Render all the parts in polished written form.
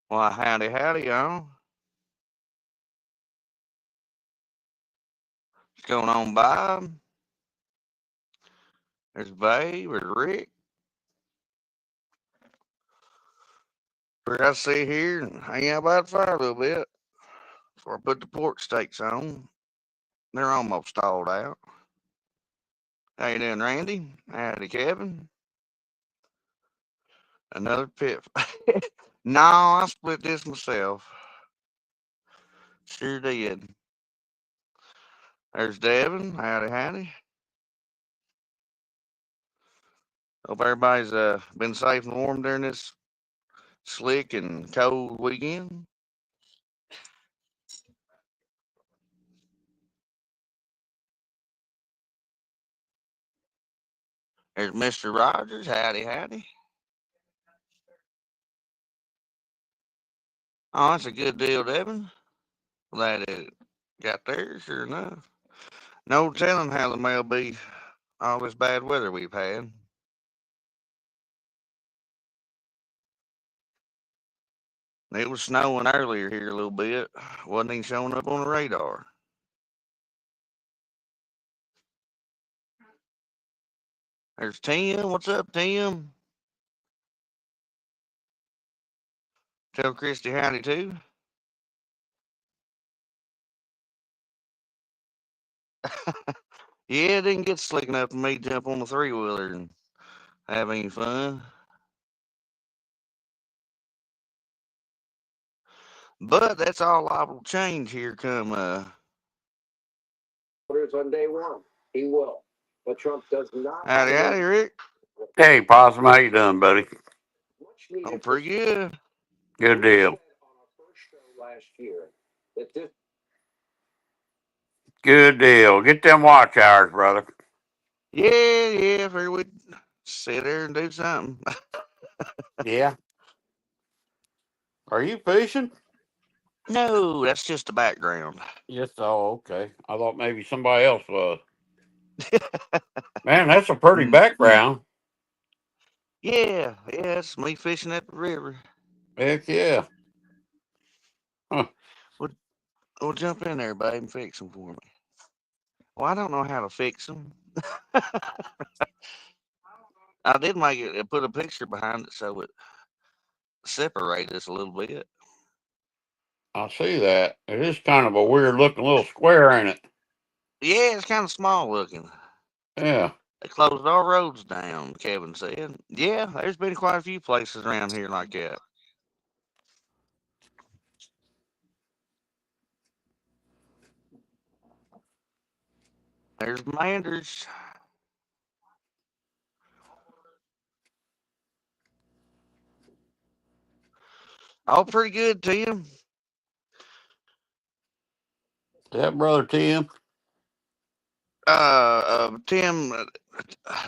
Why, howdy, howdy, y'all. What's going on, Bob? There's Babe, there's Rick. We're going to sit here and hang out by the fire a little bit before I put the pork steaks on. They're almost stalled out. How you doing, Randy? Howdy, Kevin. Another pit. No, I split this myself. Sure did. There's Devin. Howdy, howdy. Hope everybody's been safe and warm during this slick and cold weekend. There's Mr. Rogers. Howdy, howdy. Oh, that's a good deal, Devin. Glad it got there, sure enough. No telling how the mail be all this bad weather we've had. It was snowing earlier here a little bit. Wasn't even showing up on the radar. There's Tim. What's up, Tim? Tell Christy howdy too. Yeah, it didn't get slick enough for me to jump on the three wheeler and have any fun. But that's all liable to change here come howdy howdy Rick. Hey, Possum, how you doing, buddy? I'm pretty good. Good deal. Good deal. Get them watch hours, brother. Yeah, figure we'd sit there and do something. Yeah. Are you fishing? No, that's just the background. Yes. Oh, okay. I thought maybe somebody else was. Man, that's a pretty background. Yeah, it's me fishing at the river. Heck yeah. Huh. We'll, we'll jump in there, babe, and fix them for me. Well, I don't know how to fix them. I did make it, put a picture behind it so it separated us a little bit. I see that. It is kind of a weird looking little square, ain't it? Yeah, it's kind of small looking. Yeah. They closed our roads down, Kevin said. Yeah, there's been quite a few places around here like that. There's Manders. All pretty good, Tim. Is that brother Tim? Tim,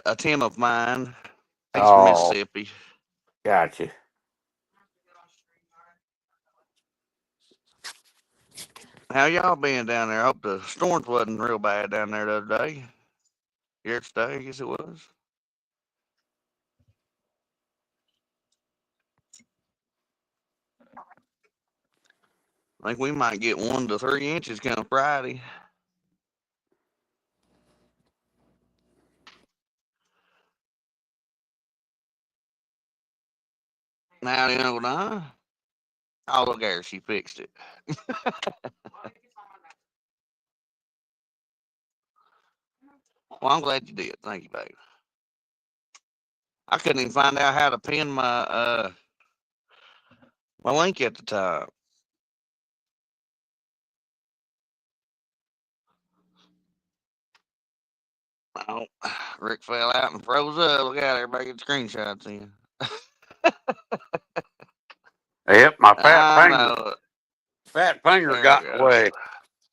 a Tim of mine. He's from Oh, Mississippi. gotcha. How y'all been down there? I hope the storms wasn't real bad down there the other day. Yesterday, I guess it was. I think we might get 1 to 3 inches come Friday. Now, you know, oh, look there, she fixed it. Well, I'm glad you did. Thank you, babe. I couldn't even find out how to pin my link at the top. Oh, Rick fell out and froze up. Look out, everybody get screenshots in. Yep, my I know fat finger There got we in the way. go.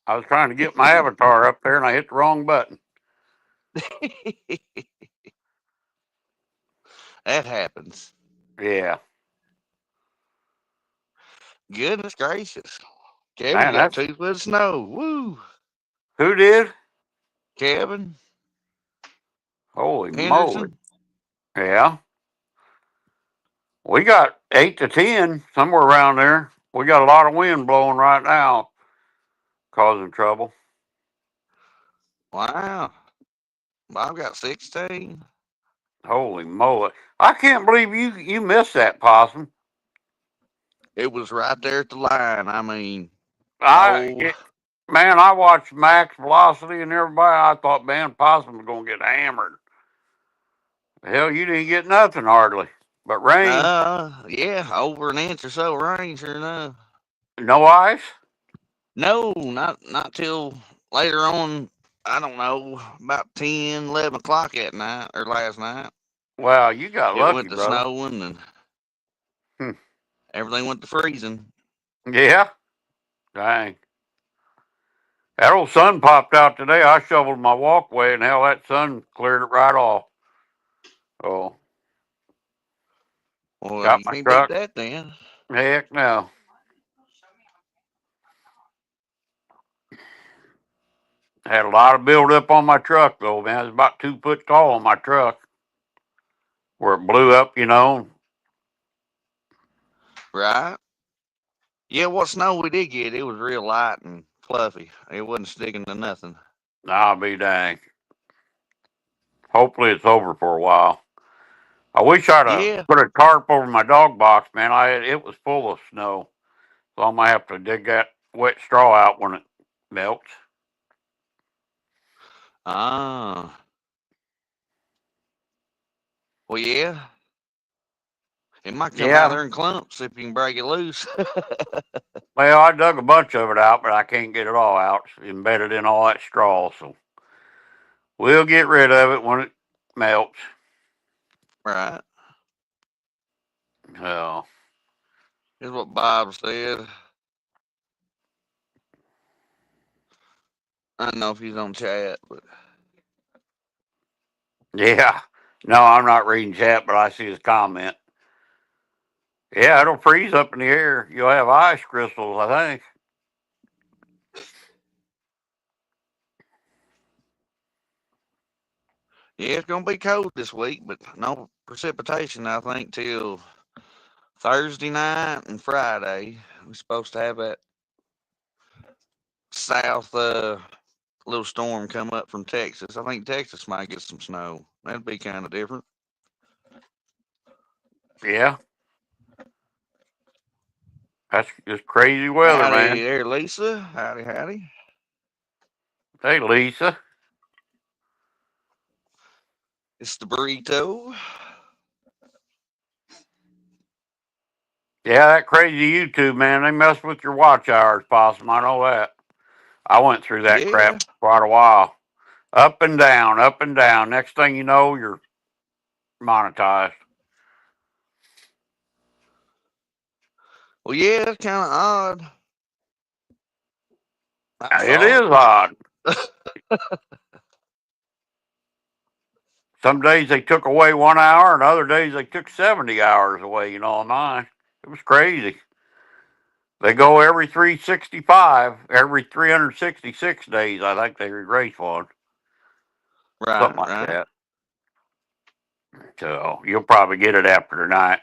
I was trying to get my avatar up there and I hit the wrong button. That happens. Yeah. Goodness gracious. Kevin Man, got that's 2 foot of snow. Woo. who did? Kevin Holy moly. Henderson. Yeah. We got 8 to 10, somewhere around there. We got a lot of wind blowing right now, causing trouble. Wow. I've got 16. Holy moly! I can't believe you missed that possum. It was right there at the line. I mean, I no. it, man, I watched Max Velocity and everybody. I thought, man, possum was gonna get hammered. Hell, you didn't get nothing hardly, but rain, Yeah, over an inch or so rain, sure enough. no ice. No, not till later on. I don't know, about 10, 11 o'clock at night or last night. Well, you got It lucky, went to brother. snowing and Hmm. everything went to freezing. Yeah, dang. That old sun popped out today. I shoveled my walkway, and hell, that sun cleared it right off. Oh, Well, got you my can't beat truck. that then. Heck no. Had a lot of build up on my truck though, man. It's about 2 foot tall on my truck where it blew up, you know. Right? Yeah, what snow we did get, it was real light and fluffy. It wasn't sticking to nothing. I'll be dang. Hopefully it's over for a while. I wish I'd have Yeah, put a tarp over my dog box, man. It was full of snow, so I might have to dig that wet straw out when it melts. ah, well, yeah. It might come out Yeah. there in clumps if you can break it loose. Well, I dug a bunch of it out, but I can't get it all out. It's embedded in all that straw, so we'll get rid of it when it melts. Right. Oh, Here's what Bob said. I don't know if he's on chat, but yeah. No, I'm not reading chat, but I see his comment. Yeah, it'll freeze up in the air. You'll have ice crystals, I think. yeah, it's gonna be cold this week, but no precipitation. I think till Thursday night and Friday. We're supposed to have that south little storm come up from Texas. I think Texas might get some snow. That'd be kind of different. Yeah, that's just crazy weather, Howdy man. there, Lisa. Howdy, howdy. Hey, Lisa. It's the burrito. Yeah, that crazy YouTube, man. They mess with your watch hours, possum. I know that. I went through that Yeah. crap quite a while. Up and down, up and down. Next thing you know, you're monetized. Well, yeah, it's kind of odd. I It is thought. odd. Some days they took away 1 hour, and other days they took 70 hours away, you know, on mine. It was crazy. They go every 365, every 366 days, I think they erase one. Right, Something like right. that. So you'll probably get it after tonight.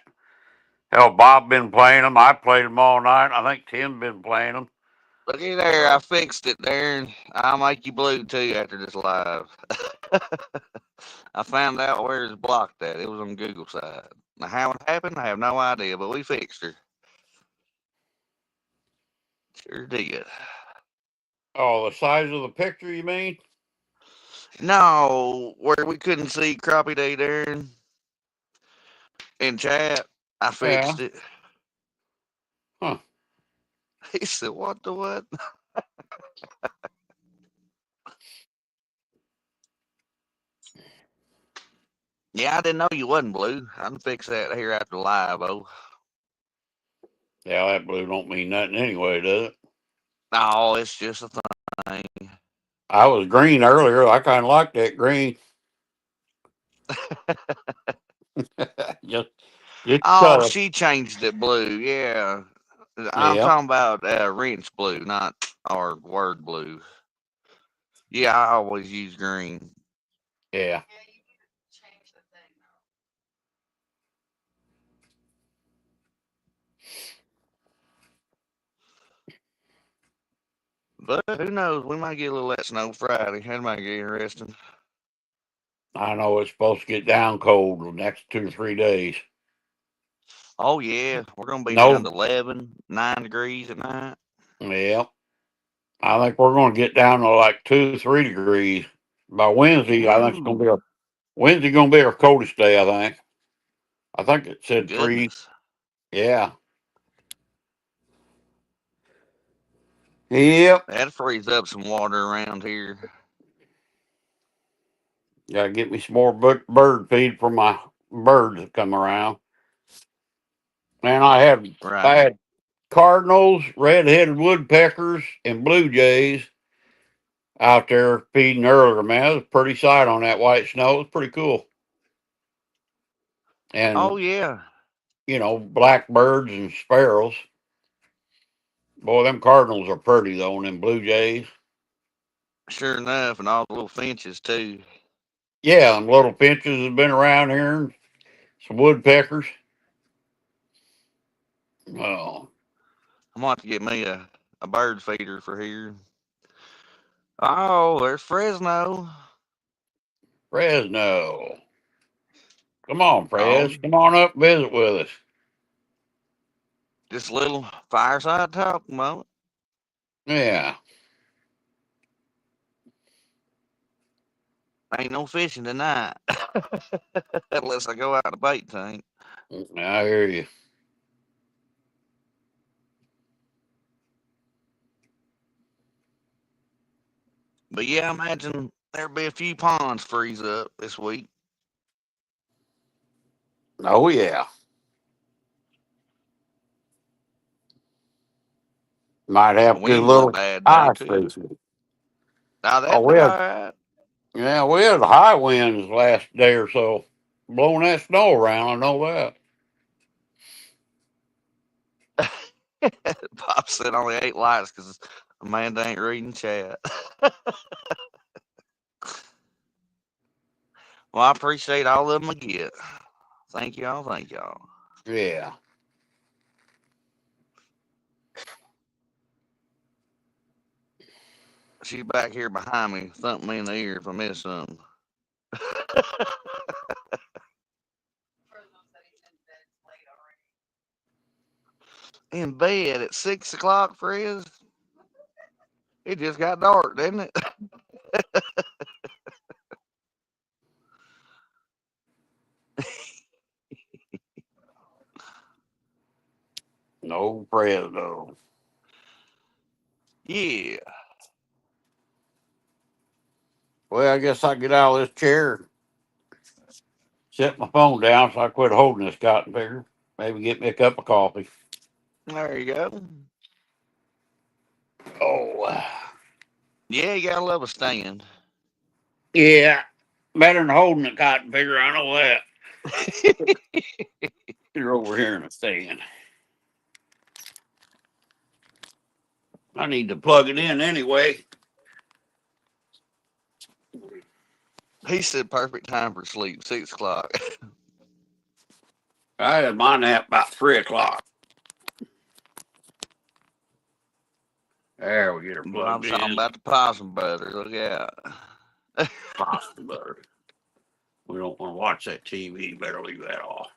Hell, Bob been playing them. I played them all night. I think Tim been playing them. Looky there, I So fixed it there, and I'll make you blue too after this live. I found out where it's blocked at. It was on Google side. Now, how it happened, I have no idea, but we fixed her. Sure did. oh, the size of the picture, you mean? No, where we couldn't see Crappie Day there in chat, I Yeah. fixed it. Huh. He said, "What the what?" Yeah, I didn't know you wasn't blue. I can fix that here after live. Oh, Yeah, that blue don't mean nothing anyway, does it? no, it's just a thing. I was green earlier. I kind of like that green. just, just Oh, color. she changed it blue. Yeah, I'm Yeah. talking about wrench blue, not our word blue. Yeah, I always use green. Yeah. But who knows? We might get a little of that snow Friday. That might get interesting. I know it's supposed to get down cold the next 2 or 3 days. Oh, yeah. We're going to be down No, to 11, 9 degrees at night. yeah. I think we're going to get down to like 2, 3 degrees by Wednesday. I think it's going to be Ooh, Wednesday. Going to be our coldest day. I think. I think it said three. goodness. Yeah. Yep. That'd freeze up some water around here. Got to get me some more bird feed for my birds that come around. And I Right. had cardinals, red-headed woodpeckers, and blue jays out there feeding earlier. Man, it was a pretty sight on that white snow. It was pretty cool. Oh, And yeah. blackbirds and sparrows. Boy, them cardinals are pretty though, and them blue jays. Sure enough. And all the little finches, too. Yeah, and little finches have been around here, and some woodpeckers. Oh, I'm going to have to get me a bird feeder for here. Oh, there's Fresno. Fresno. Come on, Oh, Fres. Come on up, visit with us. just a little fireside talk moment. Yeah. Ain't no fishing tonight. Unless I go out to bait tank. I hear you. But yeah, I imagine there'll be a few ponds freeze up this week. Oh yeah. Might The have to do a winds look little bad though ice too. fishing. Now Oh, that'd be alright. we had high winds last day or so, blowing that snow around. I know that. Pop said only 8 likes because Amanda ain't reading chat. Well, I appreciate all of them I get. Thank y'all. Thank y'all. Yeah. She's back here behind me, thumping me in the ear if I miss something. In bed at 6 o'clock, Frizz. It just got dark, didn't it? No Fresno. Yeah. Well, I guess I get out of this chair, set my phone down so I quit holding this cotton picker. Maybe get me a cup of coffee. There you go. Oh, Yeah, you gotta love a stand. yeah. Better than holding a cotton picker. I know that. You're over here in a stand. I need to plug it in anyway. He said perfect time for sleep, 6 o'clock. I had my nap about 3 o'clock. There, we get her plugged Bob's talking in. about the possum butter. Look out. Possum butter. We don't want to watch that TV. Better leave that off.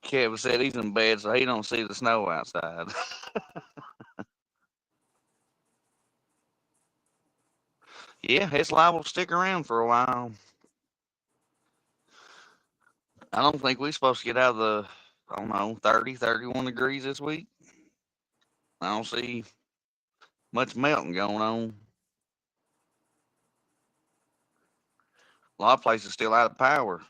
Kevin said he's in bed, so he don't see the snow outside. Yeah, it's liable to stick around for a while. I don't think we're supposed to get out of the, I don't know, 30, 31 degrees this week. I don't see much melting going on. A lot of places still out of power.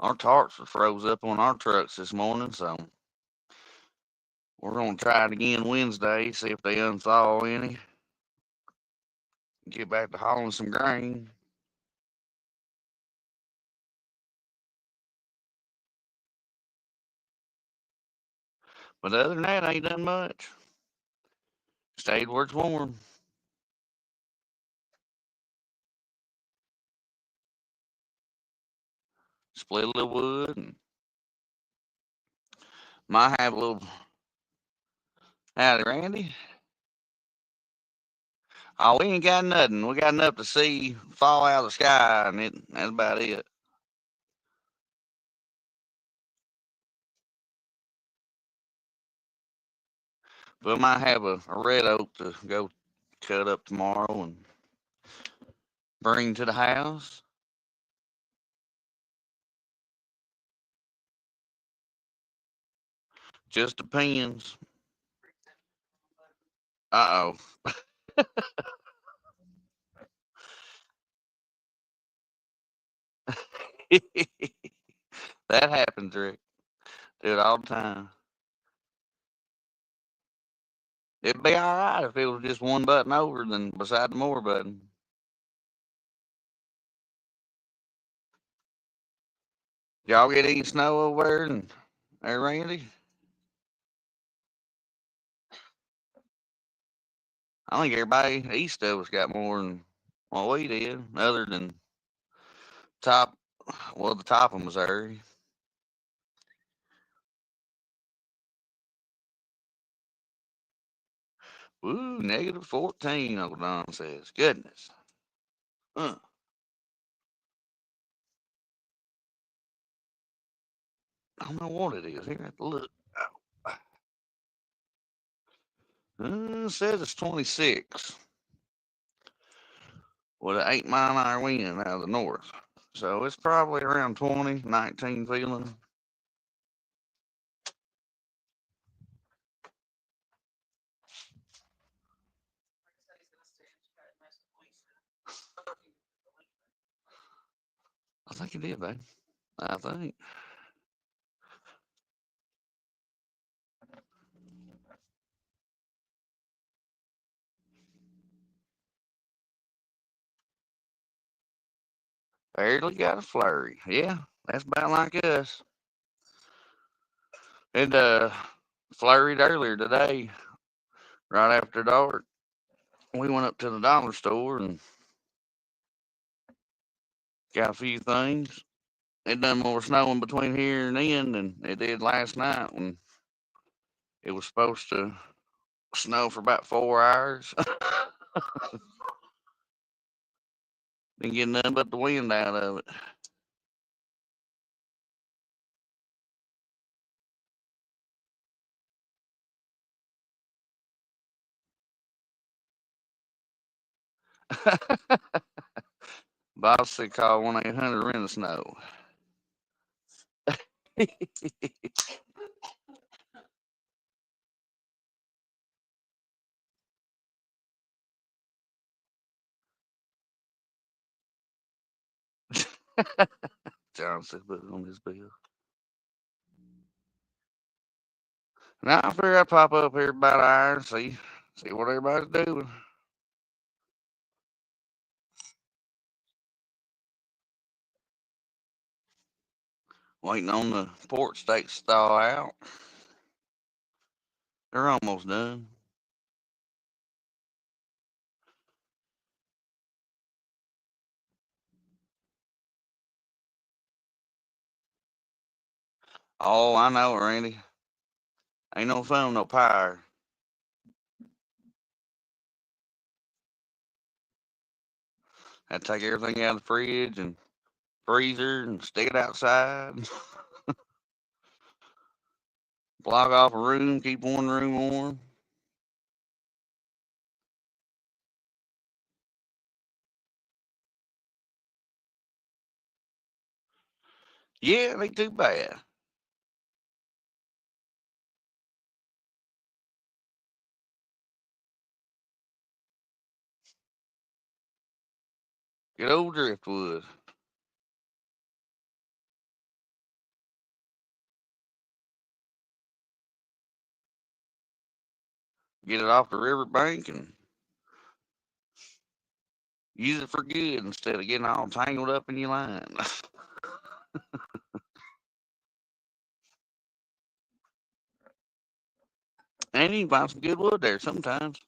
Our tarps were froze up on our trucks this morning, so we're going to try it again Wednesday, see if they unthaw any. Get back to hauling some grain. But other than that, ain't done much. Stayed where it's warm. split a little wood, and might have a little. Howdy, Randy. Oh, we ain't got nothing. We got enough to see fall out of the sky, and that's about it. But I might have a red oak to go cut up tomorrow and bring to the house. Just depends. Uh oh. That happens, Rick. Do it all the time. It'd be all right if it was just one button over than beside the more button. Y'all get any snow over there, and there, Randy? I think everybody east of us got more than what we did, other than top, well, the top of Missouri. Ooh, negative 14, Uncle Don says. Goodness. Huh. I don't know what it is. Here, I have to look. Says it's 26 with an 8-mile-an-hour wind out of the north. So it's probably around 20, 19 feeling. I think it did, babe. I think. Barely got a flurry. Yeah, that's about like us. It flurried earlier today, right after dark. We went up to the dollar store and got a few things. It done more snowing between here and then than it did last night when it was supposed to snow for about 4 hours. Didn't get nothing but the wind out of it. Boss said call 1-800 rent a snow. John said put it on his bill. Now I figure I'd pop up here about an hour and see what everybody's doing. Waiting on the port steaks to thaw out. They're almost done. Oh, I know, Randy. Ain't no fun, no pyre. Had to take everything out of the fridge and freezer and stick it outside. Block off a room, keep one room warm. Yeah, it ain't too bad. Get old driftwood. Get it off the river bank and use it for good instead of getting all tangled up in your line. And you can find some good wood there sometimes.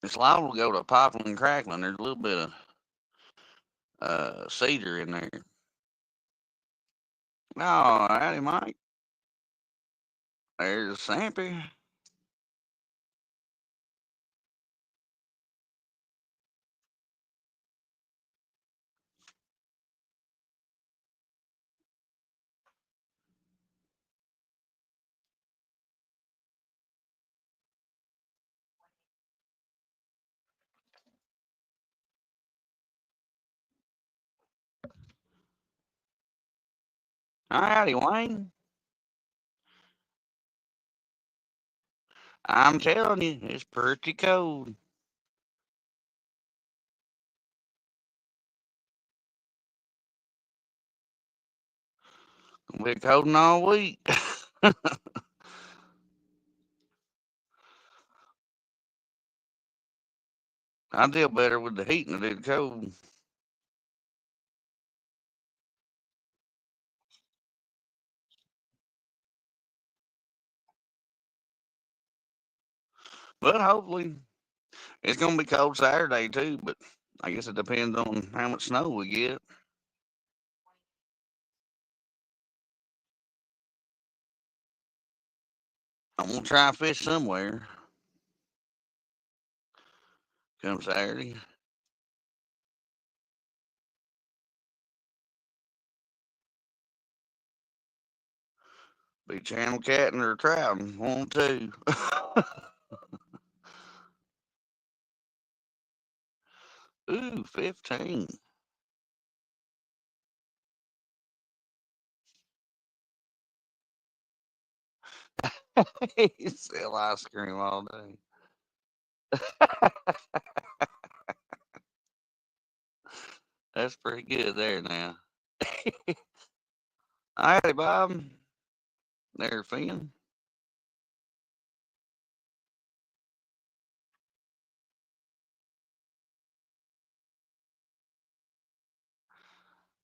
It's liable to go to popping and crackling. There's a little bit of cedar in there. Oh, howdy, Mike. There's Sampy. Howdy, Wayne. I'm telling you, it's pretty cold. Gonna be cold all week. I deal better with the heat than I do the cold. But hopefully, it's gonna be cold Saturday too. But I guess it depends on how much snow we get. I'm gonna try and fish somewhere come Saturday. Be channel catting or trouting, one or two. Ooh, 15. He sell ice cream all day. That's pretty good there now. Howdy, Bob. There, Finn.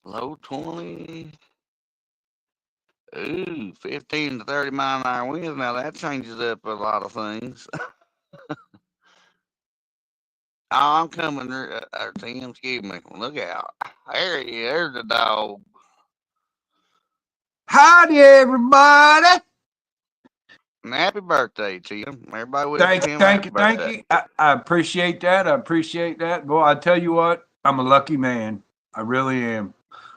Low 20. Ooh, 15 to 30-mile-an-hour winds. Now that changes up a lot of things. Oh, I'm coming there. Tim, excuse me. Look out. There he is. There's the dog. Howdy, everybody. And happy birthday, Tim. Everybody wish Thank you, Tim thank happy you, thank birthday. you. I appreciate that. I appreciate that. Boy, I tell you what, I'm a lucky man. I really am.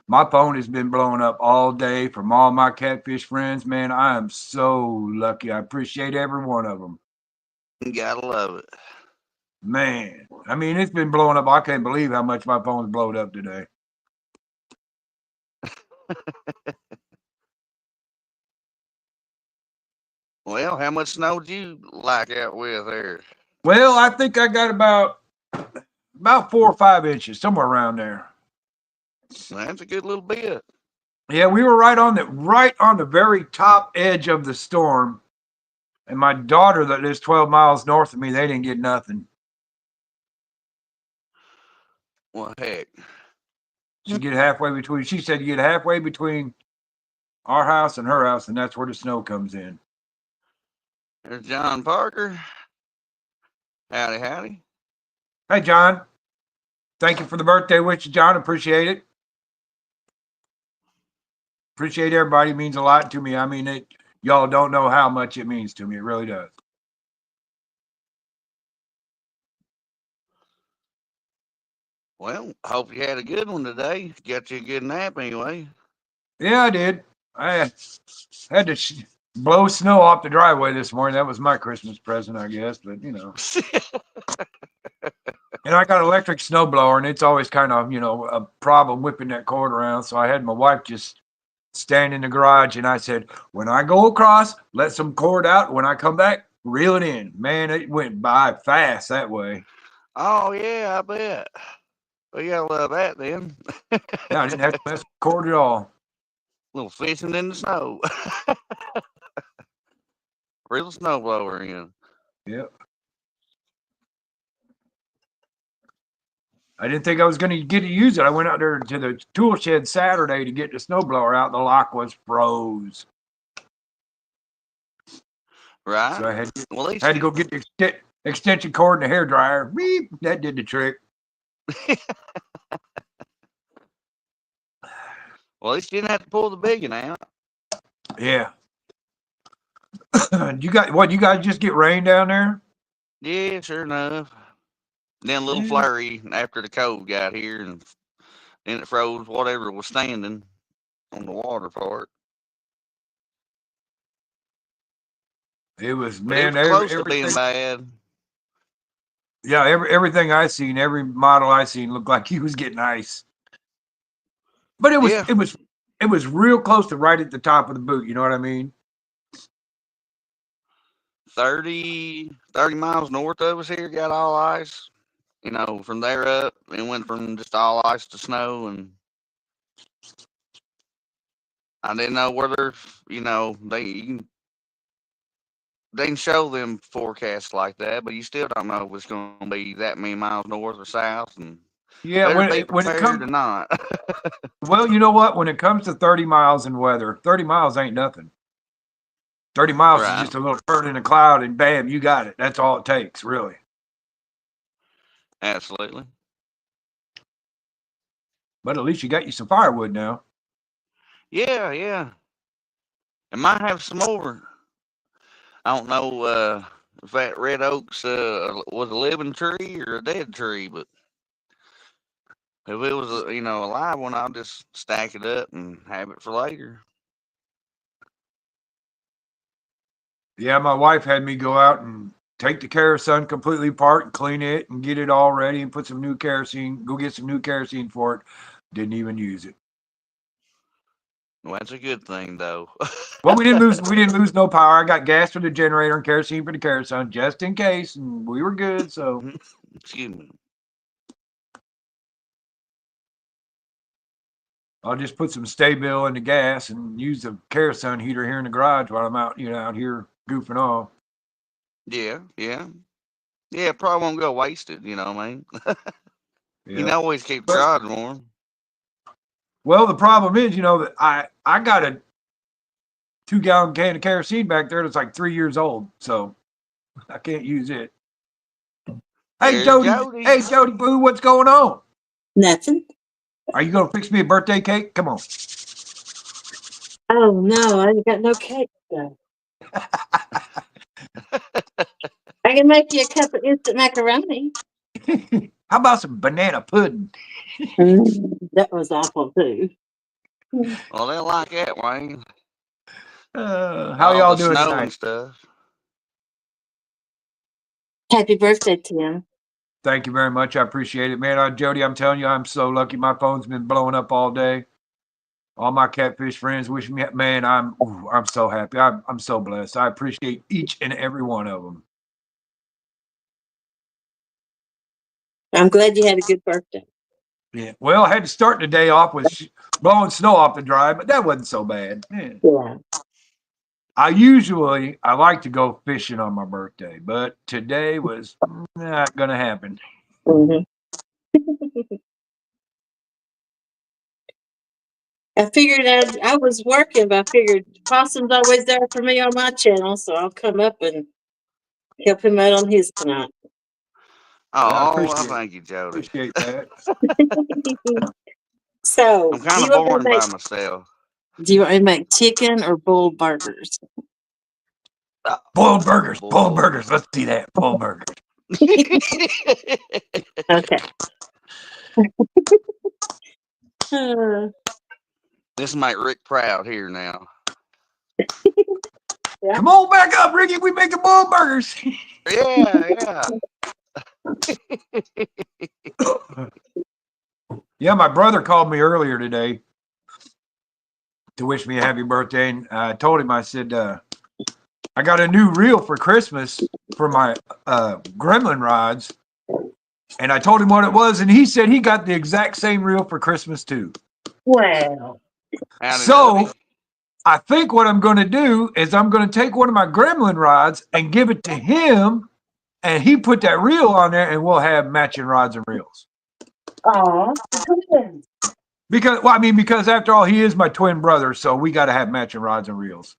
My phone has been blowing up all day from all my catfish friends. Man, I am so lucky. I appreciate every one of them. You gotta love it. Man, I mean, it's been blowing up. I can't believe how much my phone's blowed up today. Well, how much snow did you like out with there? Well, I think I got about 4 or 5 inches, somewhere around there. That's a good little bit. Yeah, we were right on the very top edge of the storm. And my daughter that lives 12 miles north of me, they didn't get nothing. Well, heck. She said you get halfway between our house and her house, and that's where the snow comes in. There's John Parker. Howdy, howdy. Hey, John. Thank you for the birthday wish, John. Appreciate it. Appreciate everybody. It means a lot to me. I mean, y'all don't know how much it means to me. It really does. Well, hope you had a good one today. Got you a good nap anyway. Yeah, I did. I had to blow snow off the driveway this morning. That was my Christmas present, I guess. But, And I got an electric snowblower, and it's always kind of, a problem whipping that cord around. So I had my wife just stand in the garage, and I said, when I go across, let some cord out. When I come back, reel it in. Man, it went by fast that way. Oh, yeah, I bet. Well, you gotta love that then. Yeah, I didn't have to mess with cord at all. Little fishing in the snow. Real snowblower in. Yep. I didn't think I was going to get to use it. I went out there to the tool shed Saturday to get the snowblower out. The lock was froze. Right? So I had to go get the extension cord and the hairdryer. Beep, that did the trick. Well, at least you didn't have to pull the big one out. Yeah. You guys just get rain down there? Yeah, sure enough. Then a little Yeah. flurry after the cold got here, and then it froze whatever was standing on the water part. It was, But it man, was close to being everything. bad. Yeah, everything I seen, every model I seen looked like he was getting ice. But it Yeah, was real close to right at the top of the boot. You know what I mean? 30 miles north of us here got all ice. You know, from there up, it went from just all ice to snow, and I didn't know whether, you know, they can show them forecasts like that, but you still don't know if it's going to be that many miles north or south, and Yeah, better be when it prepared comes, or not. well, you know what? When it comes to 30 miles in weather, 30 miles ain't nothing. 30 miles is Right, just a little turn in a cloud, and bam, you got it. That's all it takes, really. absolutely. But at least you got you some firewood now. Yeah, yeah. And might have some more. I don't know if that red oak's was a living tree or a dead tree, but if it was a, a live one, I'll just stack it up and have it for later. Yeah, my wife had me go out and take the kerosene completely apart and clean it and get it all ready and put some new kerosene, go get some new kerosene for it. Didn't even use it. Well, that's a good thing, though. Well, we didn't lose no power. I got gas for the generator and kerosene for the kerosene just in case, and we were good. So Excuse me. I'll just put some Stay-Bill in the gas and use the kerosene heater here in the garage while I'm out, out here goofing off. Yeah, yeah. Yeah, probably won't go wasted, you know what I mean? You Yeah. can always keep the garage warm. Well, the problem is, that I got a 2-gallon can of kerosene back there that's like 3 years old, so I can't use it. Hey There's Jody, Jody. Boo, what's going on? Nothing. Are you gonna fix me a birthday cake? Come on. Oh no, I ain't got no cake though. I can make you a cup of instant macaroni. How about some banana pudding? That was awful too. Well, they'll like that, Wayne. How All y'all the doing snow tonight? and stuff. Happy birthday, Tim. Thank you very much. I appreciate it, man. Jody, I'm telling you, I'm so lucky. My phone's been blowing up all day. All my catfish friends wish me, man. I'm so happy. I'm so blessed. I appreciate each and every one of them. I'm glad you had a good birthday. Yeah. Well, I had to start the day off with blowing snow off the drive, but that wasn't so bad. Yeah. I like to go fishing on my birthday, but today was not gonna happen. Mm-hmm. I figured I was working, but I figured Possum's always there for me on my channel, so I'll come up and help him out on his tonight. Oh, well, thank you, Jody. Appreciate that. So, I'm kind of boring by myself. do you want me to make chicken or bull burgers? Boiled burgers. Boiled burgers. Let's see that. Boiled burgers. Okay. This make Rick proud here now. Yeah. Come on back up, Ricky. We making boiled burgers. Yeah. Yeah, my brother called me earlier today to wish me a happy birthday, and I told him, I said, I got a new reel for Christmas for my gremlin rods, and I told him what it was, and he said he got the exact same reel for Christmas too. Wow. So I think what I'm going to do is I'm going to take one of my gremlin rods and give it to him, and he put that reel on there, and we'll have matching rods and reels. Aw, good. Because after all, he is my twin brother, so we got to have matching rods and reels.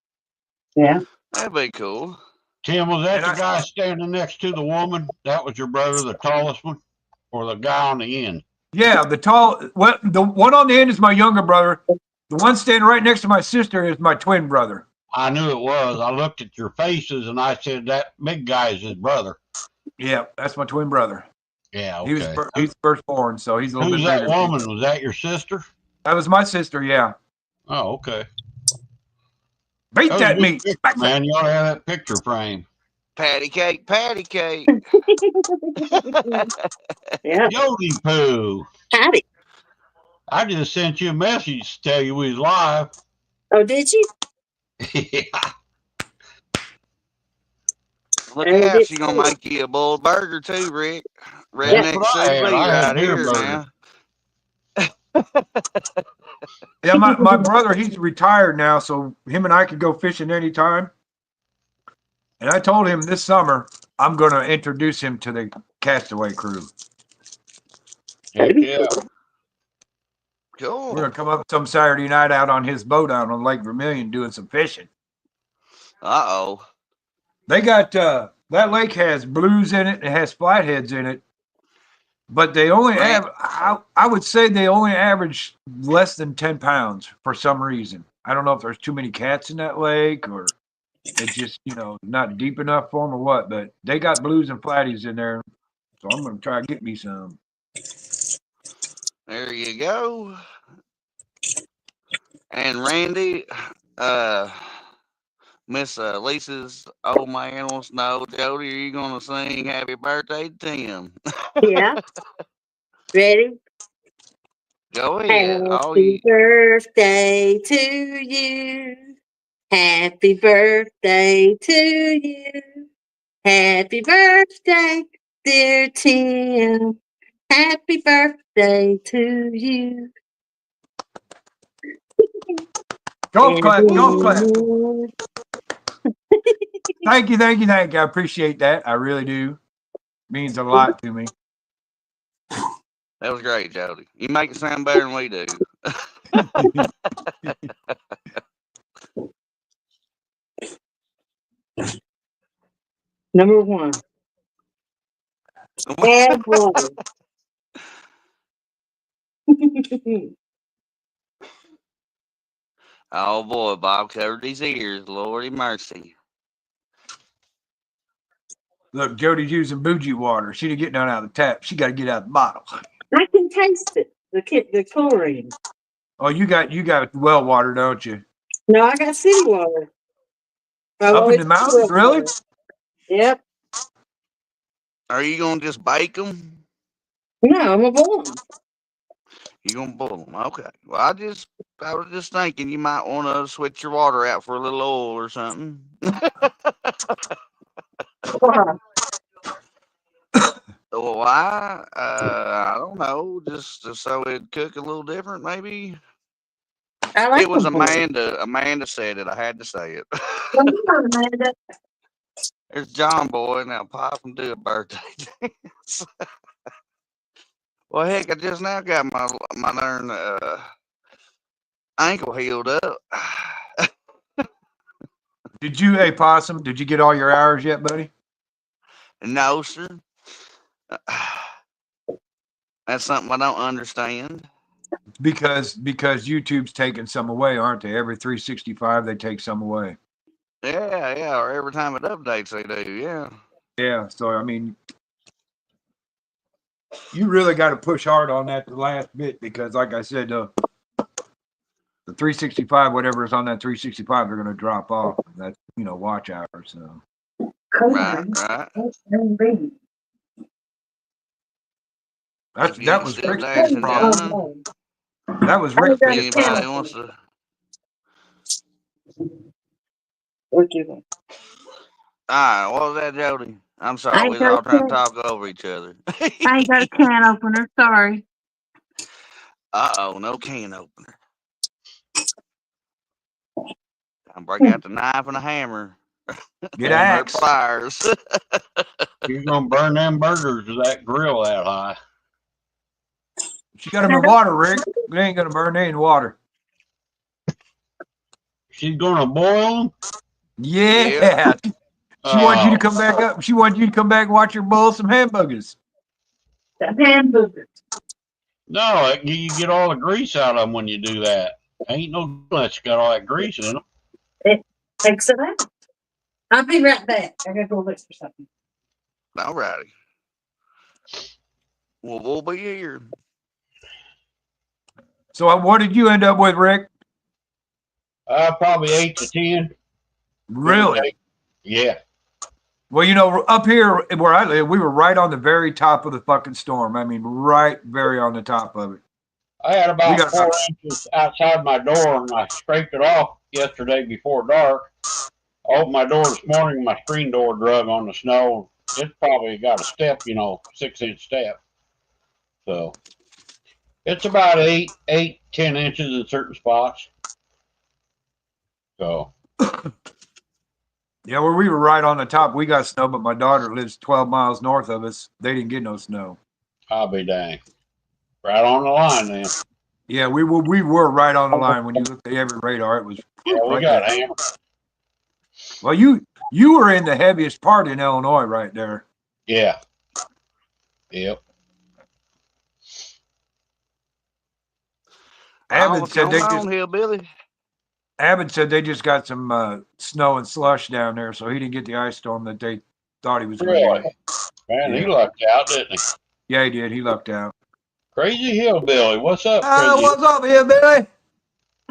Yeah. That'd be cool. Tim, was that the guy standing next to the woman? That was your brother, the tallest one? Or the guy on the end? Yeah, the one on the end is my younger brother. The one standing right next to my sister is my twin brother. I knew it was. I looked at your faces and I said that big guy is his brother. Yeah, that's my twin brother. Yeah, okay. He's firstborn, so he's a little Who's bit that bigger. woman? Was that your sister? That was my sister, yeah. Oh, okay. Beat that good meat. picture, man. You ought to have that picture frame. Patty cake, patty cake. Yeah. Jody Poo. Howdy. I just sent you a message to tell you we was live. Oh, did you? Yeah. Look Oh, out, did she gonna you? make you a boiled burger too, Rick. That's Redneck what I sous had. vide I had right deer here burger. now. Yeah, my brother, he's retired now, so him and I could go fishing anytime. And I told him this summer I'm going to introduce him to the Castaway crew. Heck yeah. Cool. We're going to come up some Saturday night out on his boat out on Lake Vermilion doing some fishing. Uh-oh. They got, that lake has blues in it. It has flatheads in it. But they only have, I would say they only average less than 10 pounds for some reason. I don't know if there's too many cats in that lake or it's just, not deep enough for them or what, but they got blues and flatties in there. So I'm going to try to get me some. There you go. And Randy, Miss Lisa's old man wants to know, Jody, are you going to sing happy birthday to Tim? Yeah. Ready? Go ahead. Happy birthday to you. Happy birthday to you. Happy birthday, dear Tim. Happy birthday to you. Golf clap, golf clap. Thank you. I appreciate that. I really do. Means a lot to me. That was great, Jody. You make it sound better than we do. Number one. Add water. Oh boy, Bob covered his ears. Lordy mercy. Look, Jody's using bougie water. She didn't get none out of the tap. She got to get out of the bottle. I can taste it. The chlorine. Oh, you got well water, don't you? No, I got city water. Up in the mountains, really? Yep. Are you gonna just bake them? No, I'm a boil them. You gonna boil them? Okay. Well, I was just thinking you might want to switch your water out for a little oil or something. Why? I don't know. Just so it'd cook a little different, maybe. I like It was them. Amanda. Amanda said it. I had to say it. Amanda. There's John Boy. Now pop and do a birthday dance. Well, heck, I just now got my darn ankle healed up. Hey, Possum, did you get all your hours yet, buddy? No, sir. That's something I don't understand. Because YouTube's taking some away, aren't they? Every 365, they take some away. Yeah. Or every time it updates, they do. Yeah. Yeah. So I mean, you really got to push hard on that the last bit because, like I said, the 365, whatever is on that 365, they're going to drop off. That's watch hours. So. Right. That was Rick's Jackson, problem. That was Rick's problem. Anybody wants to? What you want? All right, what was that, Jody? I'm sorry, we was all trying to talk over each other. I ain't got a can opener. Sorry. Uh-oh, no can opener. Time break out the knife and a hammer. Get axe. Fires. You're gonna burn them burgers with that grill that high. She got them in water, Rick. It ain't gonna burn any water. She's gonna boil them? Yeah. She wants you to come back up. She wants you to come back and watch her boil some hamburgers. The hamburgers. No, you get all the grease out of them when you do that. Ain't no that's got all that grease in them. It takes it out. I'll be right back. I gotta go look for something. All righty. Well, we'll be here. So what did you end up with, Rick? Probably 8 to 10. Really? Yeah. Well, you know, up here where I live, we were right on the very top of the fucking storm. I mean, right, very on the top of it. I had about 4 inches outside my door, and I scraped it off yesterday before dark. I opened my door this morning, my screen door drug on the snow. It's probably got a step, 6-inch step. So it's about 10 inches in certain spots. So yeah, where we were right on the top, we got snow, but my daughter lives 12 miles north of us. They didn't get no snow. I'll be dang. Right on the line then. Yeah, we were right on the line. When you looked at every radar, it was Yeah, we right got there. hammered. Well, you were in the heaviest part in Illinois right there. Yeah. Yep. Abbott said Hillbilly. Abbott said they just got some snow and slush down there, so he didn't get the ice storm that they thought he was going to get. Man, Yeah. he lucked out, didn't he? Yeah, he did. He lucked out. Crazy Hillbilly. What's up, Crazy? What's up, Hillbilly?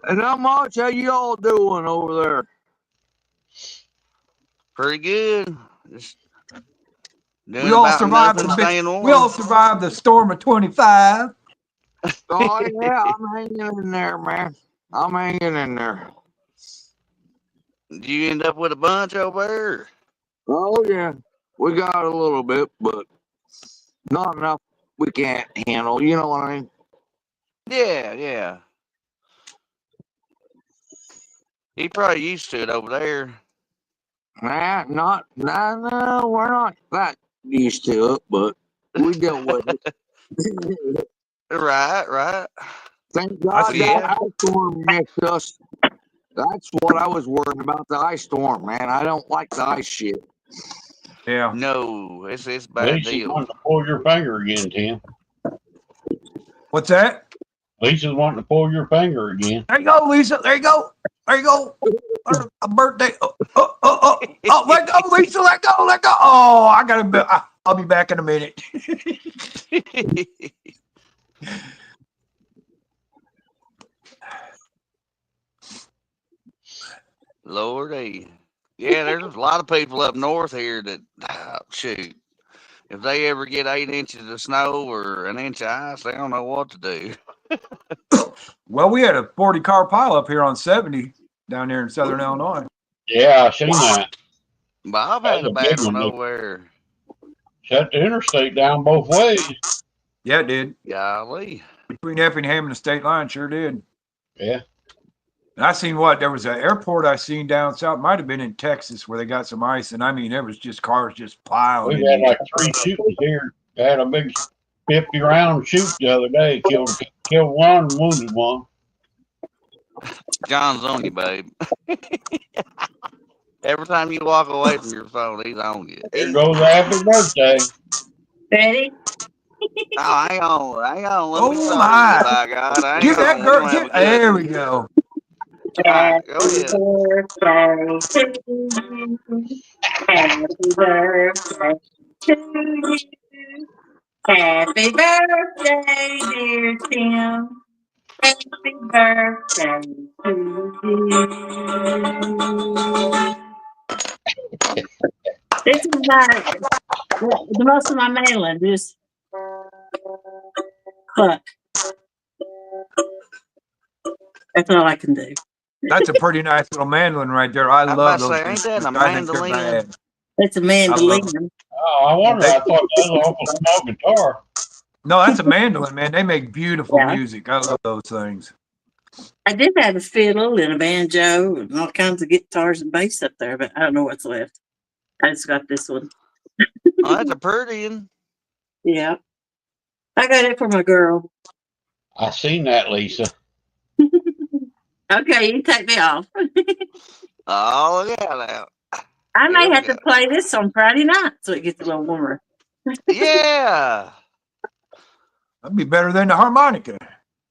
Not much. How you all doing over there? Pretty good. Just We all survived the storm of 25. Oh yeah, I'm hanging in there, man. I'm hanging in there. Did you end up with a bunch over there? Oh yeah, we got a little bit, but not enough we can't handle. You know what I mean? Yeah. He probably used to it over there. No, we're not that used to it, but we deal with it. Right. Thank God that ice storm missed us. That's what I was worried about, the ice storm, man. I don't like the ice shit. Yeah. No, it's a bad deal. Wanting to pull your finger again, Tim. What's that? Lisa's wanting to pull your finger again. There you go, Lisa. There you go. A birthday. Oh, let go, Lisa. Let go. Oh, I got to. I'll be back in a minute. Lordy. Yeah, there's a lot of people up north here that, shoot, if they ever get 8 inches of snow or an inch of ice, they don't know what to do. Well, we had a 40-car pile up here on 70 down there in southern Illinois. Yeah, I seen that. But I've had a bad one over there. Shut the interstate down both ways. Yeah, it did. Golly. Between Effingham and the state line, sure did. Yeah. And I seen there was an airport I seen down south, might have been in Texas, where they got some ice, and I mean, there was just cars just piling. We had like 3 shootings here. They had a big 50-round shoot the other day. Killed one, wounded one. John's on you, babe. Every time you walk away from your phone, he's on you. Here goes a happy birthday. Ready? Oh, hang on. Let me Oh, start my. you, by God. Give that girl. There we go. Right, go ahead. Happy birthday to you. Happy birthday, dear Tim. Happy birthday to you. This is the most of my mailing. Just cluck. That's all I can do. That's a pretty nice little mandolin right there. I love those. Ain't that a mandolin? It's a mandolin. Oh, I wonder. I thought that was an awful small guitar. No, that's a mandolin, man. They make beautiful music. I love those things. I did have a fiddle and a banjo and all kinds of guitars and bass up there, but I don't know what's left. I just got this one. Oh, that's a pretty one. Yeah. I got it for my girl. I seen that, Lisa. Okay, you take me off. Oh, look at that. I may have to play this on Friday night so it gets a little warmer. Yeah. That'd be better than the harmonica.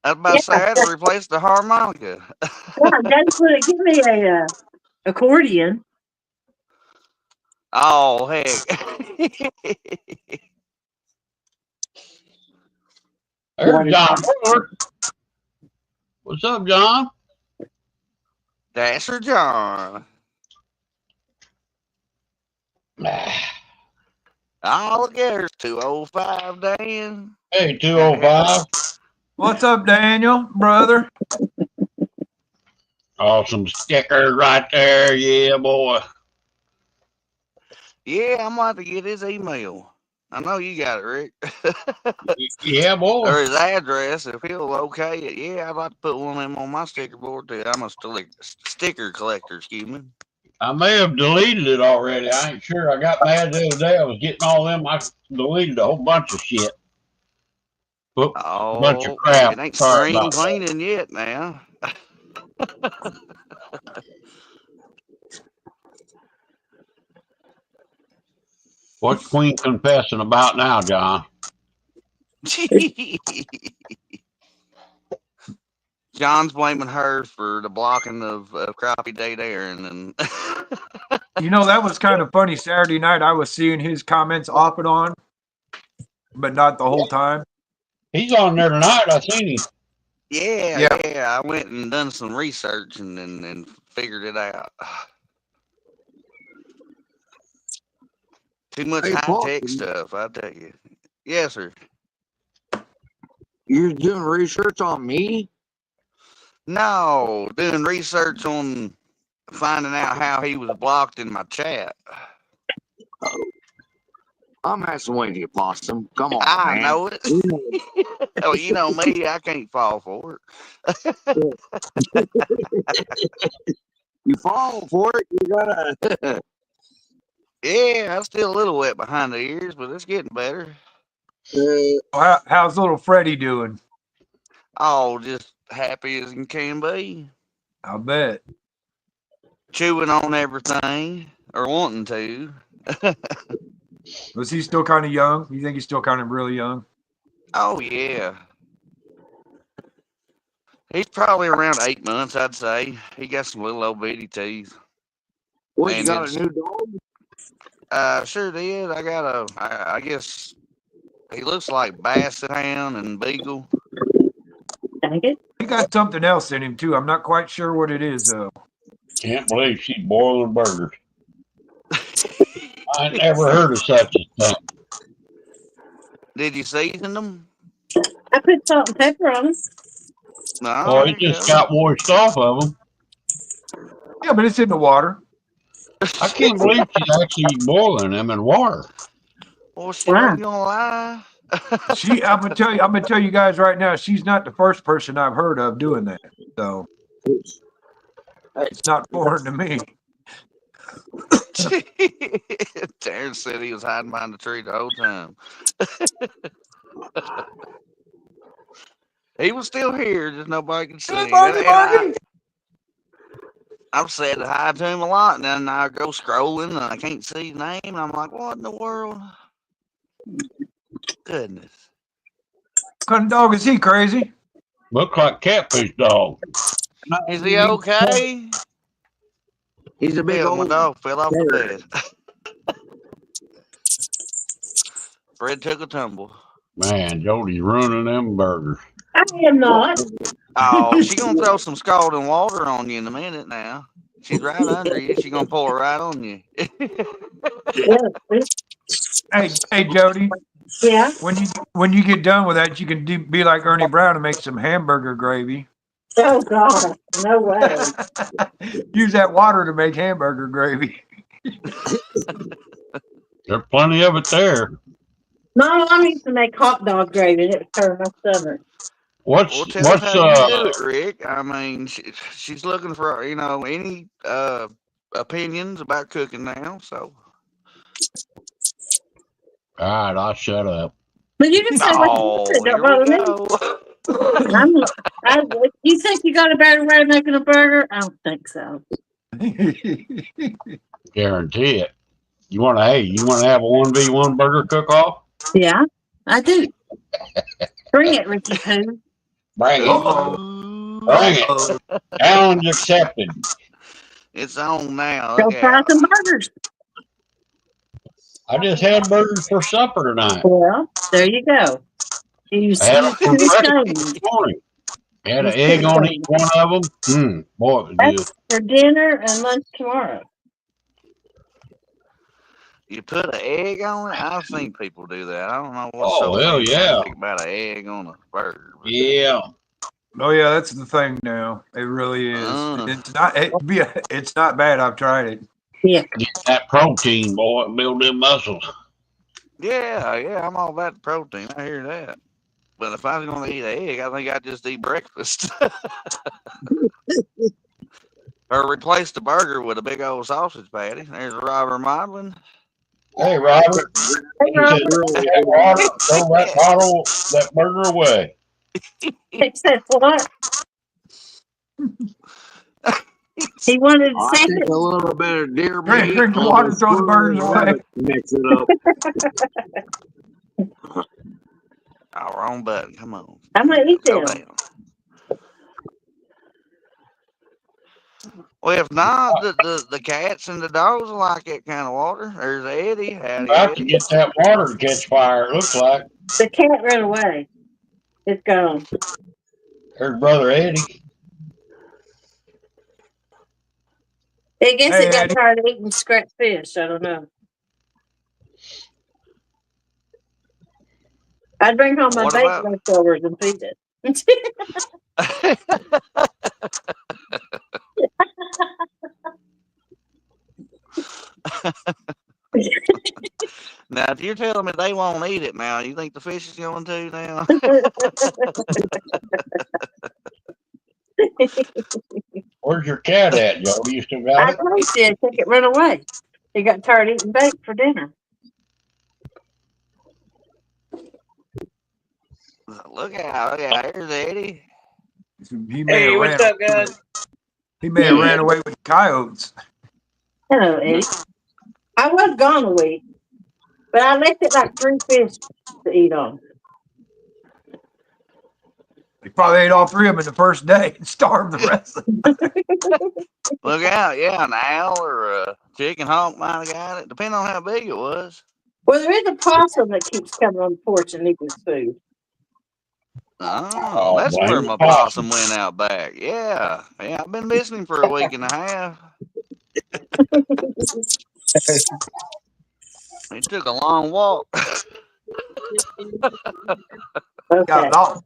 I was about to say I had to replace the harmonica. Yeah, Daddy would give me a accordion. Oh heck. There's John Miller. What's up, John? Dasher John. Oh, look at there's 205 Dan. Hey, 205. What's up, Daniel, brother? Awesome stickers right there. Yeah, boy. Yeah, I'm about to get his email. I know you got it, Rick. Yeah, boy. Or his address, if he'll okay it. Yeah, I'd like to put one of them on my sticker board too. I'm a sticker collector, excuse me. I may have deleted it already. I ain't sure. I got mad the other day. I was getting all them. I deleted a whole bunch of shit. Whoop, a bunch of crap. It ain't Sorry spring about that. cleaning yet now. What's Queen confessing about now, John? John's blaming her for the blocking of crappie date Aaron, and You know, that was kind of funny. Saturday night, I was seeing his comments off and on, but not the whole time. He's on there tonight. I seen him. yeah. I went and done some research and figured it out. Too much Hey, high Paul, tech stuff, I tell you. Yes, sir. you're doing research on me? No, doing research on finding out how he was blocked in my chat. I'm messing with you, Possum. Come on, I man. know it. Oh, you know me, I can't fall for it. You fall for it, you gotta. Yeah, I'm still a little wet behind the ears, but it's getting better. How's little Freddie doing? Oh, just happy as he can be. I bet. Chewing on everything, or wanting to. Was he still kind of young? You think he's still kind of really young? Oh, yeah. He's probably around 8 months, I'd say. He got some little old bitty teeth. What, you And got a new dog? Sure did. I guess he looks like Basset Hound and Beagle. Dang it. He got something else in him too. I'm not quite sure what it is though. Can't believe she's boiling burgers. I never heard of such a thing. Did you season them? I put salt and pepper on them. No, Oh, there he you just go. got washed off of them. Yeah, but it's in the water. I can't believe she's actually boiling them in water. Well, she Wow. ain't gonna lie. I'm gonna tell you guys right now, she's not the first person I've heard of doing that. So it's not foreign to me. Terrence said he was hiding behind the tree the whole time. He was still here, just nobody could see him. And I've said hi to him a lot, and then I go scrolling and I can't see his name, and I'm like, what in the world? Goodness. What kind of dog is he, Crazy? Looks like catfish dog. Is he okay? He's a big Yeah, my old. dog fell off the bed. Fred took a tumble. Man, Jody's ruining them burgers. I am not. Oh, she gonna throw some scalding water on you in a minute now. She's right under you. She gonna pour it right on you. Hey, Jody. Yeah. When you get done with that, you can be like Ernie Brown and make some hamburger gravy. Oh God, no way. Use that water to make hamburger gravy. There's plenty of it there. My mom used to make hot dog gravy, and it was turning my stomach. Well, tell us how you do it, Rick. I mean, she's looking for any opinions about cooking now. So, all right, I'll shut up. But you can say what you here want. we go. You think you got a better way of making a burger? I don't think so. Guarantee it. You want to have a 1v1 burger cook-off? Yeah, I do. Bring it, Ricky Poo. Bring it. Uh-oh. Bring it. Uh-oh. Challenge accepted. It's on now. Go Look fry out. some burgers. I just had burgers for supper tonight. Well, there you go. You I had them for too breakfast ashamed. this morning. Had You an too egg on each ashamed. one of them. Boy, it was good. That's for dinner and lunch tomorrow. You put an egg on it? I've seen people do that. I don't know what's Oh, so hell yeah. fantastic about an egg on a burger. But Yeah. Oh yeah, that's the thing now. It really is. Uh. It's not bad. I've tried it. Yeah. Get that protein, boy, and build them muscles. yeah, I'm all about the protein. I hear that. But if I was going to eat an egg, I think I'd just eat breakfast. Or replace the burger with a big old sausage patty. There's Robert Modeling. Hey, Robert. Hey, He said, Robert. water, throw that bottle, that burger away. He said what? He wanted to I say take it. a little bit of deer Drink meat, the a water, little throw the burgers squirrel, away. mix it up. Oh, wrong button. Come on. I'm gonna eat Go them. down. Well, if not, the cats and the dogs like that kind of water. There's Eddie. Howdy, About to Eddie. get that water to catch fire, it looks like. The cat ran away. It's gone. There's Brother Eddie. I guess Hey, it got Eddie. tired of eating scratch fish. I don't know. I'd bring home my What baked about? leftovers and feed it. Now, if you're telling me they won't eat it now, you think the fish is going to now? Where's your cat at, Jody? You still got I it? told you, I think it ran away. He got tired of eating bait for dinner. Look out. Here's Eddie. He may have ran. What's up, guys? He may have ran away with coyotes. Hello, Eddie. I was gone a week, but I left it like 3 fish to eat on. He probably ate all 3 of them in the first day and starved the rest of them. Look out. Yeah, an owl or a chicken hawk might have got it, depending on how big it was. Well, there is a possum that keeps coming on the porch and eating his food. Oh, that's blame where the my possum. possum went out back. Yeah, I've been missing him for a week and a half. He took a long walk. Got Okay. lost.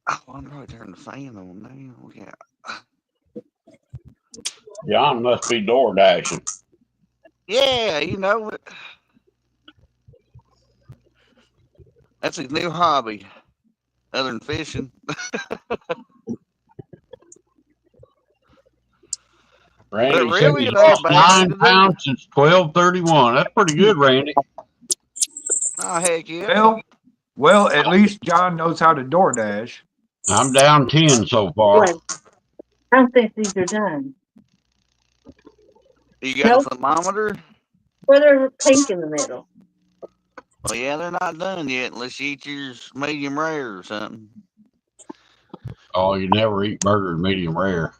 Oh, I'm probably turning the fan on now. Yeah. John must be door dashing. Yeah, you know it. That's his new hobby, other than fishing. Randy But said really, he's it ain't lost bad 9 to do. pounds since 12/31. That's pretty good, Randy. Oh, heck yeah. Well, at least John knows how to DoorDash. I'm down 10 so far. Wait, I don't think these are done. You got Nope. a thermometer? Well, they're pink in the middle. Well, yeah, they're not done yet unless you eat yours medium rare or something. Oh, you never eat burgers medium rare.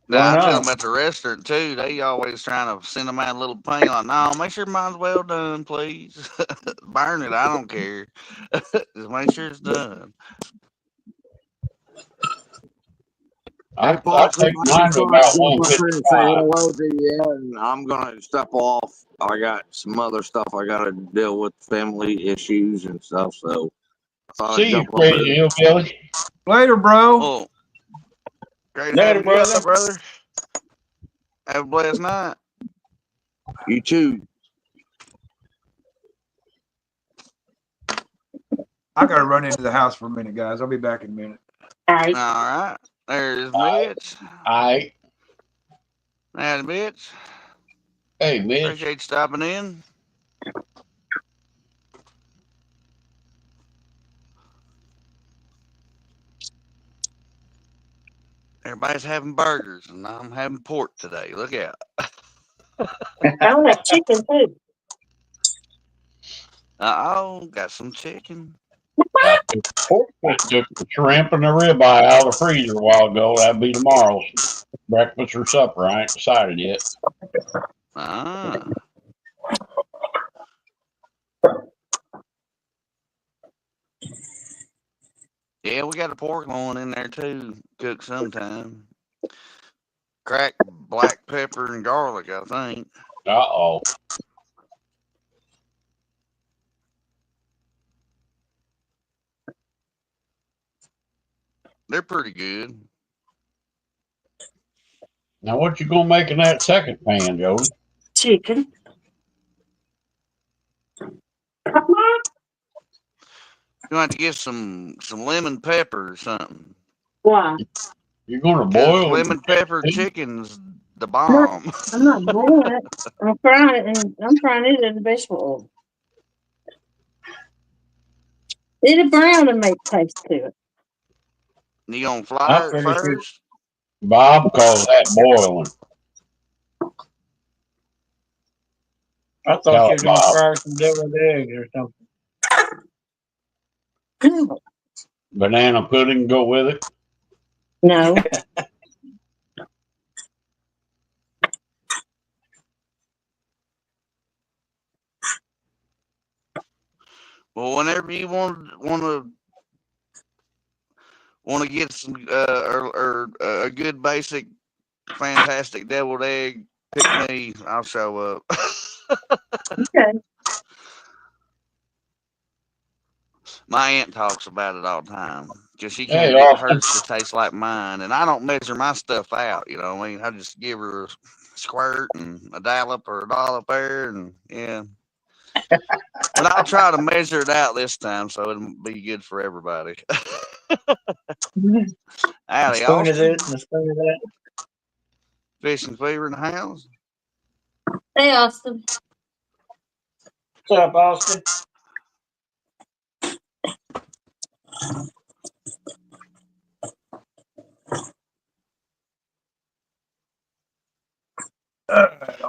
Now, I tell Wow. them at the restaurant, too, they always trying to send them out a little pain like, no, make sure mine's well done, please. Burn it, I don't care. Just make sure it's done. Hey, I Paulson, take I mine just to thought I'd about jump up here and say 155. hello to you, and I'm gonna step off. I got some other stuff I gotta deal with, family issues and stuff. So I thought I'd See you, jump up crazy here. hillbilly. Later, bro. Well, great Later, having you brother. up, brother. Have a blessed night. You too. I gotta run into the house for a minute, guys. I'll be back in a minute. All right. All right. There's Mitch. Aight. Howdy, Mitch. Hey, Mitch. Appreciate you stopping in. Everybody's having burgers, and I'm having pork today. Look out. I like chicken too. Oh, got some chicken. I took, I took the shrimp and the ribeye out of the freezer a while ago. That'll be tomorrow's breakfast or supper. I ain't decided yet. Ah. Yeah, we got a pork loin in there too. Cook sometime. Cracked black pepper and garlic, I think. Uh-oh. They're pretty good. Now, what you gonna make in that second pan, Jody? Chicken. You have to get some lemon pepper or something. Why? You're gonna Because boil lemon pepper it? chicken's the No, bomb. I'm not boiling it. I'm frying it, and I'm frying it in vegetable oil. It'll brown and make taste to it. You gonna I fry it figured you, first? Bob calls that boiling. I thought Tell you it, was gonna Bob. fry some deviled eggs or something. Banana pudding go with it. No. Well, whenever you want to get some or a good basic fantastic deviled egg, pick me. I'll show up. Okay. My aunt talks about it all the time because she Hey, can't get Austin. hers to taste like mine, and I don't measure my stuff out. You know what I mean? I just give her a squirt and a dollop or a dollop there, and yeah. But I'll try to measure it out this time so it'll be good for everybody. A Howdy, spoon of Austin. this and a spoon of that. Fishing fever in the house. Hey, Austin. What's up, Austin?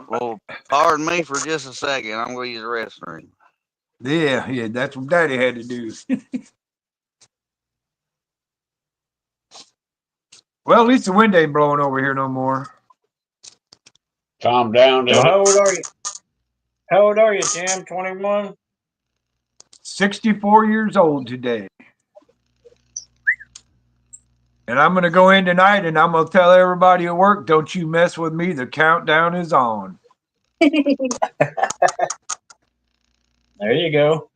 Well, pardon me for just a second. I'm going to use the restroom. Yeah, that's what Daddy had to do. Well, at least the wind ain't blowing over here no more. Calm down, So Daddy. how old are you? How old are you, Tim? 21? 64 years old today. And I'm going to go in tonight and I'm going to tell everybody at work, don't you mess with me. The countdown is on. There you go.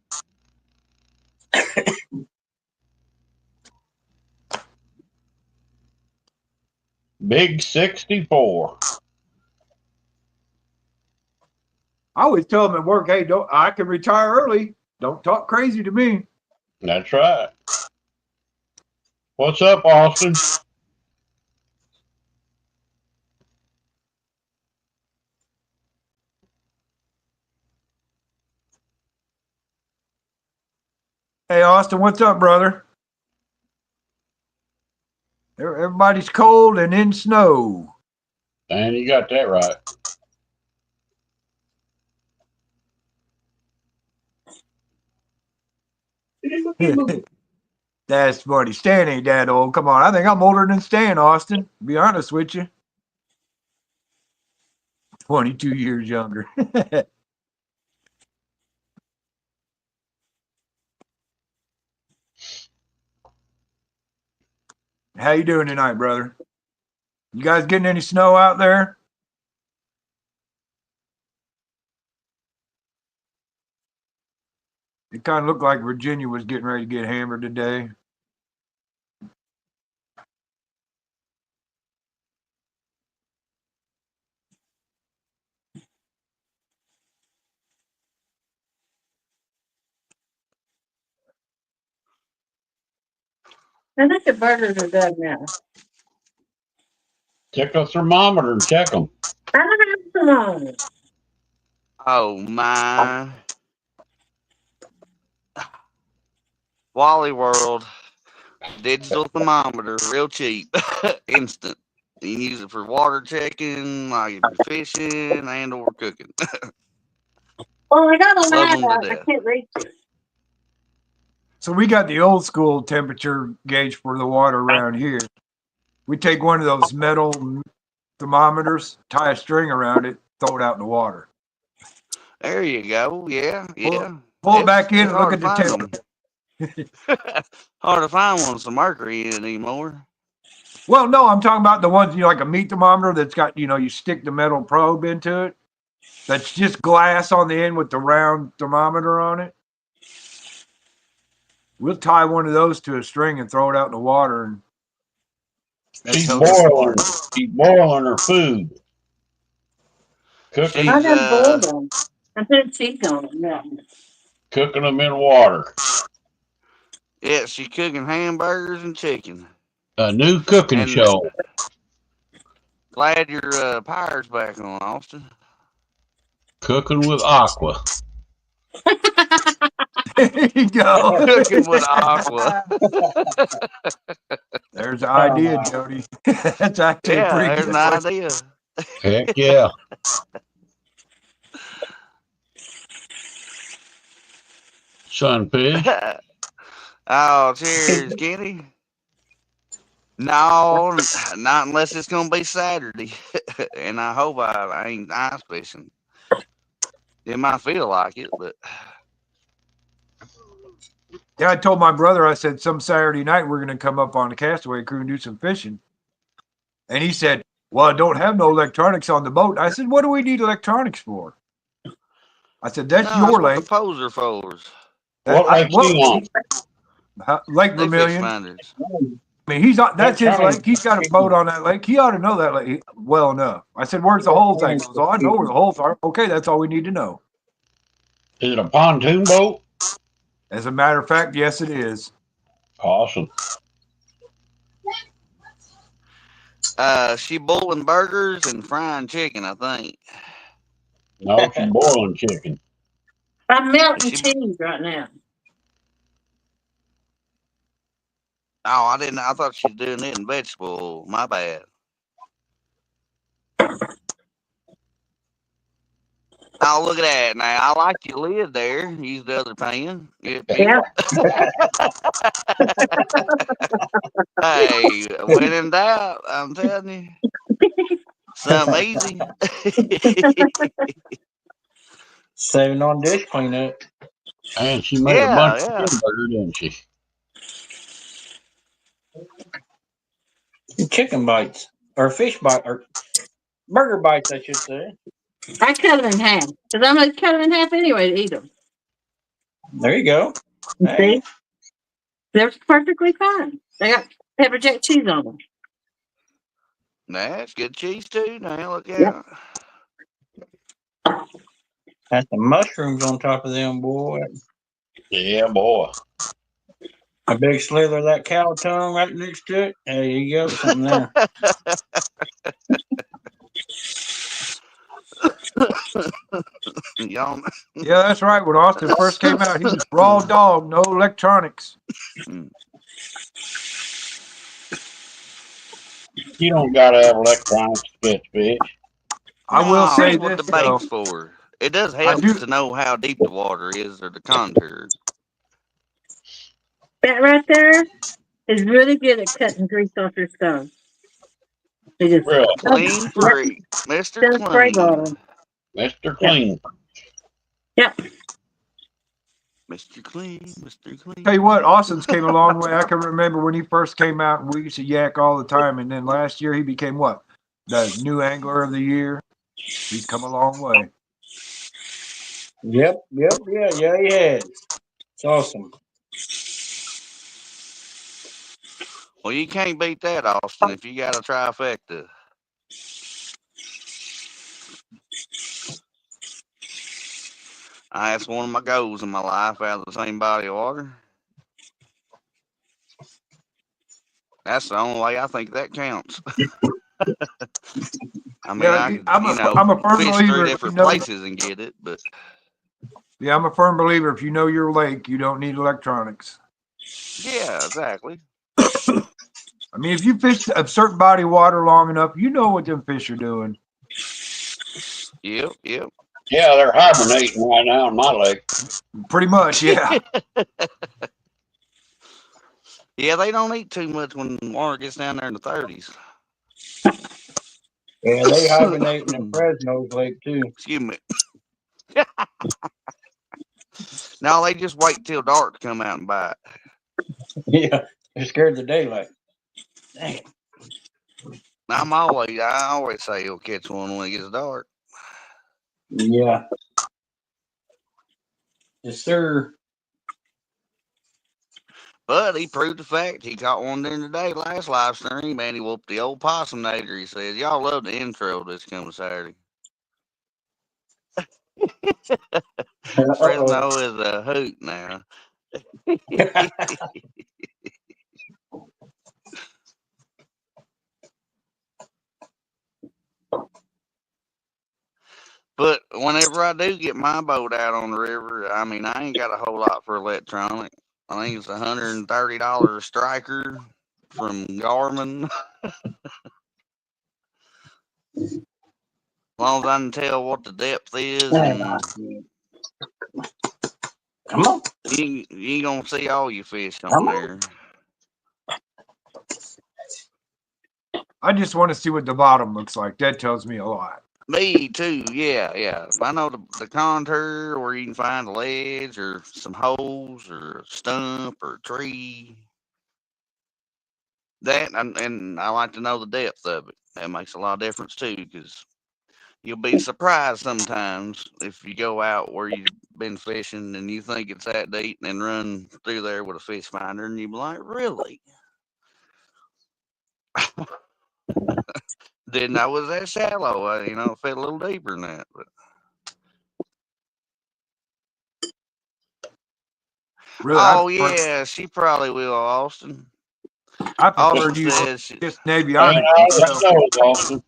Big 64. I always tell them at work, hey, I can retire early. Don't talk crazy to me. That's right. What's up, Austin? Hey, Austin, what's up, brother? Everybody's cold and in snow. And you got that right. That's funny. Stan ain't that old. Come on. I think I'm older than Stan, Austin. To be honest with you. 22 years younger. How you doing tonight, brother? You guys getting any snow out there? It kind of looked like Virginia was getting ready to get hammered today. I think the burgers are done now. Check a thermometer and check them. I don't have some on. Oh, my. Wally World. Digital thermometer, real cheap, instant. You can use it for water checking, like if you're fishing and or cooking. Well, I got a Love lab them to out. I death. can't reach it. So we got the old school temperature gauge for the water around here. We take one of those metal thermometers, tie a string around it, throw it out in the water. There you go. Yeah, yeah. Pull it back in It's and look hard at to the find them. temperature. Hard to find one with some mercury in it anymore. Well, no, I'm talking about the ones, like a meat thermometer that's got, you stick the metal probe into it. That's just glass on the end with the round thermometer on it. We'll tie one of those to a string and throw it out in the water. And She's boiling her food. Cooking. I got boiled them. I put cheese on them. Yeah. Cooking them in water. Yeah, she's cooking hamburgers and chicken. A new cooking show. Glad your power's back on, Austin. Cooking with Aqua. There you go. Cooking with Aqua. There's the idea, Jody. That's actually a pretty there's good an idea. Heck yeah. Sunfish. Oh, cheers, Kenny. No, not unless it's gonna be Saturday, and I hope I ain't ice fishing. It might feel like it, but yeah, I told my brother, I said, some Saturday night we're going to come up on the Castaway Crew and do some fishing. And he said, well, I don't have no electronics on the boat. I said, what do we need electronics for? I said, that's your lake. The poser followers. What lake you on? Lake Vermilion. I mean, that's his lake. He's got a boat on that lake. He ought to know that lake well enough. I said, where's the holes at? He goes, oh, I know where the holes are. Okay, that's all we need to know. Is it a pontoon boat? As a matter of fact, yes, it is. Awesome. She boiling burgers and frying chicken, I think. No, she's boiling chicken. I'm melting cheese right now. Oh, I didn't. I thought she was doing it in vegetable. My bad. Oh, look at that. Now, I like your lid there. Use the other pan. Yeah. Hey, when in doubt, I'm telling you. Something easy. Saving on dish cleanup. And she made a bunch of hamburger, didn't she? Chicken bites. Or fish bites. Or burger bites, I should say. I cut them in half. Because I'm going to cut them in half anyway to eat them. There you go. Hey. See? They're perfectly fine. They got pepper jack cheese on them. That's good cheese too. Now look out. That's the mushrooms on top of them, boy. Yeah, boy. A big slither of that cow tongue right next to it. There you go. Something there. Yeah, that's right. When Austin first came out, he was raw dog, no electronics. You don't gotta have electronics to catch fish. I will say what this, the bait's for. It does help to know how deep the water is or the contour. That right there is really good at cutting grease off your stove. Just clean free, Mr. Clean. Mr. Clean. Yep. Mr. Clean, Mr. Clean. Tell you what, Austin's came a long way. I can remember when he first came out, and we used to yak all the time. And then last year, he became what? The new angler of the year. He's come a long way. Yep, yeah, he has. It's awesome. Well, you can't beat that, Austin, if you got a trifecta. That's one of my goals in my life, out of the same body of water. That's the only way I think that counts. I mean, Yeah, I'm a firm fish believer. 3 different places and get it, but yeah, I'm a firm believer. If you know your lake, you don't need electronics. yeah, exactly. I mean, if you fish a certain body of water long enough, you know what them fish are doing. Yep. Yeah, they're hibernating right now in my lake. Pretty much, yeah. Yeah, they don't eat too much when water gets down there in the 30s. Yeah, they hibernating in Fresno's lake too. Excuse me. No, they just wait till dark to come out and bite. Yeah, they're scared of the daylight. Dang. I always say you'll catch one when it gets dark. Yeah. Yes, sir. But he proved the fact. He caught one during the day last live stream, and he whooped the old possum nader. He says, "Y'all love the intro this coming Saturday." Fresno is a hoot now. But whenever I do get my boat out on the river, I mean, I ain't got a whole lot for electronic. I think it's $130 striker from Garmin. As long as I can tell what the depth is, and Come on. you ain't gonna see all your fish on there. I just want to see what the bottom looks like. That tells me a lot. Me too, yeah. If I know the contour, where you can find a ledge or some holes or a stump or a tree, that and I like to know the depth of it. That makes a lot of difference too, because you'll be surprised sometimes if you go out where you've been fishing and you think it's that deep and run through there with a fish finder, and you be like, really? Didn't know it was that shallow. It felt a little deeper than that. But Really, oh yeah, she probably will, Austin. I prefer Austin you says just Hang navionic out with myself. snows, Austin.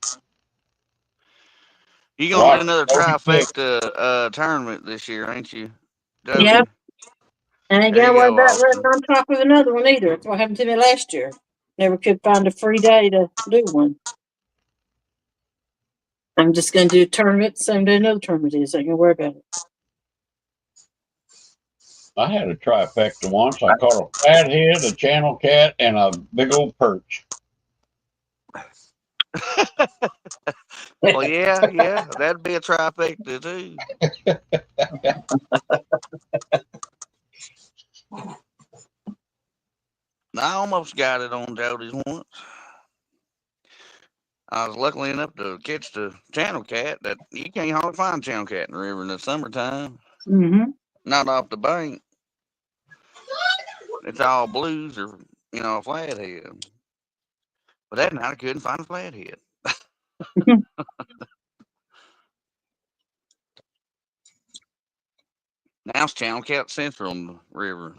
you gonna Watch do another Moby Dick. trifecta tournament this year, ain't you, Jody? Yep. And I ain't There got you to worry go, about running Austin. on top of another one either. That's what happened to me last year. Never could find a free day to do one. I'm just going to do a tournament, same day another tournament is. I ain't going to worry about it. I had a trifecta once. I caught a flathead, a channel cat, and a big old perch. Well, yeah, that'd be a trifecta too. I almost got it on Jody's once. I was lucky enough to catch the channel cat. That you can't hardly find channel cat in the river in the summertime. Mm-hmm. Not off the bank. It's all blues or a flathead. But that night I couldn't find a flathead. Now it's channel cat central on the river,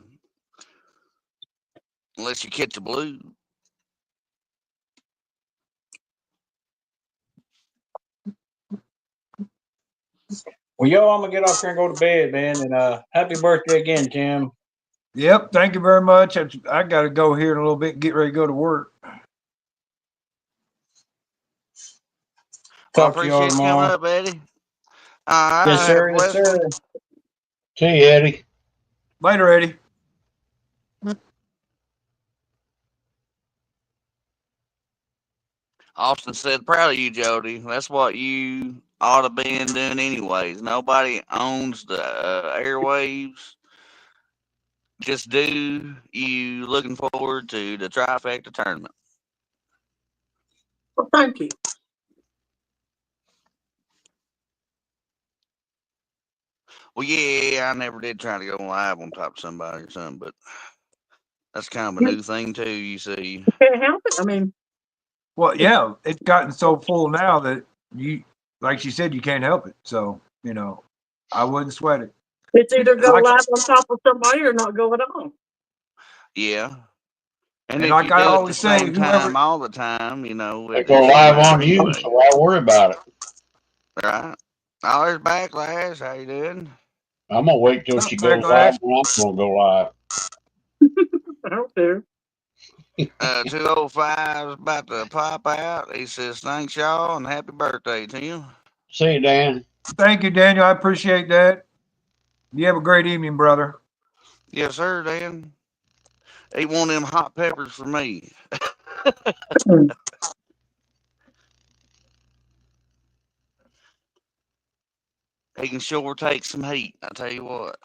unless you catch a blue. Well, yo, I'm gonna get off here and go to bed, man. And happy birthday again, Tim. Yep, thank you very much. I got to go here in a little bit and get ready to go to work. Well, I Talk to you all appreciate you coming tomorrow. up, Eddie. All right, Yes, have sir. a Yes, blessed sir. one. See you, Eddie. Later, Eddie. Austin said, proud of you, Jody. That's what you ought to be doing anyways. Nobody owns the airwaves. Just do you. Looking forward to the trifecta tournament. Well, thank you. Well, yeah, I never did try to go live on top of somebody or something, but that's kind of a new thing too. You see, Can't help it. I mean, Well, yeah, it's gotten so full now that like she said, you can't help it. So, I wouldn't sweat it. it's either go Like, live on top of somebody or not go at all. yeah. And and if like you I do it the always say, same time all the time, They it go shouldn't live matter on you, anyway. so why worry about it? Right? Oh, there's Backlash. How you doing? I'm gonna wait till What's she up, goes live, Backlash? and I'm gonna go live. I don't care. 205 is about to pop out. He says, thanks, y'all, and happy birthday, Tim. See you, Dan. Thank you, Daniel. I appreciate that. You have a great evening, brother. Yes, sir, Dan. He want them hot peppers for me. He can sure take some heat, I tell you what.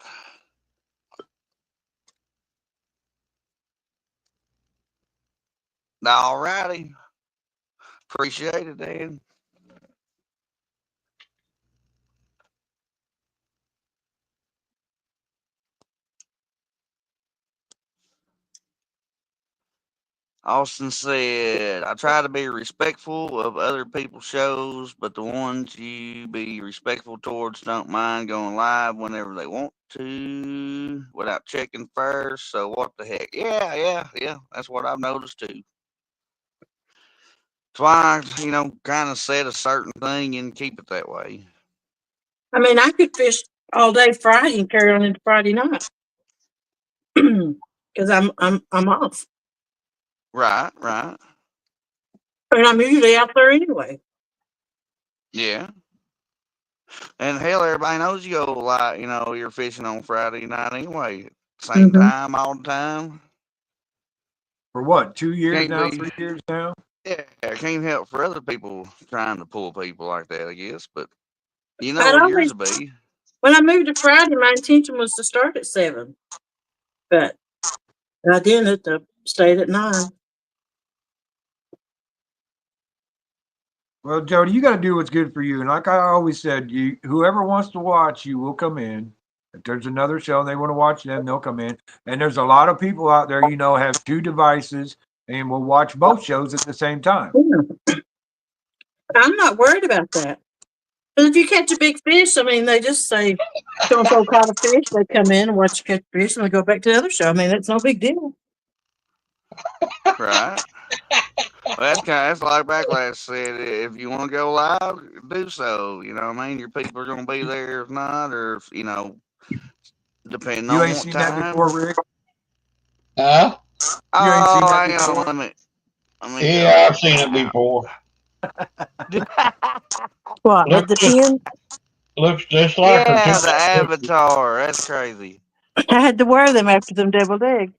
All righty. Appreciate it, Dan. Austin said, I try to be respectful of other people's shows, but the ones you be respectful towards don't mind going live whenever they want to without checking first. So what the heck? Yeah. That's what I've noticed too. That's why I, kind of set a certain thing and keep it that way. I mean, I could fish all day Friday and carry on into Friday night because I'm off, Right. and I'm usually out there anyway. Yeah. And hell, everybody knows you go like, you're fishing on Friday night anyway. Same time, all the time. For what, 2 years Can't now, be, 3 years now? yeah, can't help for other people trying to pull people like that, I guess. But you know I'd what always, yours will be. when I moved to Friday, my intention was to start at 7, but I didn't. I stayed at 9. Well, Jody, you got to do what's good for you. And like I always said, whoever wants to watch you will come in. If there's another show and they want to watch them, they'll come in. And there's a lot of people out there, have 2 devices and will watch both shows at the same time. Yeah. I'm not worried about that. But if you catch a big fish, I mean, they just say, don't go caught a fish. They come in and watch you catch fish and they go back to the other show. I mean, it's no big deal. Right. Well, that's like Backlash said. If you want to go live, do so. You know what I mean? Your people are going to be there. If not, or, depending You on ain't what seen time. that before, Rick? Huh? You ain't seen that hang on, before? let me Yeah, I've seen it before. What, at the pen? Looks just like her. Yeah, the Avatar. That's crazy. I had to wear them after them deviled eggs.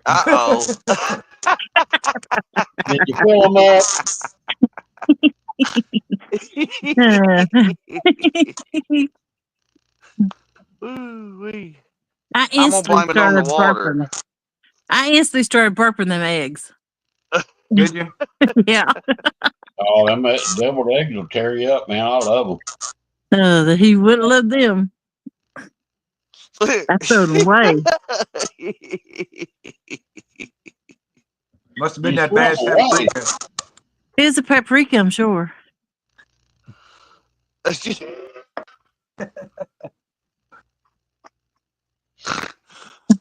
Uh-oh. Did you fill them up? Ooh-wee. I I'm going to blame instantly it on the started water. burping. I instantly started burping them eggs. Did you? Yeah. Oh, them deviled eggs will tear you up, man. I love them. He wouldn't love them. I threw them away. Must have been You that threw bad 'em away. paprika. It's a paprika, I'm sure.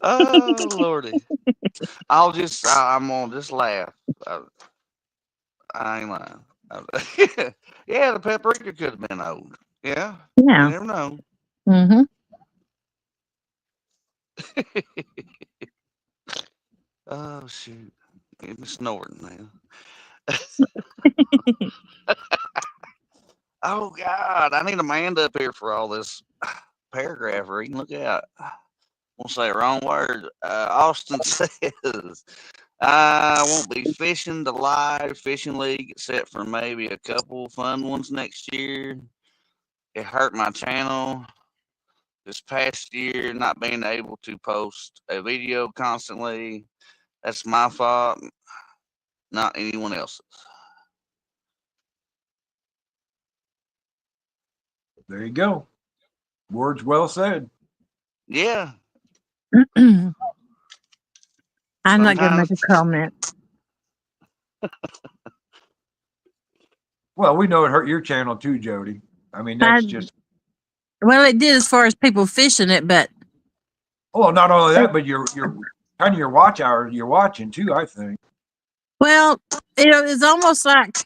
Oh, Lordy. I'm going to just laugh. I ain't lying. Yeah, the paprika could have been old. Yeah. Yeah. You never know. Mm-hmm. Oh, shoot. Get me snorting now. Oh, God. I need Amanda up here for all this paragraph reading. Look out. I won't say the wrong word. Austin says, I won't be fishing the live fishing league except for maybe a couple fun ones next year. It hurt my channel this past year not being able to post a video constantly. That's my fault, not anyone else's. There you go. Words well said. Yeah. I'm not going to Sometimes- make a comment. Well, we know it hurt your channel too, Jody. I mean, that's just. Well, it did as far as people fishing it, but. Well, not only that, but your kind of your watch hours you're watching too, I think. Well, it's almost like,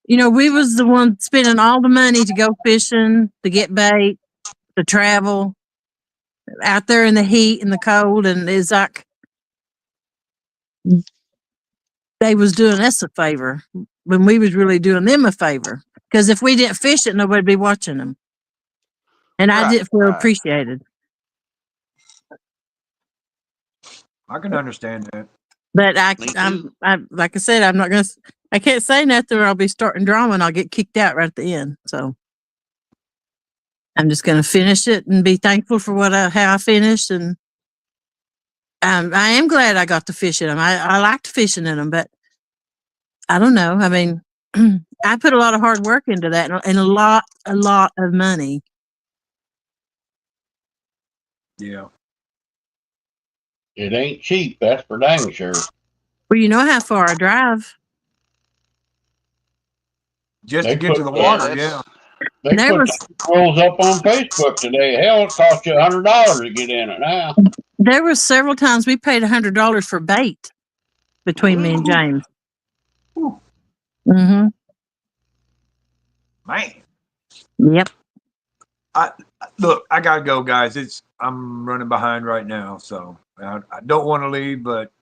we was the one spending all the money to go fishing, to get bait, to travel out there in the heat and the cold. And it's like, they was doing us a favor when we was really doing them a favor. Because if we didn't fish it, nobody'd be watching them. And I Right, didn't feel right. appreciated. I can understand that. But Me too. I'm like I said, I'm not gonna. I can't say nothing, or I'll be starting drama, and I'll get kicked out right at the end. So I'm just gonna finish it and be thankful for how I finished, and I am glad I got to fish in them. I liked fishing in them, but I don't know. I mean, I put a lot of hard work into that, and a lot of money. Yeah. It ain't cheap, that's for dang sure. Well, you know how far I drive. Just They to get to put the Yeah, water, yeah. They There put was the rules up on Facebook today. Hell, it cost you $100 to get in it now. there was several times we paid $100 for bait between me and Woo. James. Whew. Mm-hmm. Man. Yep. Look, I gotta go, guys. I'm running behind right now, so I don't want to leave, but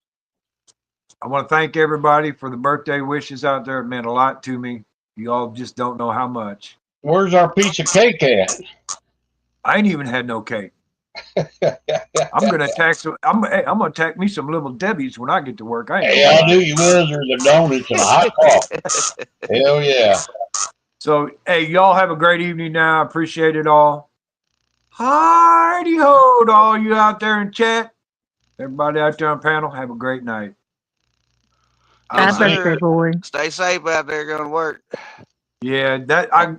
I want to thank everybody for the birthday wishes out there. It meant a lot to me. You all just don't know how much. Where's our piece of cake at? I ain't even had no cake. I'm gonna I'm gonna attack me some little Debbie's when I get to work. I ain't Hey, gonna I lie. knew you was, or the donuts and a hot coffee. Hell yeah. So, hey, y'all have a great evening now. I appreciate it all. Hardy ho to all you out there in chat. Everybody out there on panel, have a great night. Yes, Happy I'm out. birthday, sir. boy. Stay safe out there going to work. Yeah,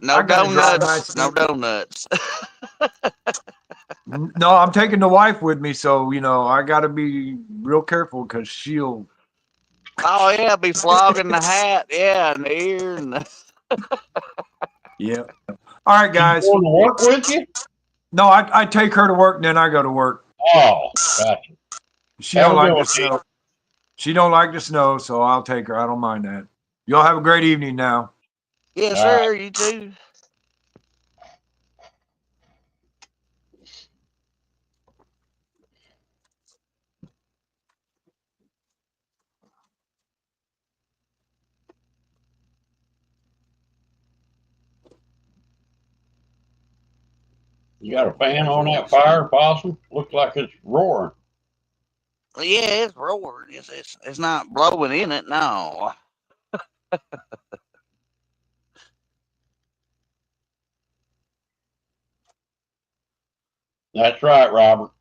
No I gotta drive donuts. No nice. donuts. No, I'm taking the wife with me, so I gotta be real careful because she'll. Oh, yeah, be flogging the hat. Yeah, and the ear. And Yeah. All right, She guys. going to work with you? No, I take her to work and then I go to work. Oh, gotcha. She Have don't a good like the one, snow. She don't like the snow, so I'll take her. I don't mind that. Y'all have a great evening now. yes, All right. sir. You too. You got a fan on that fire, Possum? Looks like it's roaring. Yeah, it's roaring. It's not blowing in it. No. That's right, Robert.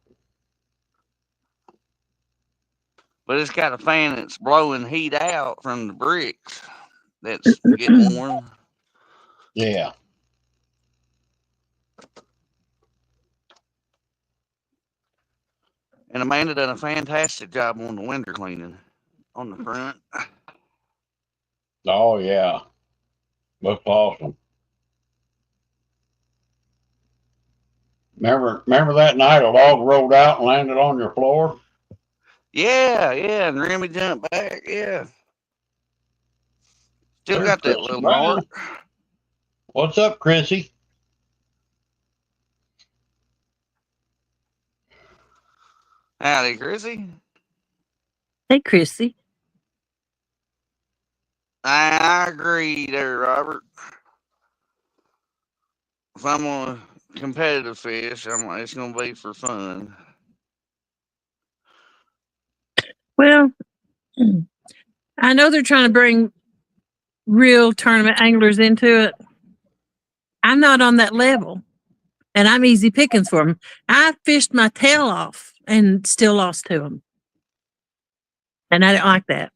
But it's got a fan that's blowing heat out from the bricks that's getting warm. Yeah. And Amanda done a fantastic job on the window cleaning on the front. Oh, yeah. Looks awesome. Remember that night a log rolled out and landed on your floor? Yeah, yeah, and Remy jumped back. Yeah. Still There's got that Chrissy little Brown. mark. What's up, Chrissy? Howdy, Chrissy. Hey, Chrissy. I agree there, Robert. If I'm on a competitive fish, it's going to be for fun. Well, I know they're trying to bring real tournament anglers into it. I'm not on that level, and I'm easy pickings for them. I fished my tail off and still lost to them, and I didn't like that.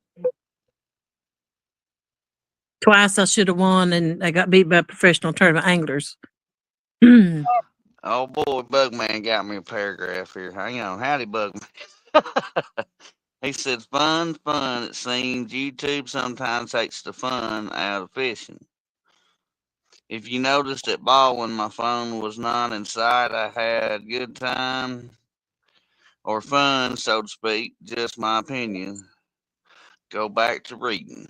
Twice I should have won, and I got beat by professional tournament anglers. Oh boy, Bugman got me a paragraph here. Hang on. Howdy, Bugman. He said, fun. It seems YouTube sometimes takes the fun out of fishing. If you noticed at ball when my phone was not in sight, I had good time or fun, so to speak. Just my opinion. Go back to reading.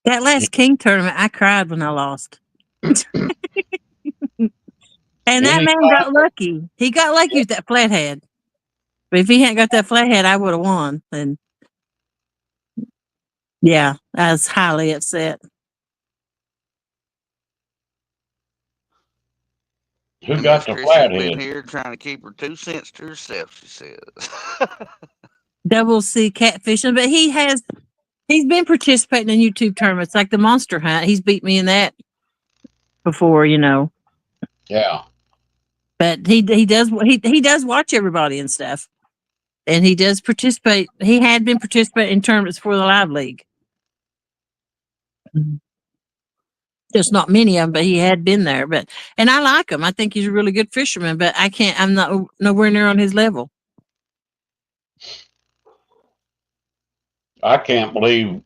That last King tournament, I cried when I lost. And that man got lucky. He got lucky with that flathead. But if he hadn't got that flathead, I would have won. And yeah, I was highly upset. Who And got Miss the Chrissy's been flathead? here trying to keep her 2 cents to herself, she says. Double C catfishing, but he's been participating in YouTube tournaments like the Monster Hunt. He's beat me in that before, Yeah. But he does watch everybody and stuff. And he does participate. He had been participating in tournaments for the Live League. Just not many of them, but he had been there. And I like him. I think he's a really good fisherman, but I'm not nowhere near on his level. I can't believe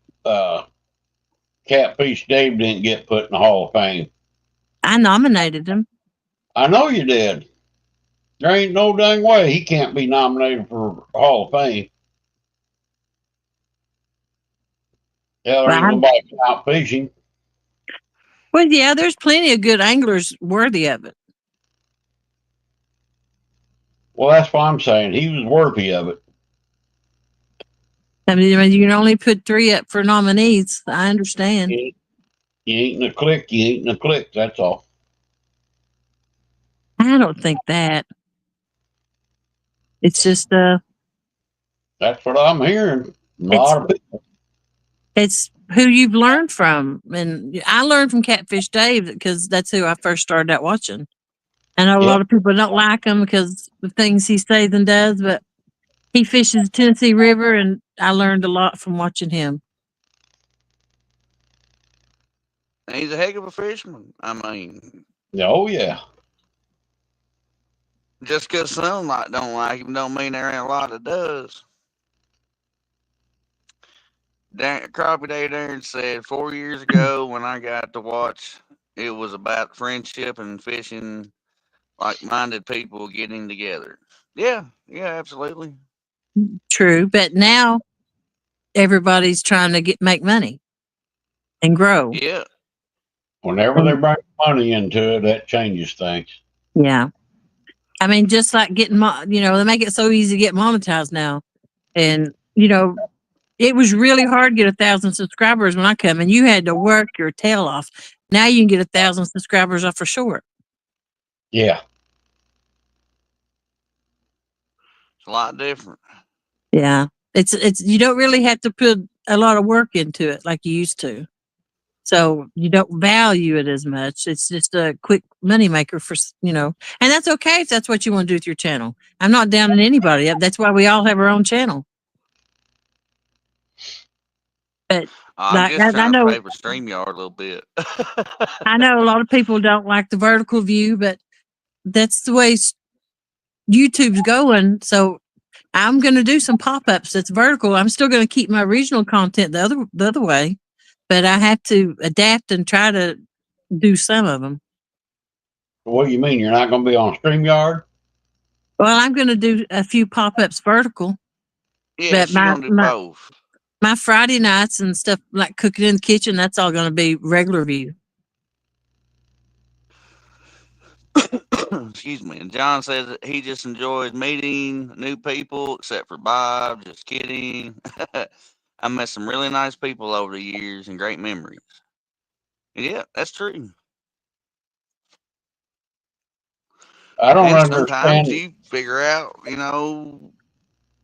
Catfish Dave didn't get put in the Hall of Fame. I nominated him. I know you did. There ain't no dang way he can't be nominated for Hall of Fame. Yeah, there ain't nobody out fishing. Well, yeah, there's plenty of good anglers worthy of it. Well, that's what I'm saying. He was worthy of it. I mean, you can only put 3 up for nominees. I understand. You ain't in a clique. You ain't in a clique. That's all. I don't think that. It's just That's what I'm hearing. A lot of people. It's who you've learned from. And I learned from Catfish Dave because that's who I first started out watching. I know a lot of people don't like him because the things he says and does, but he fishes the Tennessee River, and I learned a lot from watching him. He's a heck of a fisherman. I mean, oh yeah. Just because some don't like him, don't mean there ain't a lot that does. Crappie Day Darren said 4 years ago when I got to watch, it was about friendship and fishing, like-minded people getting together. Yeah, absolutely. True, but now everybody's trying to make money and grow. Yeah. Whenever they bring money into it, that changes things. Yeah. I mean, just like getting, they make it so easy to get monetized now. And, it was really hard to get 1,000 subscribers when I come, and you had to work your tail off. Now you can get 1,000 subscribers off for short. Yeah. It's a lot different. Yeah. It's you don't really have to put a lot of work into it like you used to. So you don't value it as much. It's just a quick moneymaker for, and that's okay if that's what you want to do with your channel. I'm not downing anybody. That's why we all have our own channel. But I'm just trying to pay for StreamYard a little bit. I know a lot of people don't like the vertical view, but that's the way YouTube's going. So I'm going to do some pop-ups that's vertical. I'm still going to keep my regional content the other way, but I have to adapt and try to do some of them. What do you mean? You're not going to be on StreamYard? Well, I'm going to do a few pop-ups vertical. Yeah, she's going to do both. My Friday nights and stuff like cooking in the kitchen, that's all going to be regular view. Excuse me. And John says that he just enjoys meeting new people, except for Bob. Just kidding. I met some really nice people over the years and great memories. Yeah, that's true. I don't understand. Sometimes you figure out,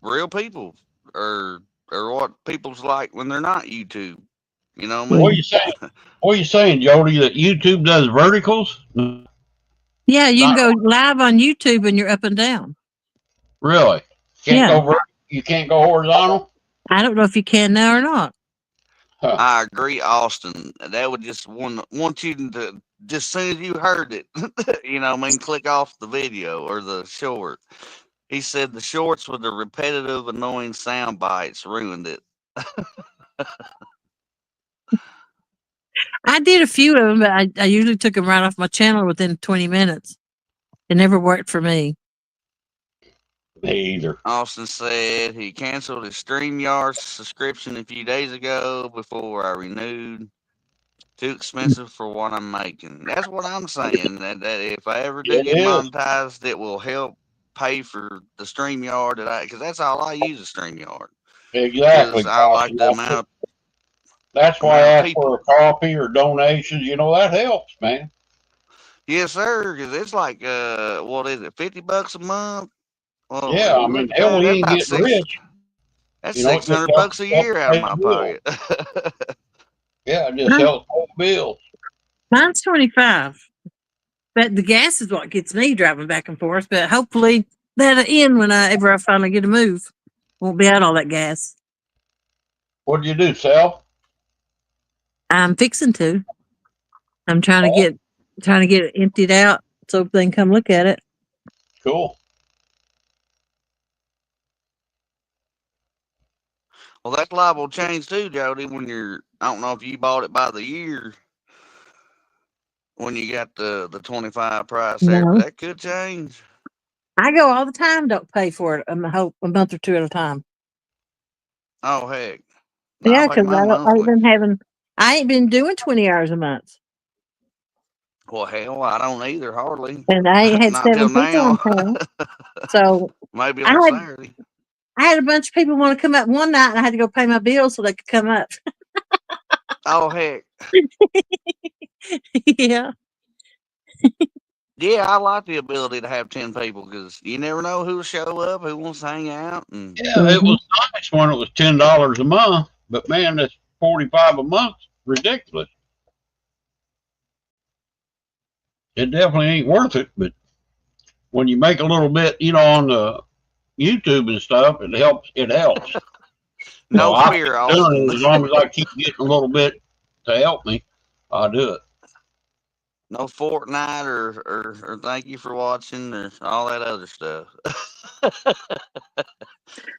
real people or what people's like when they're not YouTube. You know what I mean? What are you saying? What are you saying, Jody? That YouTube does verticals? Yeah, you can go live on YouTube and you're up and down. Really? You can't go horizontal? I don't know if you can now or not. Huh. I agree, Austin. That would just want you to, just as soon as you heard it, click off the video or the short. He said the shorts with the repetitive, annoying sound bites ruined it. I did a few of them, but I usually took them right off my channel within 20 minutes. It never worked for me. Me either. Austin said he canceled his StreamYard subscription a few days ago before I renewed. Too expensive for what I'm making. That's what I'm saying. That if I ever do It get is. monetized, it will help pay for the StreamYard because that's all I use is StreamYard. Exactly, Because I Josh. like the That's why I amount of asked for people. a coffee or donations. That helps, man. Yes, sir. Because it's like what is it, $50 a month? Well, Yeah, if I you mean, look at hell, that, we that's ain't about getting rich. that's It six just hundred helps bucks a helps year out of pay my the bills. pocket. Yeah, it just Mine- helps pay the bills. Mine's 25. But the gas is what gets me driving back and forth. But hopefully that'll end whenever I finally get a move. Won't be out all that gas. What'd you do, Sal? I'm fixing to. I'm trying to get it emptied out so they can come look at it. Cool. Well, that's liable to change too, Jody. I don't know if you bought it by the year when you got the 25 price there, but No. that could change. I go all the time, don't pay for it a month or two at a time. Oh heck, no, I Yeah, pay because mine monthly. I ain't been doing 20 hours a month. Well, hell, I don't either hardly. And I ain't had Not till 7 people on now. town. So Maybe I on had Saturday. I had a bunch of people want to come up one night and I had to go pay my bills so they could come up. Oh heck, Yeah. yeah, I like the ability to have 10 people because you never know who'll show up, who wants to hang out, and Yeah, it Hmm. was nice when it was $10 a month, but man, that's 45 a month. Ridiculous. It definitely ain't worth it. But when you make a little bit, on the YouTube and stuff, it helps. It helps. So no I fear, keep doing Austin. it as long as I keep getting a little bit to help me. I'll do it. No Fortnite or thank you for watching or all that other stuff.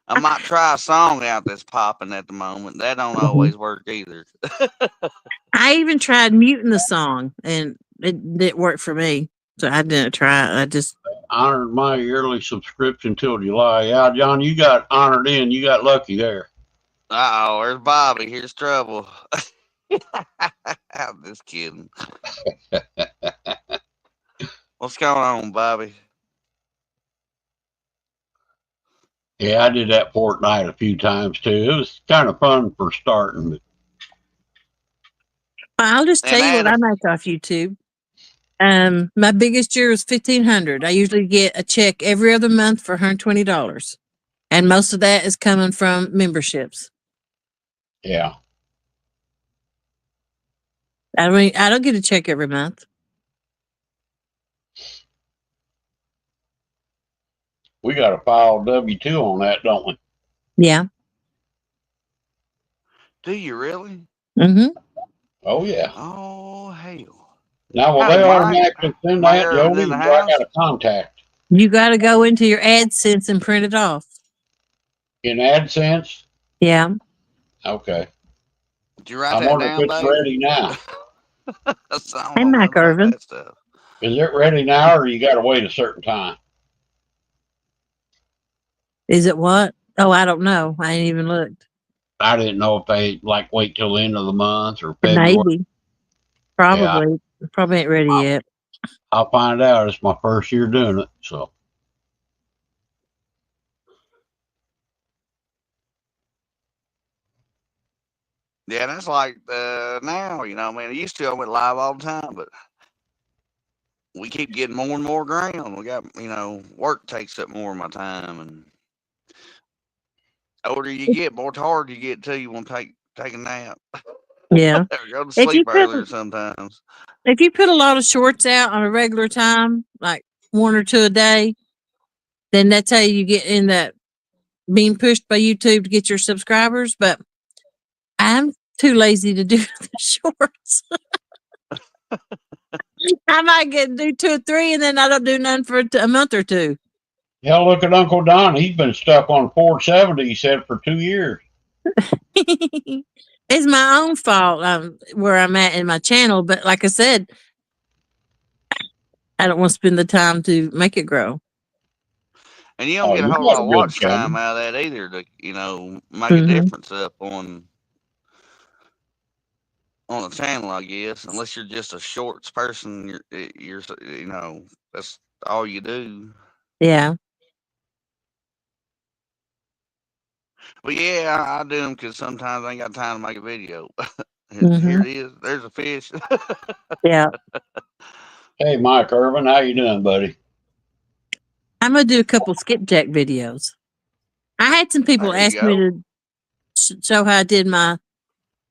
I might try a song out that's popping at the moment. That don't Mhm. always work either. I even tried muting the song and it didn't work for me. So I didn't try it. I just Honored my yearly subscription till July. Yeah, John, you got honored in. You got lucky there. Oh, there's Bobby. Here's trouble. I'm just kidding. What's going on, Bobby? Yeah, I did that Fortnite a few times too. It was kind of fun for starting. But I'll just tell And you what I Adam, make off YouTube. My biggest year was 1,500. I usually get a check every other month for $120, and most of that is coming from memberships. yeah, I don't get a check every month. we got to file W-2 on that, don't we? Yeah. do you really? Mm-hmm. Oh yeah. Oh, hell. Now, will Howdy, they Mike. automatically send Mike that, Irvin's in Jody, the or do I got house. to contact You got to go into your AdSense and print it off. in AdSense? Yeah. Okay. Did you write I that wonder if down, it's Dave? ready now. I don't Hey, know Mike nothing about Irvin. that stuff. Is it ready now, or you got to wait a certain time? Is it what? Oh, I don't know. I ain't even looked. I didn't know if they wait till the end of the month or February. Maybe. Yeah, Probably. Probably ain't ready yet. I'll find out. It's my first year doing it, so Yeah, that's like now, I mean, I used to, I went live all the time, but we keep getting more and more ground. We got, work takes up more of my time, and the older you get, more tired you get too. You want to take a nap Yeah. or go to If you sleep put earlier sometimes. if you put a lot of shorts out on a regular time, like one or two a day, then that's how you get in that being pushed by YouTube to get your subscribers. But I'm too lazy to do the shorts. I might do two or three, and then I don't do none for a month or two. hell, look at Uncle Don. He's been stuck on 470. He said for 2 years. It's my own fault where I'm at in my channel, but like I said, I don't want to spend the time to make it grow. And you don't Oh, get a you whole got lot a of good watch channel. time out of that either to, make a Hmm. difference up on on the channel, I guess. Unless you're just a shorts person, you're that's all you do. Yeah. But yeah, I do them because sometimes I ain't got time to make a video. Here Hmm. it is. There's a fish. Yeah. Hey, Mike Irvin, how you doing, buddy? I'm gonna do a couple skipjack videos. I had some people There you ask me go. to show how I did my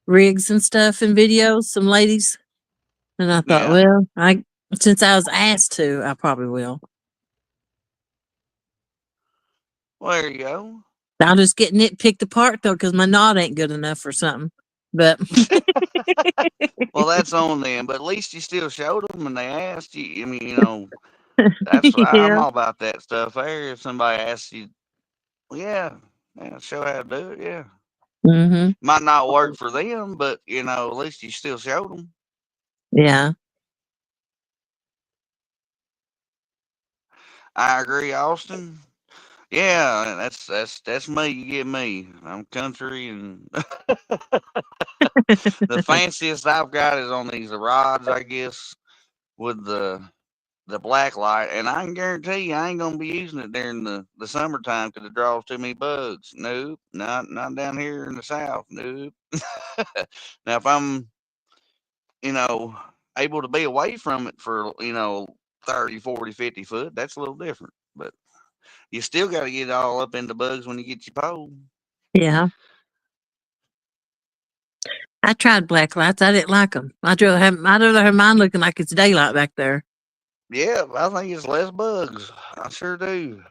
rigs and stuff in videos. Some ladies, and I thought, Yeah. well, since I was asked to, I probably will. Well, there you go. I'll just get nitpicked apart though, because my knot ain't good enough or something. But Well, that's on them. But at least you still showed them, and they asked you. I mean, that's I'm yeah. all about that stuff. There, if somebody asks you, well, yeah, show how to do it. Yeah, Hmm. might not work for them, but at least you still showed them. Yeah. I agree, Austin. Yeah, that's me. You get me. I'm country, and the fanciest I've got is on these rods, I guess, with the black light, and I can guarantee you I ain't gonna be using it during the summertime because it draws too many bugs. Nope, not down here in the south. Nope. Now if I'm you know able to be away from it for 30, 40, 50 foot, that's a little different. But you still got to get all up in the bugs when you get your pole. Yeah. I tried black lights. I didn't like them. I'd rather have mine looking like it's daylight back there. Yeah, I think it's less bugs. I sure do.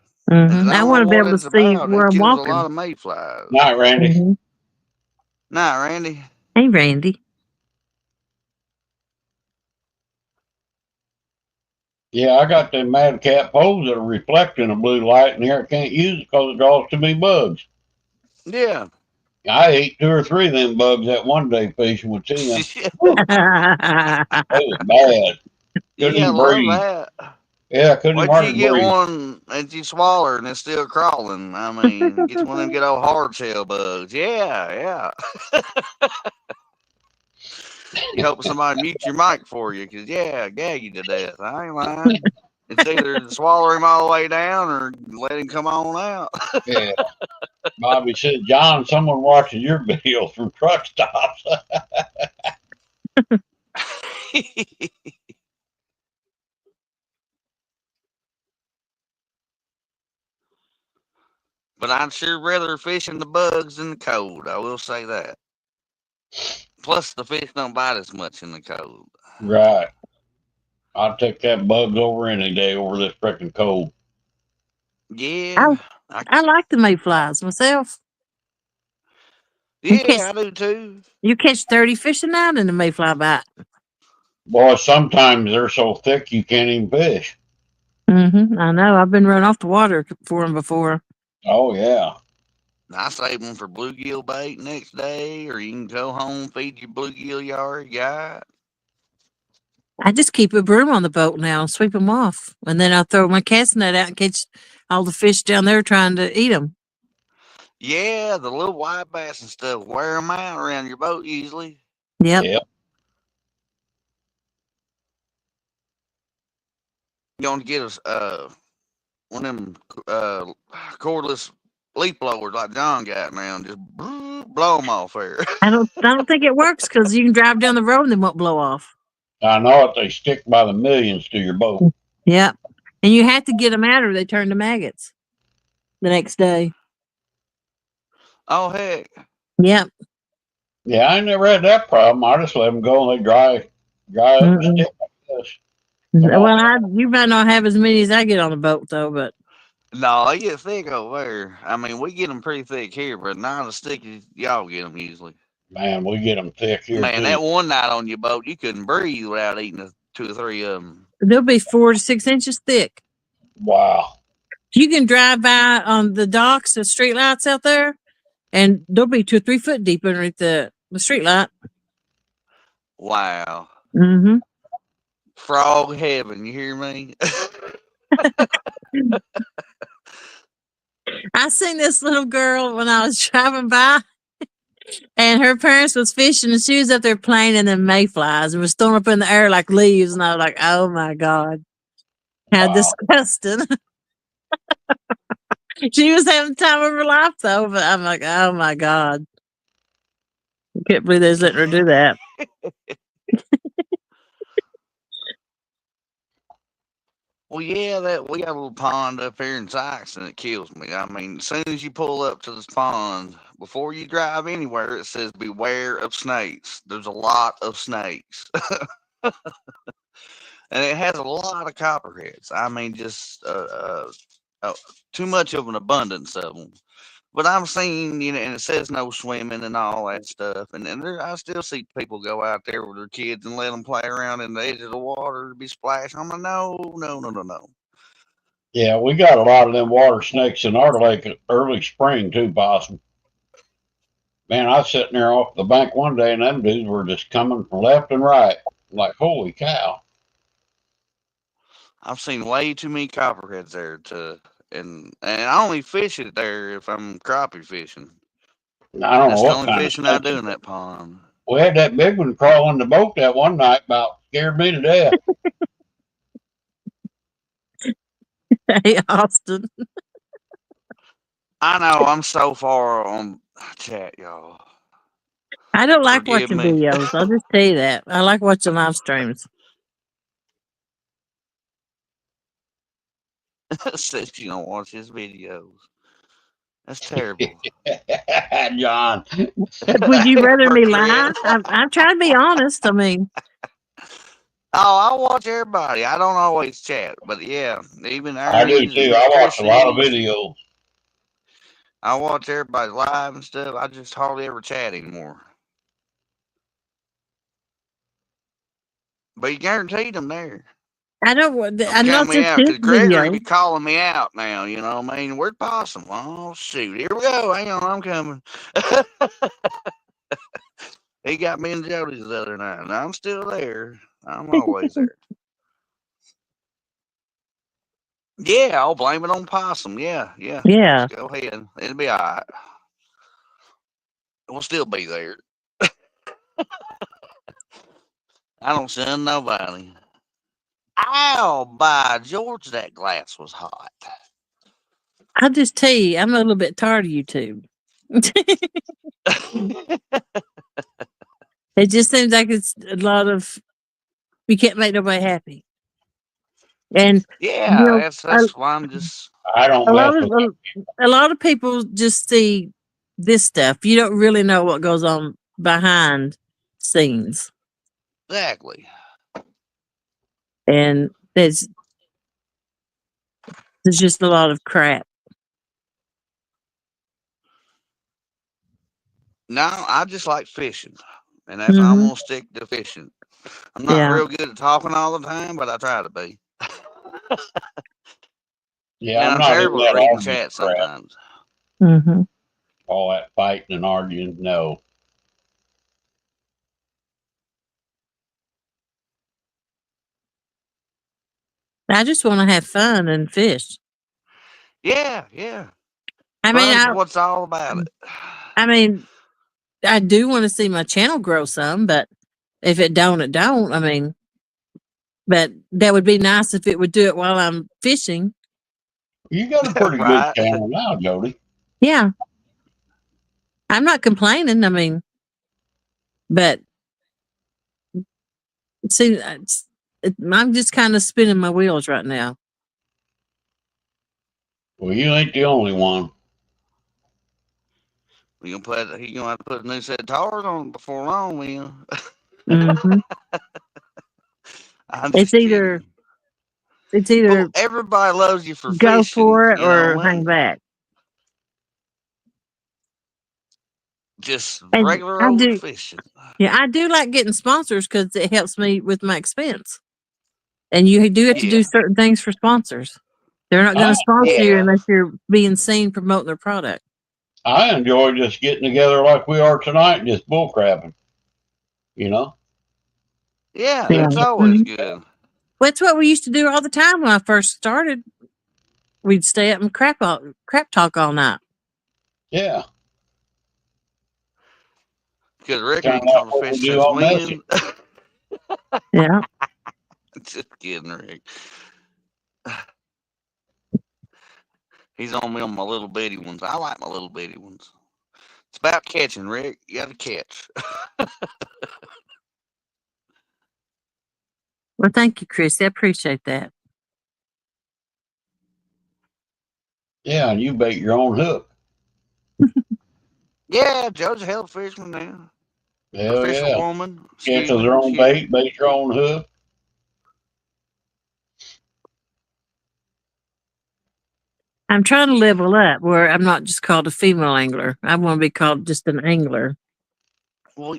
And Hmm. I I don't want know to be what able to it's see about. where It I'm kills a lot walking. of mayflies. Night, Randy. Hmm. Nah, Randy. Hey, Randy. Yeah, I got them madcap poles that are reflecting a blue light, and here I can't use it because it draws too many bugs. Yeah. I ate 2 or 3 of them bugs that one day fishing with Tim. Whew, it was bad. You Couldn't even gotta love breathe. that. Yeah, I couldn't even Wait till you hardly get breathe. one and you swallow it and it's still crawling. I mean, get one of them good old hard shell bugs. Yeah, yeah. You hope somebody mute your mic for you, cause gag you to death. I ain't lying. It's either swallow him all the way down or let him come on out. Yeah. Bobby said, John, someone watching your videos from truck stops. But I'd sure rather fish in the bugs than the cold. I will say that. Plus, the fish don't bite as much in the cold. Right. I'll take that bugs over any day over this freaking cold. Yeah, I, I like the mayflies myself. You catch I do too. 30 fish a night in the mayfly bite. Boy, sometimes they're so thick you can't even fish. I know. I've been run off the water for them before. Oh, yeah. I save them for bluegill bait next day, or you can go home feed your bluegill yard guy. I just keep a broom on the boat now and sweep them off, and then I throw my cast net out and catch all the fish down there trying to eat them. Yeah, the little white bass and stuff, wear them out around your boat usually. Yep. Yep. You going to get us one of them cordless leaf blowers like John got now and just blow them off there. I don't think it works because you can drive down the road and they won't blow off. I know it. They stick by the millions to your boat. Yep. And you have to get them out or they turn to maggots the next day. Oh, heck. Yep. Yeah, I never had that problem. I just let them go and they dry up and Mm-mm. stick like this. Well, you might not have as many as I get on the boat though, but No, they get thick over there. I mean, we get them pretty thick here, but not as thick as y'all get them usually. Man, we get them thick here Man, too. that one night on your boat, you couldn't breathe without eating 2 or 3 of them. they'll be 4 to 6 inches thick. Wow. You can drive by on the docks, the street lights out there, and they'll be 2 or 3 foot deep underneath the street light. Wow. Mm-hmm. Frog heaven, you hear me? I seen this little girl when I was driving by. And her parents was fishing, and she was up there playing in the mayflies and was thrown up in the air like leaves. And I was like, "Oh my god, how Wow. disgusting!" She was having the time of her life though. But I'm like, "Oh my god, I can't believe they was letting her do that." Well, yeah, that we got a little pond up here in Sykes, and it kills me. I mean, as soon as you pull up to this pond, before you drive anywhere, it says "Beware of snakes." There's a lot of snakes, and it has a lot of copperheads. I mean, just too much of an abundance of them. But I'm seeing, and it says no swimming and all that stuff. And I still see people go out there with their kids and let them play around in the edge of the water, be splashing. I'm like, no, no, no, no, no. Yeah, we got a lot of them water snakes in our lake early spring too, Possum. Man, I was sitting there off the bank one day and them dudes were just coming from left and right. Like, holy cow. I've seen way too many copperheads there and I only fish it there if I'm crappie fishing. I don't know That's the what only kind of fishing I snakes. do in that pond. We had that big one crawl in the boat that one night, about scared me to death. Hey, Austin. I know I'm so far on chat, y'all. I don't like Forgive watching me. videos. I'll just tell you that. I like watching live streams. Says you don't watch his videos. That's terrible. John. Would you rather me lie? Hypocrite. I'm trying to be honest. I mean, Oh, I watch everybody. I don't always chat, but yeah, even I do Ernie's, too. even I watch a lot of Chrissy's. videos. I watch everybody live and stuff. I just hardly ever chat anymore. But you guaranteed them there. I don't want. Don't I know count it's me just out his because Gregory videos. be calling me out now. You know what I mean? Where's Possum? Oh, shoot. Here we go. Hang on. I'm coming. He got me and Jody's the other night, and I'm still there. I'm always there. Yeah, I'll blame it on Possum. Yeah, yeah. Yeah, Just go ahead. It'll be all right. We'll still be there. I don't send nobody. Ow, by George, that glass was hot. I'll just tell you, I'm a little bit tired of YouTube. It just seems like it's a lot of you can't make nobody happy, and you Yeah, know, that's why I'm just. I don't a mess lot of with a lot of people just see this stuff. You don't really know what goes on behind scenes, Exactly. and there's just a lot of crap. No, I just like fishing, and that's I'm Hmm. gonna stick to fishing. I'm not Yeah, real good at talking all the time, but I try to be. Yeah, And I'm I'm not in terrible at that reading arguing chat crap. sometimes. hmm All that fighting and arguing. No. I just want to have fun and fish. Yeah, yeah. I mean, Fun's what's all about it. I mean, I do want to see my channel grow some, but if it don't, it don't. I mean, but that would be nice if it would do it while I'm fishing. You got a pretty good Right? channel now, Jody. Yeah, I'm not complaining. I mean, but see, I'm just kind of spinning my wheels right now. Well, you ain't the only one. He gonna have to put a new set of tires on before long, man. Hmm. I'm It's just either kidding. it's Well, either everybody loves you for go fishing, for it you know or what I hang mean? back. Just And regular I old do, fishing. yeah, I do like getting sponsors because it helps me with my expense. And you do have to do Yeah. certain things for sponsors. They're not going I to sponsor you Yeah. unless you're being seen promoting their product. I enjoy just getting together like we are tonight and just bull crapping. You know? Yeah, Yeah. that's always Mhm. good. Well, that's what we used to do all the time when I first started. We'd stay up and crap talk all night. Yeah. Because Rick Kind ain't of like caught a what we fish do since on Messi. when? Yeah. Just kidding, Rick. He's on me on my little bitty ones. I like my little bitty ones. It's about catching, Rick. You got to catch. Well, thank you, Chrissy. I appreciate that. Yeah, and you bait your own hook. Yeah, Joe's a hell of a fisherman now. Hell Or yeah. fisherwoman. Catch Excuse your me. own bait, bait your own hook. I'm trying to level up where I'm not just called a female angler. I want to be called just an angler. Well,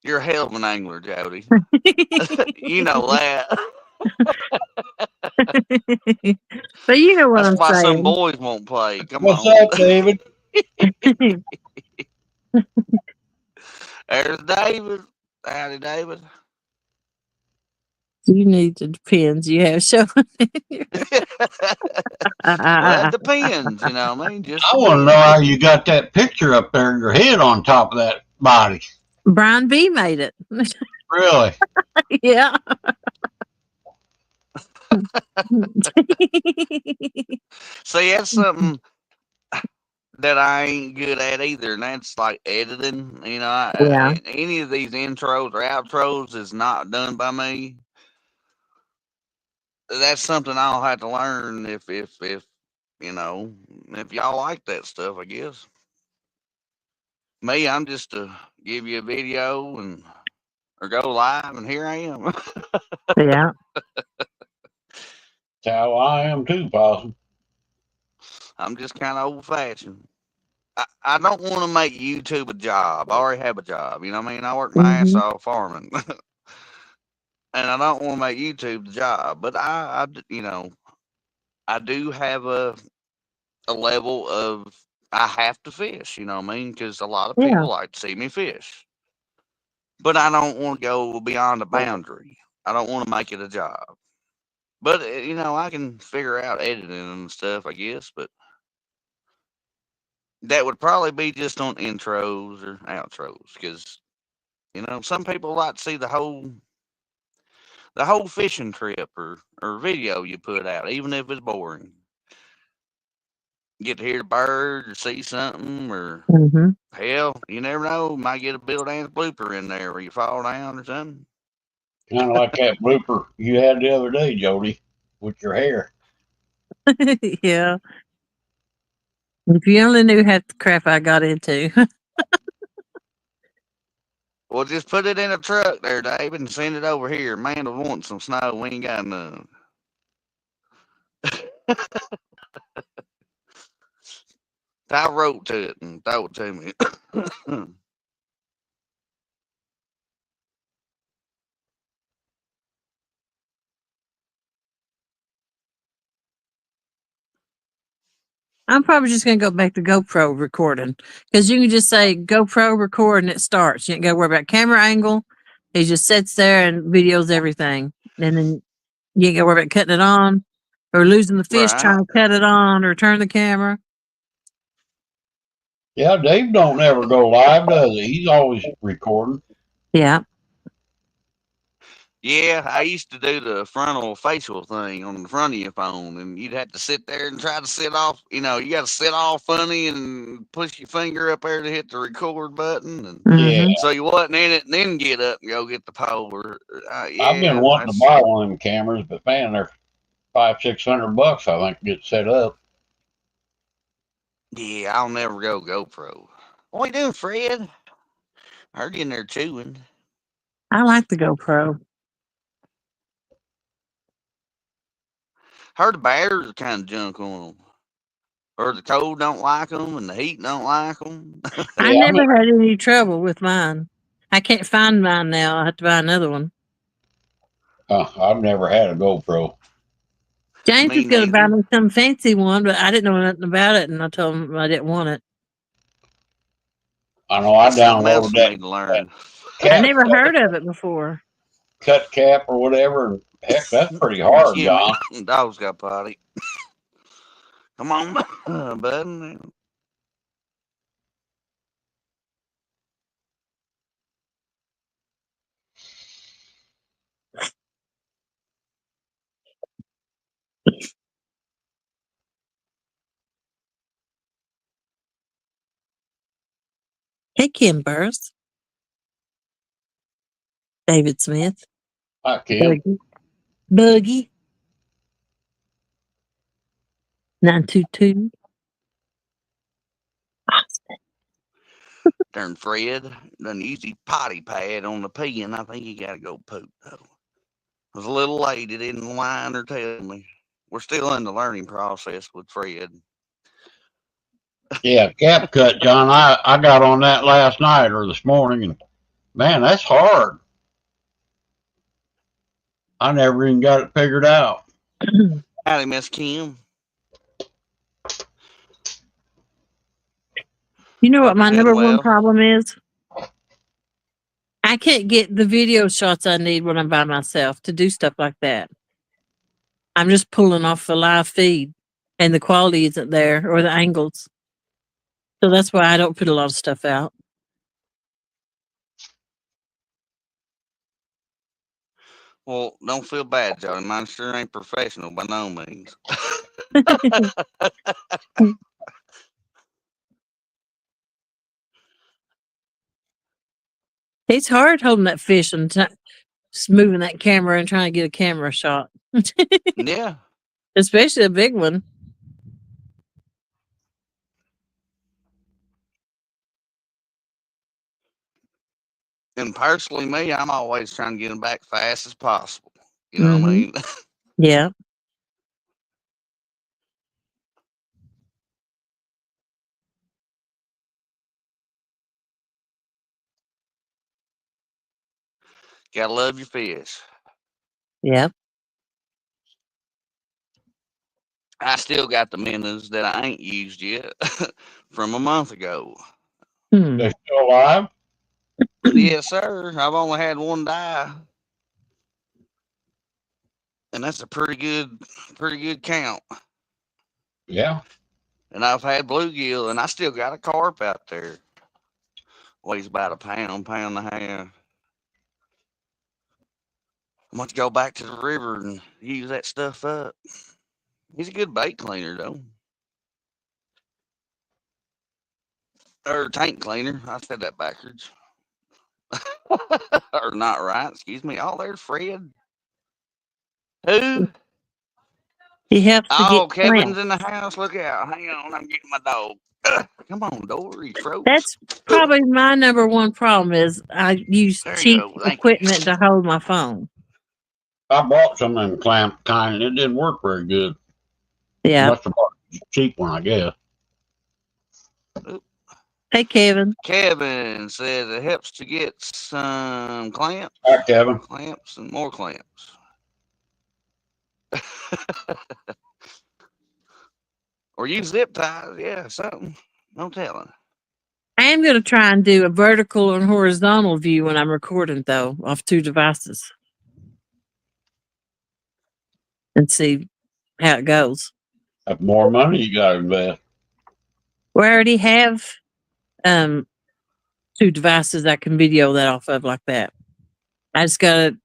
you're a hell of an angler, Jody. You know that. But you know what That's I'm why some saying. boys won't play. Come What's on. up, David? There's David. Howdy, David. You need the pins you have showing. Well, it depends, you know what I mean? Just I want to know depends. how you got that picture up there, your head on top of that body. Brian B made it. Really? Yeah. See, that's something that I ain't good at either, and that's like editing. You know, Yeah. any of these intros or outros is not done by me. That's something I'll have to learn if you know, if y'all like that stuff, I guess. Me, I'm just to give you a video and or go live, and here I am. Yeah. That's how I am too, Possum. I'm just kind of old fashioned. I don't want to make YouTube a job. I already have a job. You know what I mean? I work my ass Hmm. off farming, and I don't want to make YouTube the job. But you know, I do have a level of I have to fish. You know what I mean? Because a lot of Yeah. people like to see me fish, but I don't want to go beyond the boundary. I don't want to make it a job. But you know, I can figure out editing and stuff, I guess. But that would probably be just on intros or outros, because you know some people like to see the whole fishing trip or video you put out, even if it's boring. Get to hear a bird or see something, or Hmm. hell, you never know, might get a Bill Dance blooper in there where you fall down or something. Kind of like that blooper you had the other day, Jody, with your hair. Yeah. If you only knew half the crap I got into. Well, just put it in a truck there, David, and send it over here. Man, I want some snow. We ain't got none. Tie a rope to it and throw it to me. I'm probably just going to go back to GoPro recording because you can just say GoPro record and it starts. You ain't got to worry about camera angle. He just sits there and videos everything. And then you ain't got to worry about cutting it on or losing the fish Right. trying to cut it on or turn the camera. Yeah, Dave don't ever go live, does he? He's always recording. Yeah. Yeah, I used to do the frontal facial thing on the front of your phone, and you'd have to sit there and try to sit off. You know, you got to sit all funny and push your finger up there to hit the record button, and Yeah, Hmm. so you wasn't in it, and then get up and go get the pole. Or, I've been yeah, wanting to that's buy one of them cameras, but man, they're $500-600, I think, to get set up. yeah. I'll never go GoPro. What you doing, Fred? I heard you in there chewing. I like the GoPro. Heard the bears are kind of junk on them, or the cold don't like them, and the heat don't like them. I Yeah, I mean, never had any trouble with mine. I can't find mine now. I have to buy another one. I've never had a GoPro. James Me was going to buy neither. me some fancy one, but I didn't know nothing about it, and I told him I didn't want it. I know I That's something else downloaded for that, me to that learn. I cap never heard of it before. cut cap or whatever. And heck, that's pretty hard, Excuse me, John. dog's got potty. Come on, bud. Hey, Kim Burris. David Smith. Hi, Kim. Buggy. 922. Darn Fred done used his potty pad on the pee, and I think he got to go poop, though. I was a little late. He didn't whine or tell me. We're still in the learning process with Fred. Yeah, cap cut, John. I got on that last night or this morning, and man, that's hard. I never even got it figured out. Howdy, Miss Kim. You know what Hope my you're doing number one well. problem is? I can't get the video shots I need when I'm by myself to do stuff like that. I'm just pulling off the live feed, and the quality isn't there or the angles. So that's why I don't put a lot of stuff out. Well, don't feel bad, Johnny. Mine sure ain't professional by no means. It's hard holding that fish and moving that camera and trying to get a camera shot. Yeah. Especially a big one. And personally, me, I'm always trying to get them back fast as possible. You know what I mean? Yeah. Gotta love your fish. Yeah. I still got the minnows that I ain't used yet from a month ago. Hmm. They still alive? Yes, sir. I've only had one die. And that's a pretty good count. Yeah. And I've had bluegill, and I still got a carp out there. Weighs about a pound and a half. I'm going to go back to the river and use that stuff up. He's a good bait cleaner, though. Or tank cleaner. I said that backwards. Or not right. Excuse me. Oh, there's Fred. Who? He has to Oh, get Kevin's clamped. in the house. Look out. Hang on. I'm getting my dog. Come on, door. He froze. That's probably my number one problem is I use There you cheap go. Thank equipment to hold my phone. I bought some of them clamp kind, and it didn't work very good. Yeah. Must have bought a cheap one, I guess. Hey, Kevin. Kevin says it helps to get some clamps. Hi, Kevin. Clamps and more clamps. Or use zip ties. Yeah, something. No telling. I am going to try and do a vertical and horizontal view when I'm recording, though, off two devices and see how it goes. That's more money you got to invest. We already have two devices I can video that off of like that. I just got to.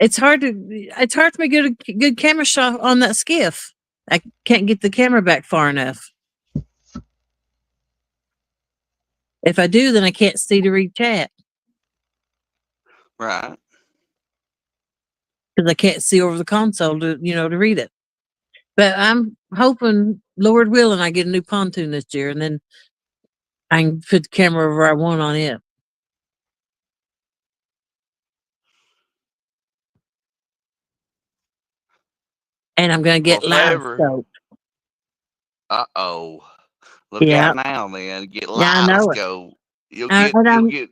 It's hard for me to get a good camera shot on that skiff. I can't get the camera back far enough. If I do, then I can't see to read chat. Right. Because I can't see over the console to read it. But I'm hoping, Lord willing, I get a new pontoon this year, and then I can put the camera where I want on it. And I'm going to get live scope. Uh-oh. Look out now, man. Get live scope. You'll get.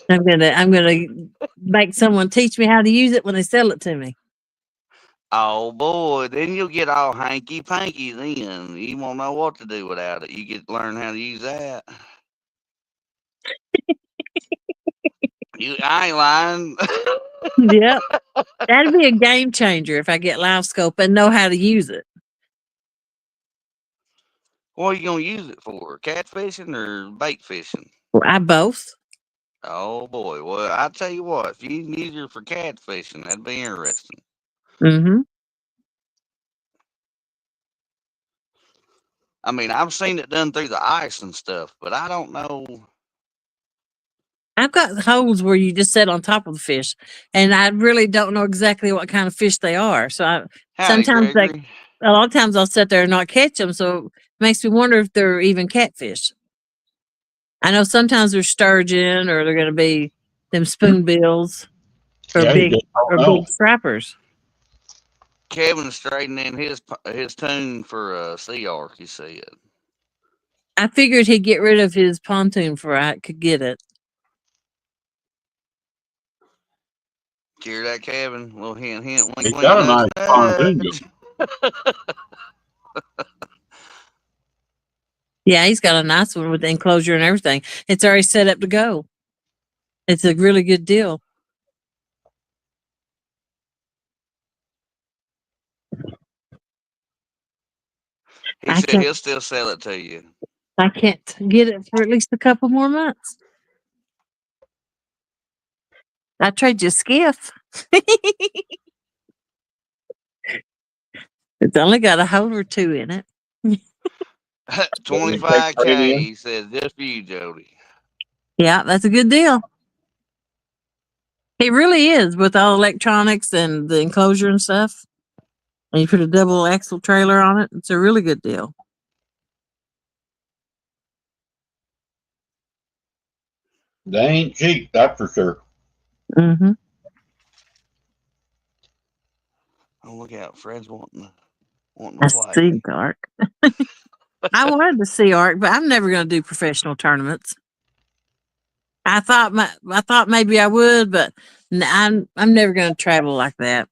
I'm gonna make someone teach me how to use it when they sell it to me. Oh boy, then you'll get all hanky panky. Then you won't know what to do without it. You get to learn how to use that. I ain't lying. Yep, that'd be a game changer if I get live scope and know how to use it. What are you gonna use it for? Catfishing or bait fishing? I both. Oh boy. Well, I tell you what, if you can use it for catfishing, that'd be interesting. Mm-hmm. I mean, I've seen it done through the ice and stuff, but I don't know. I've got holes where you just sit on top of the fish, and I really don't know exactly what kind of fish they are. So Howdy, Gregory. a lot of times I'll sit there and not catch them. So it makes me wonder if they're even catfish. I know sometimes they're sturgeon, or they're going to be them spoonbills, or Yeah, you big just don't or know. big strappers. Kevin's straightening his tune for a sea arc, he said. I figured he'd get rid of his pontoon before I could get it. Hear that, Kevin? Little hint, hint, wink, He's wink, got a nudge, nice pontoon nudge. Yeah, he's got a nice one with the enclosure and everything. It's already set up to go. It's a really good deal. He said he'll still sell it to you. I can't get it for at least a couple more months. I trade you a skiff. It's only got a hole or two in it. 25K, he said, just for you, Jody. Yeah, that's a good deal. It really is, with all electronics and the enclosure and stuff. And you put a double axle trailer on it. It's a really good deal. They ain't cheap, that's for sure. Mm-hmm. Oh, look out. Fred's wanting to A play. sea arc. I wanted to sea arc, but I'm never going to do professional tournaments. I thought maybe I would, but I'm never going to travel like that.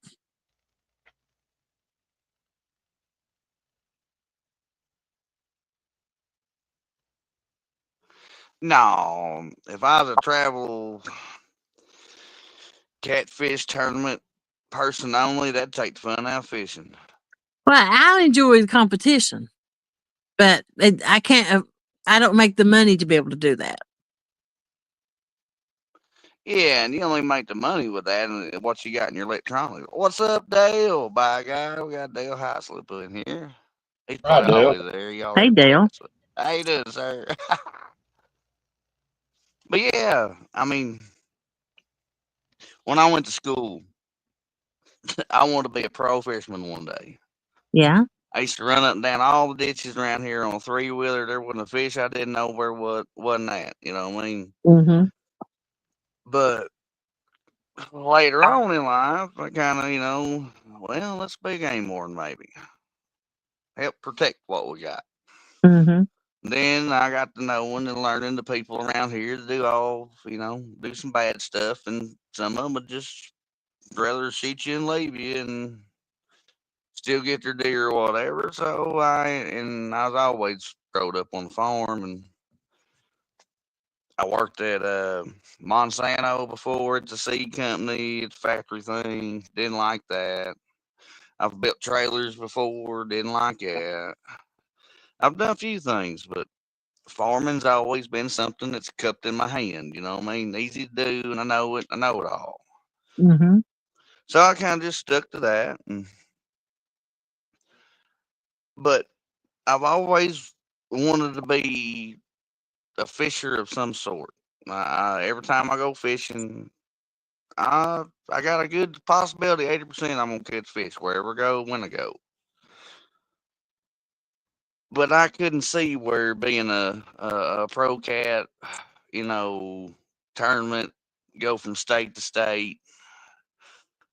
No, if I was a travel catfish tournament person only, that'd take the fun out of fishing. Well, I enjoy the competition, but I can't. I don't make the money to be able to do that. Yeah, and you only make the money with that and what you got in your electronics. What's up, Dale? Bye, guy. We got Dale Heislip in here. He's probably Dale. always there. Y'all Hey, Dale. How you doing, sir? But yeah, I mean, when I went to school, I wanted to be a pro fisherman one day. Yeah. I used to run up and down all the ditches around here on a 3-wheeler. There wasn't a fish I didn't know where wasn't at. You know what I mean? Mm-hmm. But later on in life, I kind of, well, let's be game warden maybe. Help protect what we got. Mm-hmm. Then I got to knowing and learning the people around here to do some bad stuff, and some of them would just rather shoot you and leave you and still get their deer or whatever. So I was always growed up on the farm, and I worked at Monsanto before. It's a seed company. It's a factory thing. Didn't like that. I've built trailers before. Didn't like it. I've done a few things, but farming's always been something that's cupped in my hand. You know what I mean? Easy to do, and I know it. I know it all. Mm-hmm. So I kind of just stuck to that. But I've always wanted to be a fisher of some sort. Every time I go fishing, I got a good possibility, 80% I'm gonna catch fish wherever I go, when I go. But I couldn't see where being a pro cat, tournament, go from state to state.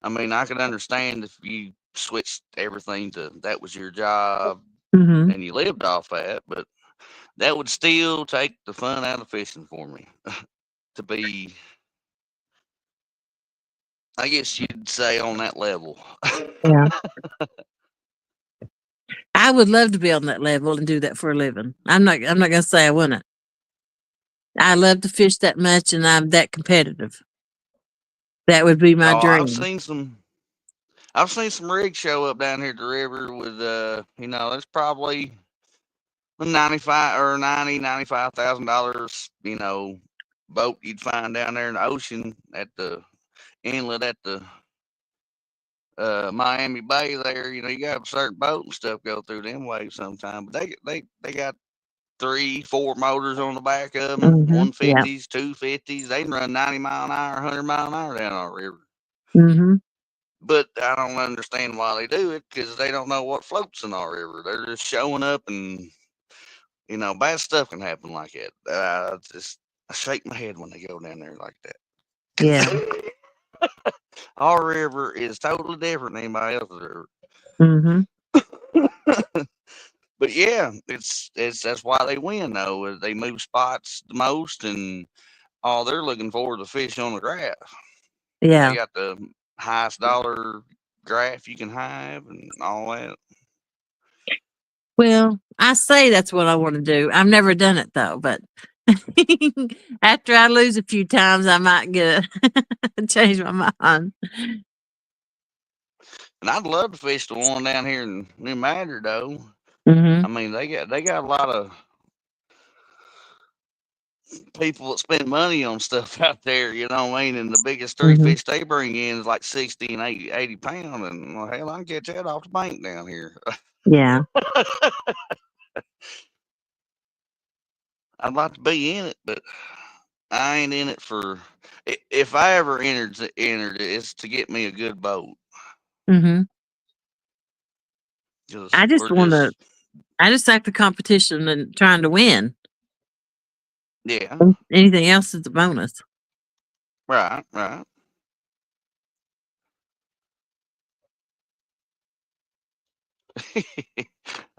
I mean, I could understand if you switched everything to that was your job Mm-hmm. and you lived off that, but that would still take the fun out of fishing for me. To be, I guess you'd say, on that level. Yeah. I would love to be on that level and do that for a living. I'm not gonna say I wouldn't. I love to fish that much, and I'm that competitive. That would be my Oh, dream. I've seen some rigs show up down here at the river with there's probably 95,000 boat you'd find down there in the ocean at the inlet at the Miami Bay there, you got a certain boat and stuff go through them waves sometimes. But they got 3, 4 motors on the back of them, Mm-hmm. Yeah. 150s, 250s. They can run 90 mile an hour, 100 mile an hour down our river. Mm-hmm. But I don't understand why they do it because they don't know what floats in our river. They're just showing up and, bad stuff can happen like that. I shake my head when they go down there like that. Yeah. Our river is totally different than anybody else's river. Mm-hmm. But yeah, it's that's why they win though. They move spots the most, and all they're looking for is a fish on the graph. Yeah. They got the highest dollar graph you can have, and all that. Well, I say that's what I want to do. I've never done it though, but after I lose a few times, I might get change my mind. And I'd love to fish the one down here in New Madrid though. Mm-hmm. I mean, they got a lot of people that spend money on stuff out there, you know what I mean? And the biggest three Mm-hmm. fish they bring in is like 60 and 80 pounds. And well, hell, I can catch that off the bank down here. Yeah. I'd like to be in it, but I ain't in it for. If I ever entered it, it's to get me a good boat. Mm-hmm. Because I just we're want to. just, I just like the competition and trying to win. yeah, Anything else is a bonus. right, right.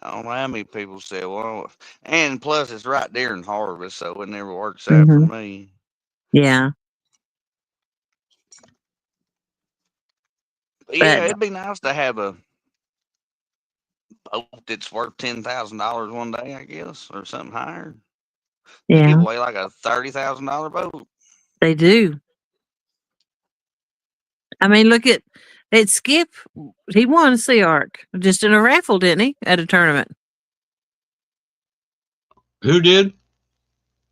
I don't know how many people say, well, and plus it's right there in harvest, so it never works out for Mm-hmm. me. Yeah, But yeah, but it'd be nice to have a boat that's worth $10,000 one day, I guess, or something higher. They give yeah, away like a $30,000 boat. they do. I mean, look at Skip. He won a Sea Arc just in a raffle, didn't he? At a tournament. Who did?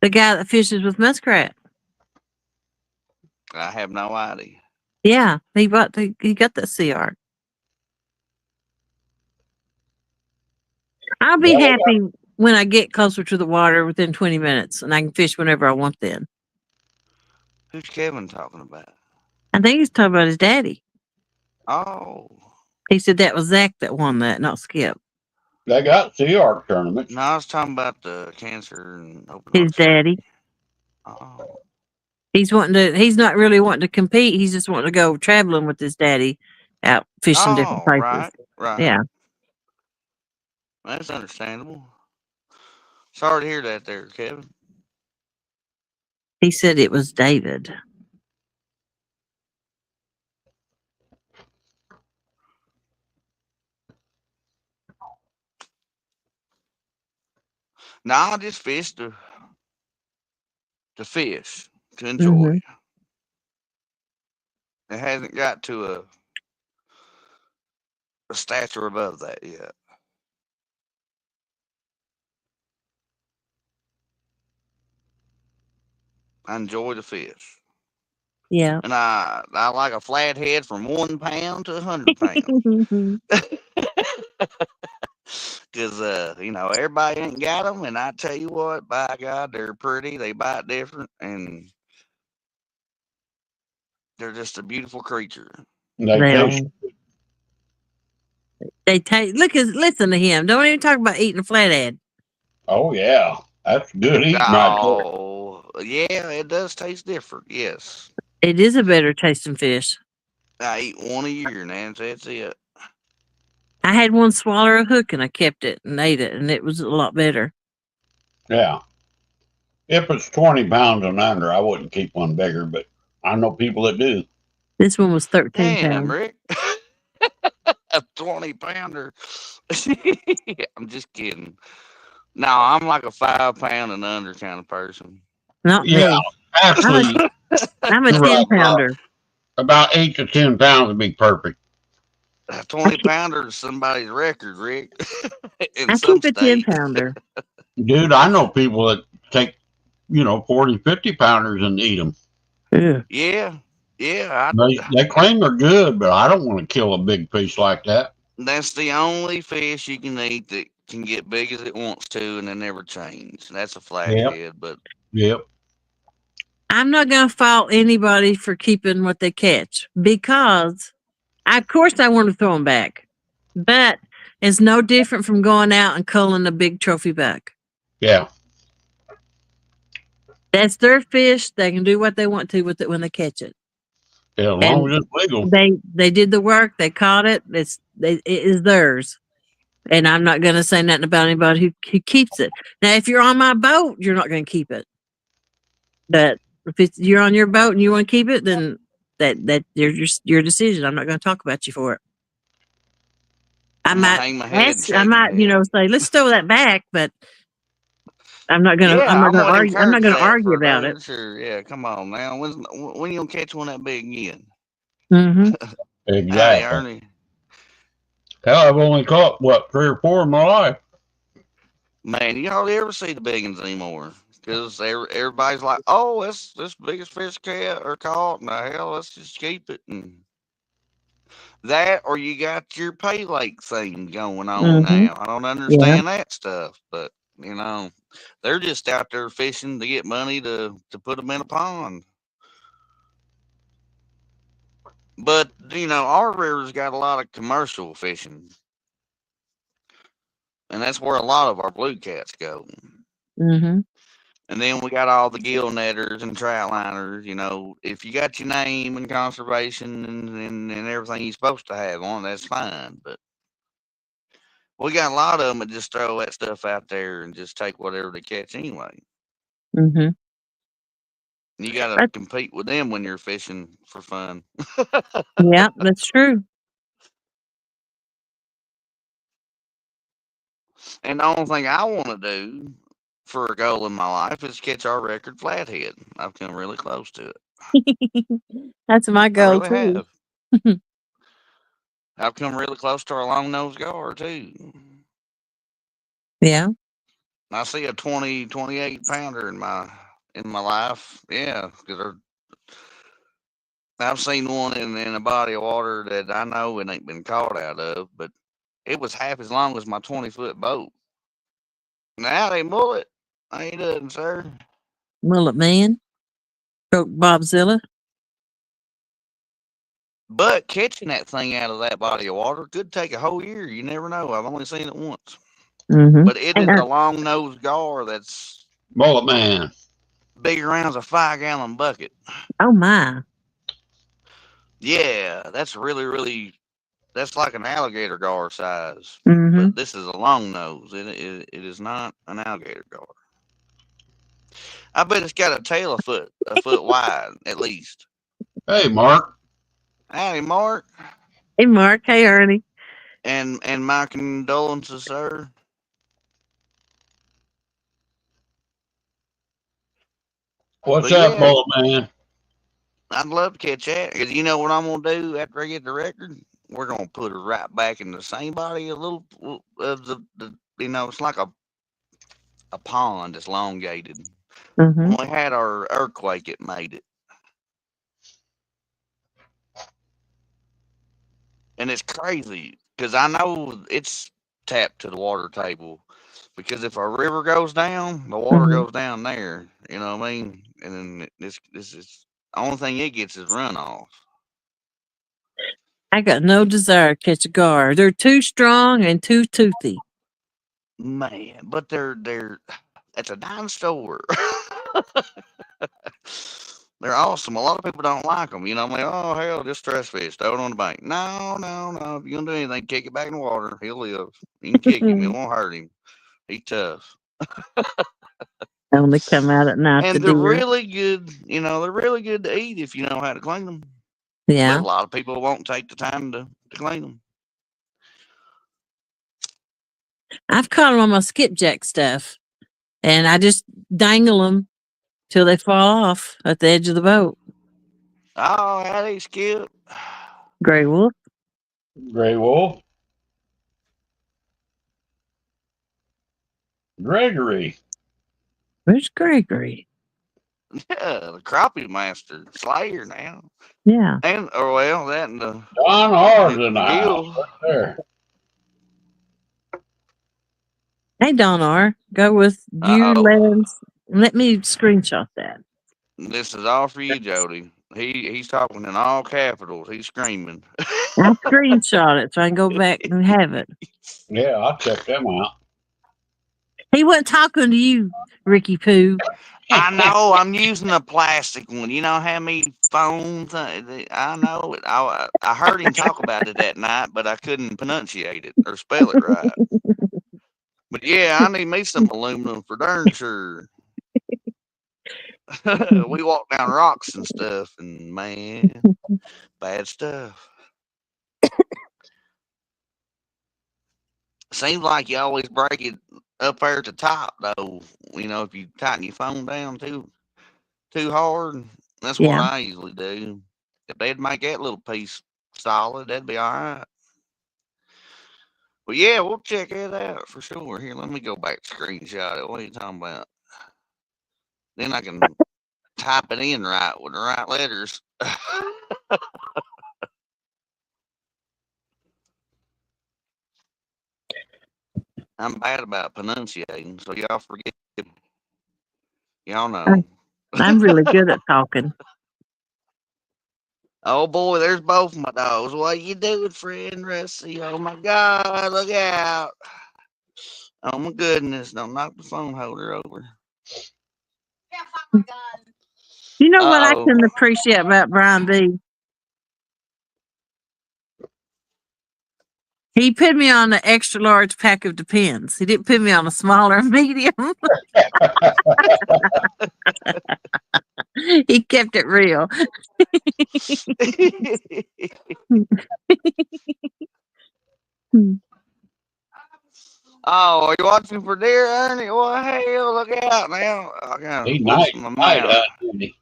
The guy that fishes with muskrat. I have no idea. Yeah, he got that Sea Arc. I'll be Yeah, happy when I get closer to the water within 20 minutes and I can fish whenever I want then. Who's Kevin talking about? I think he's talking about his daddy. Oh, He said that was Zach that won that, not Skip. they got Sea Arc tournaments. no, I was talking about the cancer and open His heart surgery. daddy. Oh, He's not really wanting to compete. He's just wanting to go traveling with his daddy out fishing different places. right, right. Yeah. That's understandable. Sorry to hear that there, Kevin. He said it was David. No, I just fish to fish, to enjoy. Mm-hmm. It hasn't got to a stature above that yet. I enjoy the fish. Yeah. And I like a flathead from 1 pound to 100 pounds. Because, everybody ain't got them. And I tell you what, by God, they're pretty. They bite different. And they're just a beautiful creature. They They taste. are. They take listen to him. Don't even talk about eating a flathead. Oh yeah, that's good eating right there. Oh, yeah, it does taste different. Yes. It is a better tasting fish. I eat one a year, Nance. That's it. I had one swallow a hook and I kept it and ate it, and it was a lot better. Yeah. If it's 20 pounds and under, I wouldn't keep one bigger, but I know people that do. This one was 13 Damn, pounds. Rick. A 20-pounder. I'm just kidding. No, I'm like a 5 pound and under kind of person. Not Yeah, me. actually, I'm a right, 10-pounder. about 8 to 10 pounds would be perfect. A 20-pounder is somebody's record, Rick. In I some keep a state. 10-pounder. Dude, I know people that take, 40, 50 pounders and eat them. Yeah. Yeah. Yeah, They claim they're good, but I don't want to kill a big fish like that. that's the only fish you can eat that can get big as it wants to and they never change. That's a Yep. flathead, but Yep. I'm not going to fault anybody for keeping what they catch because, of course, I want to throw them back, but it's no different from going out and culling a big trophy buck. Yeah. That's their fish. They can do what they want to with it when they catch it. Yeah. As long And as it's legal. they did the work. They caught it. It is theirs. And I'm not going to say nothing about anybody who keeps it. Now, if you're on my boat, you're not going to keep it. But if you're on your boat and you want to keep it, then that your decision. I'm not going to talk about you for it. I'm gonna hang my head and I shake my might, head. say, let's throw that back, but I'm not gonna Yeah, I'm gonna argue. I'm not encourage gonna that argue for about it. those. Sure, yeah. Come on now. When you gonna catch one that big again? Mm-hmm. Howdy, Exactly. Ernie. Hell, I've only caught what 3 or 4 in my life. Man, you hardly ever see the big ones anymore because everybody's like, "Oh, that's this biggest fish cat or caught." Now, hell, let's just keep it. And that, or you got your pay lake thing going on Mm-hmm. now. I don't Yeah. understand that stuff, but they're just out there fishing to get money to put them in a pond. But our river's got a lot of commercial fishing, and that's where a lot of our blue cats go. Mm-hmm. And then we got all the gill netters and trout liners. If you got your name and conservation and everything you're supposed to have on, that's fine. But we got a lot of them that just throw that stuff out there and just take whatever they catch anyway. Mm-hmm. You got to But compete with them when you're fishing for fun. yeah, that's true. And the only thing I want to do for a goal in my life is catch our record flathead. I've come really close to it. That's my I goal really too. have. I've come really close to our long nosed gar too. Yeah. I see a 20, 28 pounder in my life. Yeah, because I've seen one in a body of water that I know it ain't been caught out of, but it was half as long as my 20-foot boat. Now they mullet. Ain't done, sir. Mullet man. Broke Bobzilla. But catching that thing out of that body of water could take a whole year. You never know. I've only seen it once. Mm-hmm. But it And is a long nosed gar that's Mullet man. big around as a 5-gallon bucket. oh my. Yeah, that's really, really, that's like an alligator gar size. Mm-hmm. But this is a long nose. It is not an alligator gar. I bet it's got a tail a foot wide at least. Hey, Mark. Howdy, Mark, Hey Mark. Hey Ernie. and my condolences, sir. What's But up, yeah, mullet man? I'd love to catch that because you know what I'm gonna do after I get the record? We're gonna put her right back in the same body. A little of the it's like a pond. It's elongated. Mm-hmm. When we had our earthquake, it made it, and it's crazy because I know it's tapped to the water table. Because if a river goes down, the water Mm-hmm. goes down there. You know what I mean? And then this is the only thing it gets is runoff. I got no desire to catch a gar. They're too strong and too toothy. Man, but they're it's a dinosaur. They're awesome. A lot of people don't like them. I'm like, oh hell, just stress fish, throw it on the bank. No, no, no. If you're gonna do anything, kick it back in the water. He'll live. You can kick him. It won't hurt him. He's tough. Only come out at night, the And they're deer. really good. They're really good to eat if you know how to clean them. But Yeah. a lot of people won't take the time to clean them. I've caught them on my skipjack stuff, and I just dangle them till they fall off at the edge of the boat. Oh, howdy, Skip. Gray wolf. Gray Wolf. Gregory. Where's Gregory? Yeah, the crappie master, Slayer now. Yeah. And, or well, that and the Don R's in the house McGill. right there. Hey, Don R. Go with you, Uh-oh. Lance. Let me screenshot that. This is all for you, Jody. He's talking in all capitals. He's screaming. I screenshot it so I can go back and have it. Yeah, I'll check them out. He wasn't talking to you, Ricky Pooh. I know. I'm using a plastic one. You know how many phones? I know it. I heard him talk about it that night, but I couldn't pronunciate it or spell it right. But yeah, I need me some aluminum for darn sure. We walk down rocks and stuff, and man, bad stuff. Seems like you always break it up there at the top, though. You know, if you tighten your phone down too hard, that's what Yeah. I usually do. If they'd make that little piece solid, that'd be all right. But yeah, we'll check it out for sure. Here, let me go back to screenshot it. What are you talking about? Then I can type it in right with the right letters. I'm bad about pronunciating, so y'all forgive me. Y'all know. I'm really good at talking. Oh boy, there's both my dogs. What you doing, friend Rusty? Oh my God, look out. Oh my goodness, don't knock the phone holder over. You know what I Uh-oh. can appreciate about Brian B? He put me on an extra large pack of Depends. He didn't put me on a smaller medium. He kept it real. Oh, are you watching for deer, Ernie? Well, hell, look out now. I gotta He's night loosen my night mouth. hunting.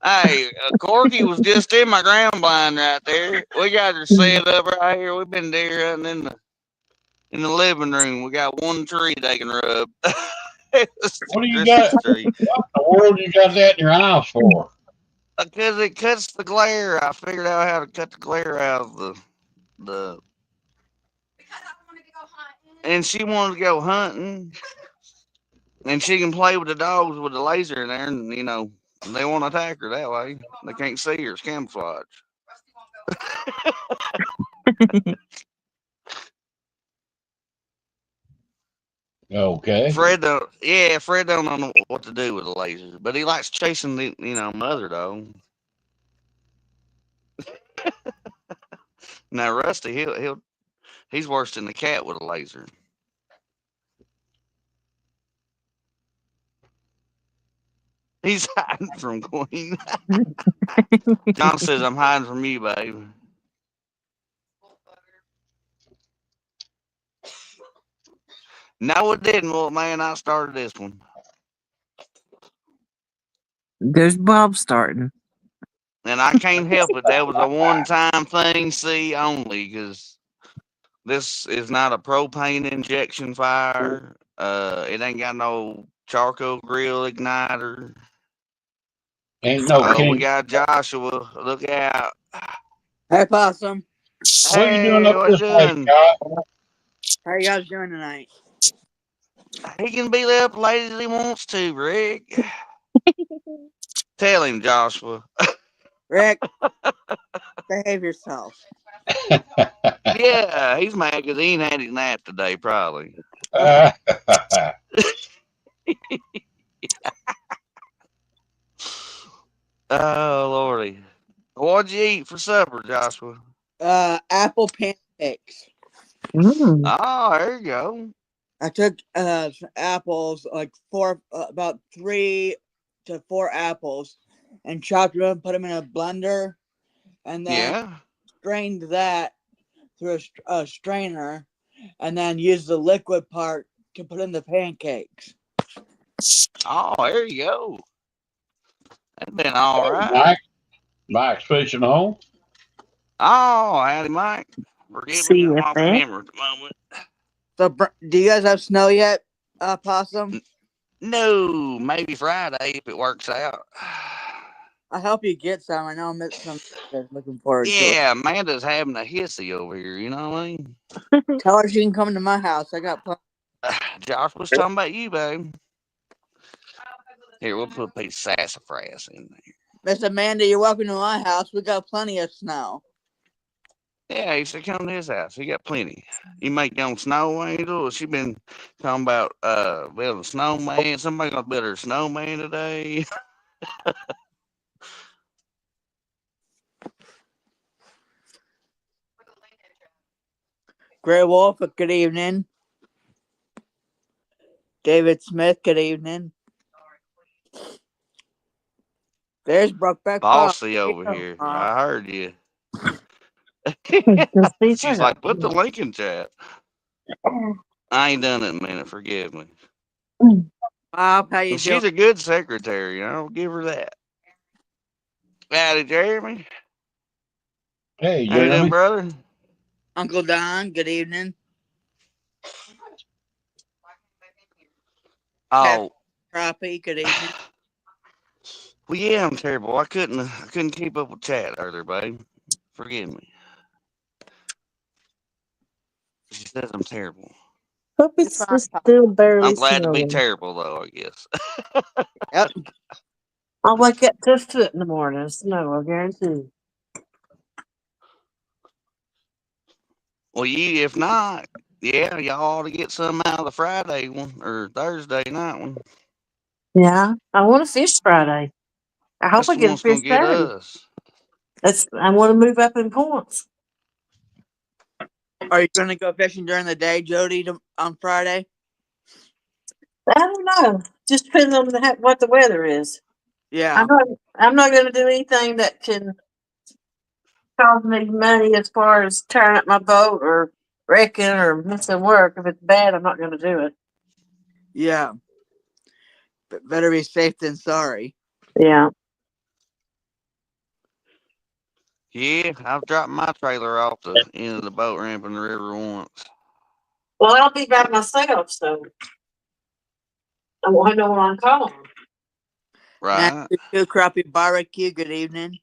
Hey, Corky was just in my ground blind right there. We got her set up right here. We've been deer hunting in the living room. We got one tree they can rub. It's the What do you got? Christmas tree. What in the world you got that in your house for? Because it cuts the glare. I figured out how to cut the glare out of the. And she wanted to go hunting, and she can play with the dogs with the laser in there, and you know they won't attack her that way. They can't see her. It's camouflage. Okay. Fred don't know what to do with a laser, but he likes chasing the mother dog. Now Rusty, he's worse than the cat with a laser. He's hiding from Queen. John says I'm hiding from you, babe. No, it didn't. Well, man, I started this one. There's Bob starting. And I can't help it. That was a one-time thing, see, only, because this is not a propane injection fire. It ain't got no charcoal grill igniter. Ain't no Oh, we king. got Joshua. Look out. Hey, Possum. What are you doing Hey, up what this you late, doing? Scott? How you guys doing tonight? He can be up late as he wants to, Rick. Tell him, Joshua. Rick, behave yourself. Yeah, he's mad because he ain't had his nap today, probably. Oh, Lordy. What'd you eat for supper, Joshua? Apple pancakes. Mm. Oh, there you go. I took some apples, like about 3 to 4 apples, and chopped them up, put them in a blender, and then Yeah. strained that through a strainer, and then used the liquid part to put in the pancakes. Oh, there you go. That's been all Hey, right. Mike's fishing home. Oh, howdy, Mike. Forgive me, I'm off CFA. camera at the moment. So, do you guys have snow yet, Possum? No, maybe Friday if it works out. I hope you get some. I know I'm some looking forward to it. Yeah, Amanda's having a hissy over here. You know what I mean? Tell her she can come to my house. I got plenty. Josh was talking about you, babe. Here, we'll put a piece of sassafras in there. Miss Amanda, you're welcome to my house. We got plenty of snow. Yeah, he said come to his house. He got plenty. You make your own snow angel. She been talking about building a snowman. Somebody gonna build her a snowman today. Gray Wolf, good evening. David Smith, good evening. There's Brokeback Mountain. Bossy over here. I heard you. She's like, put the link in chat. I ain't done it in a minute. Forgive me. Bob, how you And doing? she's a good secretary. I'll give her that. Howdy, Jeremy. Hey, How you doing, Jeremy. brother? Uncle Don, good evening. Oh, Crappie, good evening. well, yeah, I'm terrible. I couldn't keep up with chat earlier, babe. Forgive me. She says I'm terrible. Hope You're it's fine. still barely I'm glad to be snowing. terrible, though, I guess. Yep. I'll wake up to a foot in the morning of snow, I guarantee. Well, if not, yeah, y'all ought to get some out of the Friday one or Thursday night one. Yeah, I want to fish Friday. I hope That's I the get one a that's gonna fish get Saturday. us. I want to move up in points. Are you going to go fishing during the day, Jody, on Friday? I don't know. Just depends on what the weather is. Yeah. I'm not going to do anything that can cause me money as far as tearing up my boat or wrecking or missing work. If it's bad, I'm not going to do it. Yeah. But better be safe than sorry. Yeah. Yeah, I've dropped my trailer off the end of the boat ramp in the river once. Well, I'll be by myself, so I won't have no one on call. Right. Two Crappie Barbecue, good evening.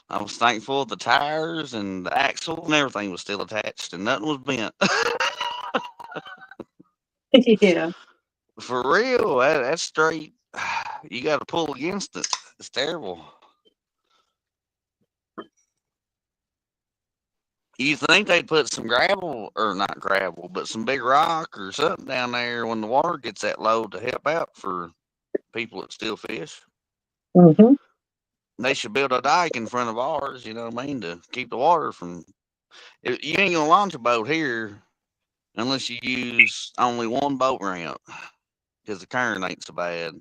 I was thankful the tires and the axle and everything was still attached and nothing was bent. Yeah. For real, that's straight. You got to pull against it. It's terrible. You think they'd put some gravel, or not gravel, but some big rock or something down there when the water gets that low to help out for people that still fish? Mm-hmm. They should build a dike in front of ours, you know what I mean, to keep the water from. You ain't gonna launch a boat here unless you use only one boat ramp because the current ain't so bad.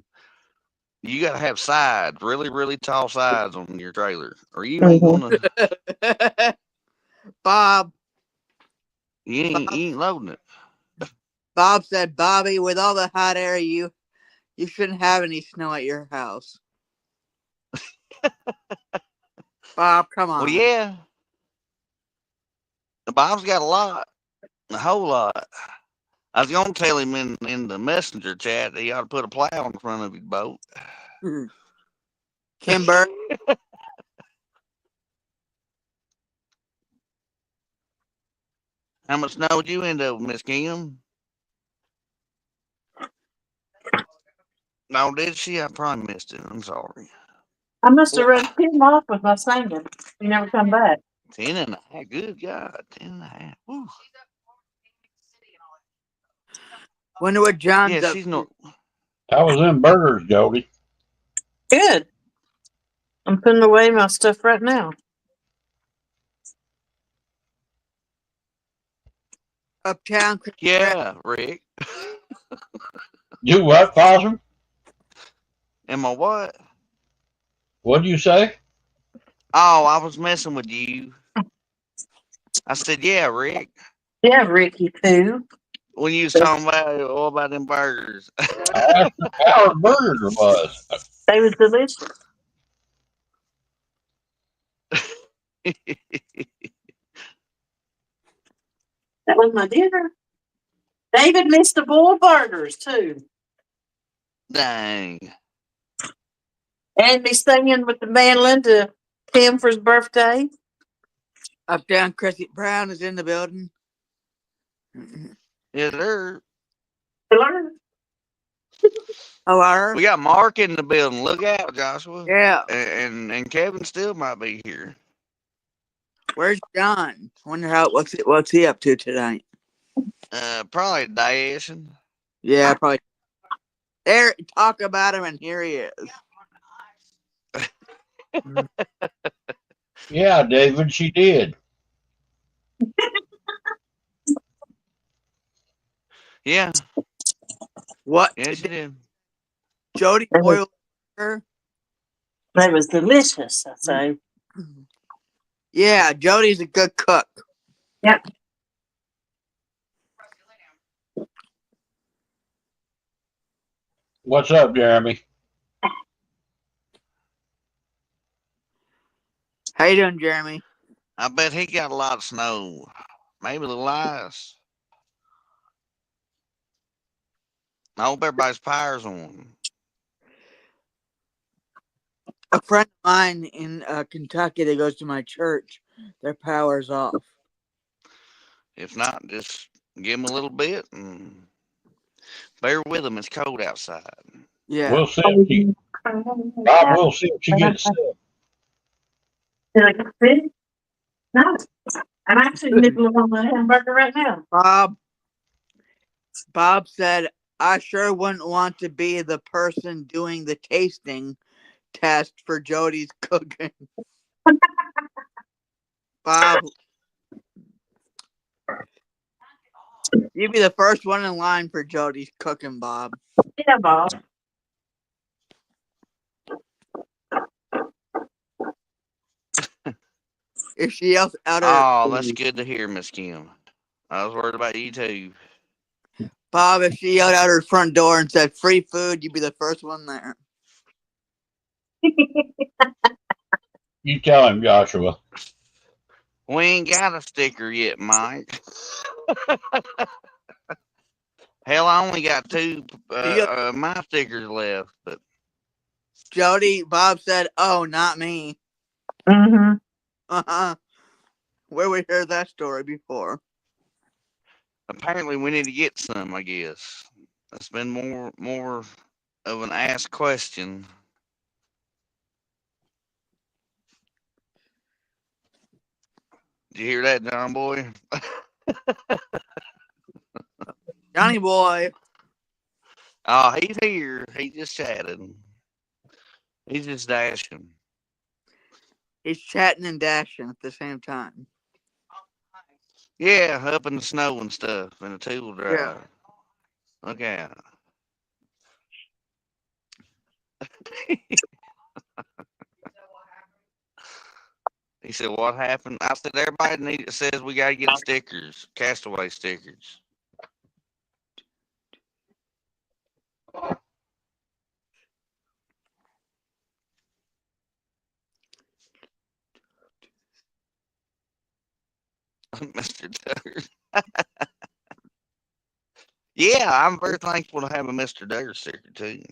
You got to have sides, really, really tall sides on your trailer, or you ain't Mm-hmm. gonna. Bob. You ain't loading it. Bob said, Bobby, with all the hot air, you shouldn't have any snow at your house. Bob, come on. Well, yeah. Bob's got a lot, a whole lot. I was gonna tell him in the messenger chat that he ought to put a plow in front of his boat. Kimber. How much snow would you end up with, Miss Kim? No, did she? I probably missed it. I'm sorry. I must have run him off with my singing. He never come back. 10 and a half. Good God. 10 and a half. Woo. Wonder what John's Yeah, up she's to. no. How was them burgers, Jody? Good. I'm putting away my stuff right now. Uptown. Yeah, Rick. You what, Possum? Am I what? What'd you say? Oh, I was messing with you. I said, yeah, Rick. Yeah, Ricky Pooh. When you was talking about all about them burgers. I asked you how our burgers was. They was delicious. That was my dinner. David missed the boiled burgers too. Dang. And be singing with the mandolin to Tim for his birthday. Uptown Chrissy Brown is in the building. Yeah, they're. Hello. We got Mark in the building. Look out, Joshua. Yeah. And Kevin still might be here. Where's John? Wonder what's he up to tonight? Probably dashing. Yeah, probably. There, talk about him, and here he is. Yeah, David, she did. Yeah. What? Yeah, she did. Jody boiled her. That was delicious, I say. Yeah, Jody's a good cook. Yep. What's up, Jeremy? How you doing, Jeremy? I bet he got a lot of snow. Maybe a little ice. I hope everybody's power's on. A friend of mine in Kentucky that goes to my church, their power's off. If not, just give them a little bit and bear with them. It's cold outside. Yeah. We'll see if she, Bob, we'll see if she gets sick. Did I get sick? No. I'm actually nibbling on the hamburger right now. Bob said, I sure wouldn't want to be the person doing the tasting test for Jody's cooking. Bob, you'd be the first one in line for Jody's cooking, Bob. Yeah, Bob. If she yells out her Oh, that's good to hear, Miss Kim. I was worried about you too. Bob, if she yelled out her front door and said free food, you'd be the first one there. You tell him, Joshua. We ain't got a sticker yet, Mike. Hell, I only got two my stickers left, but Jody, Bob said, "Oh, not me." Mm-hmm. Where we heard that story before. apparently we need to get some. I guess that's been more of an asked question. Did you hear that, John boy? Johnny boy. Oh, he's here. He just chatted. He's just dashing. He's chatting and dashing at the same time. Yeah, up in the snow and stuff, in a two-wheel drive. Yeah. Okay. He said, "What happened?" I said, "Everybody says we gotta get stickers, castaway stickers." Mr. Duggar. Yeah, I'm very thankful to have a Mr. Duggar sticker too.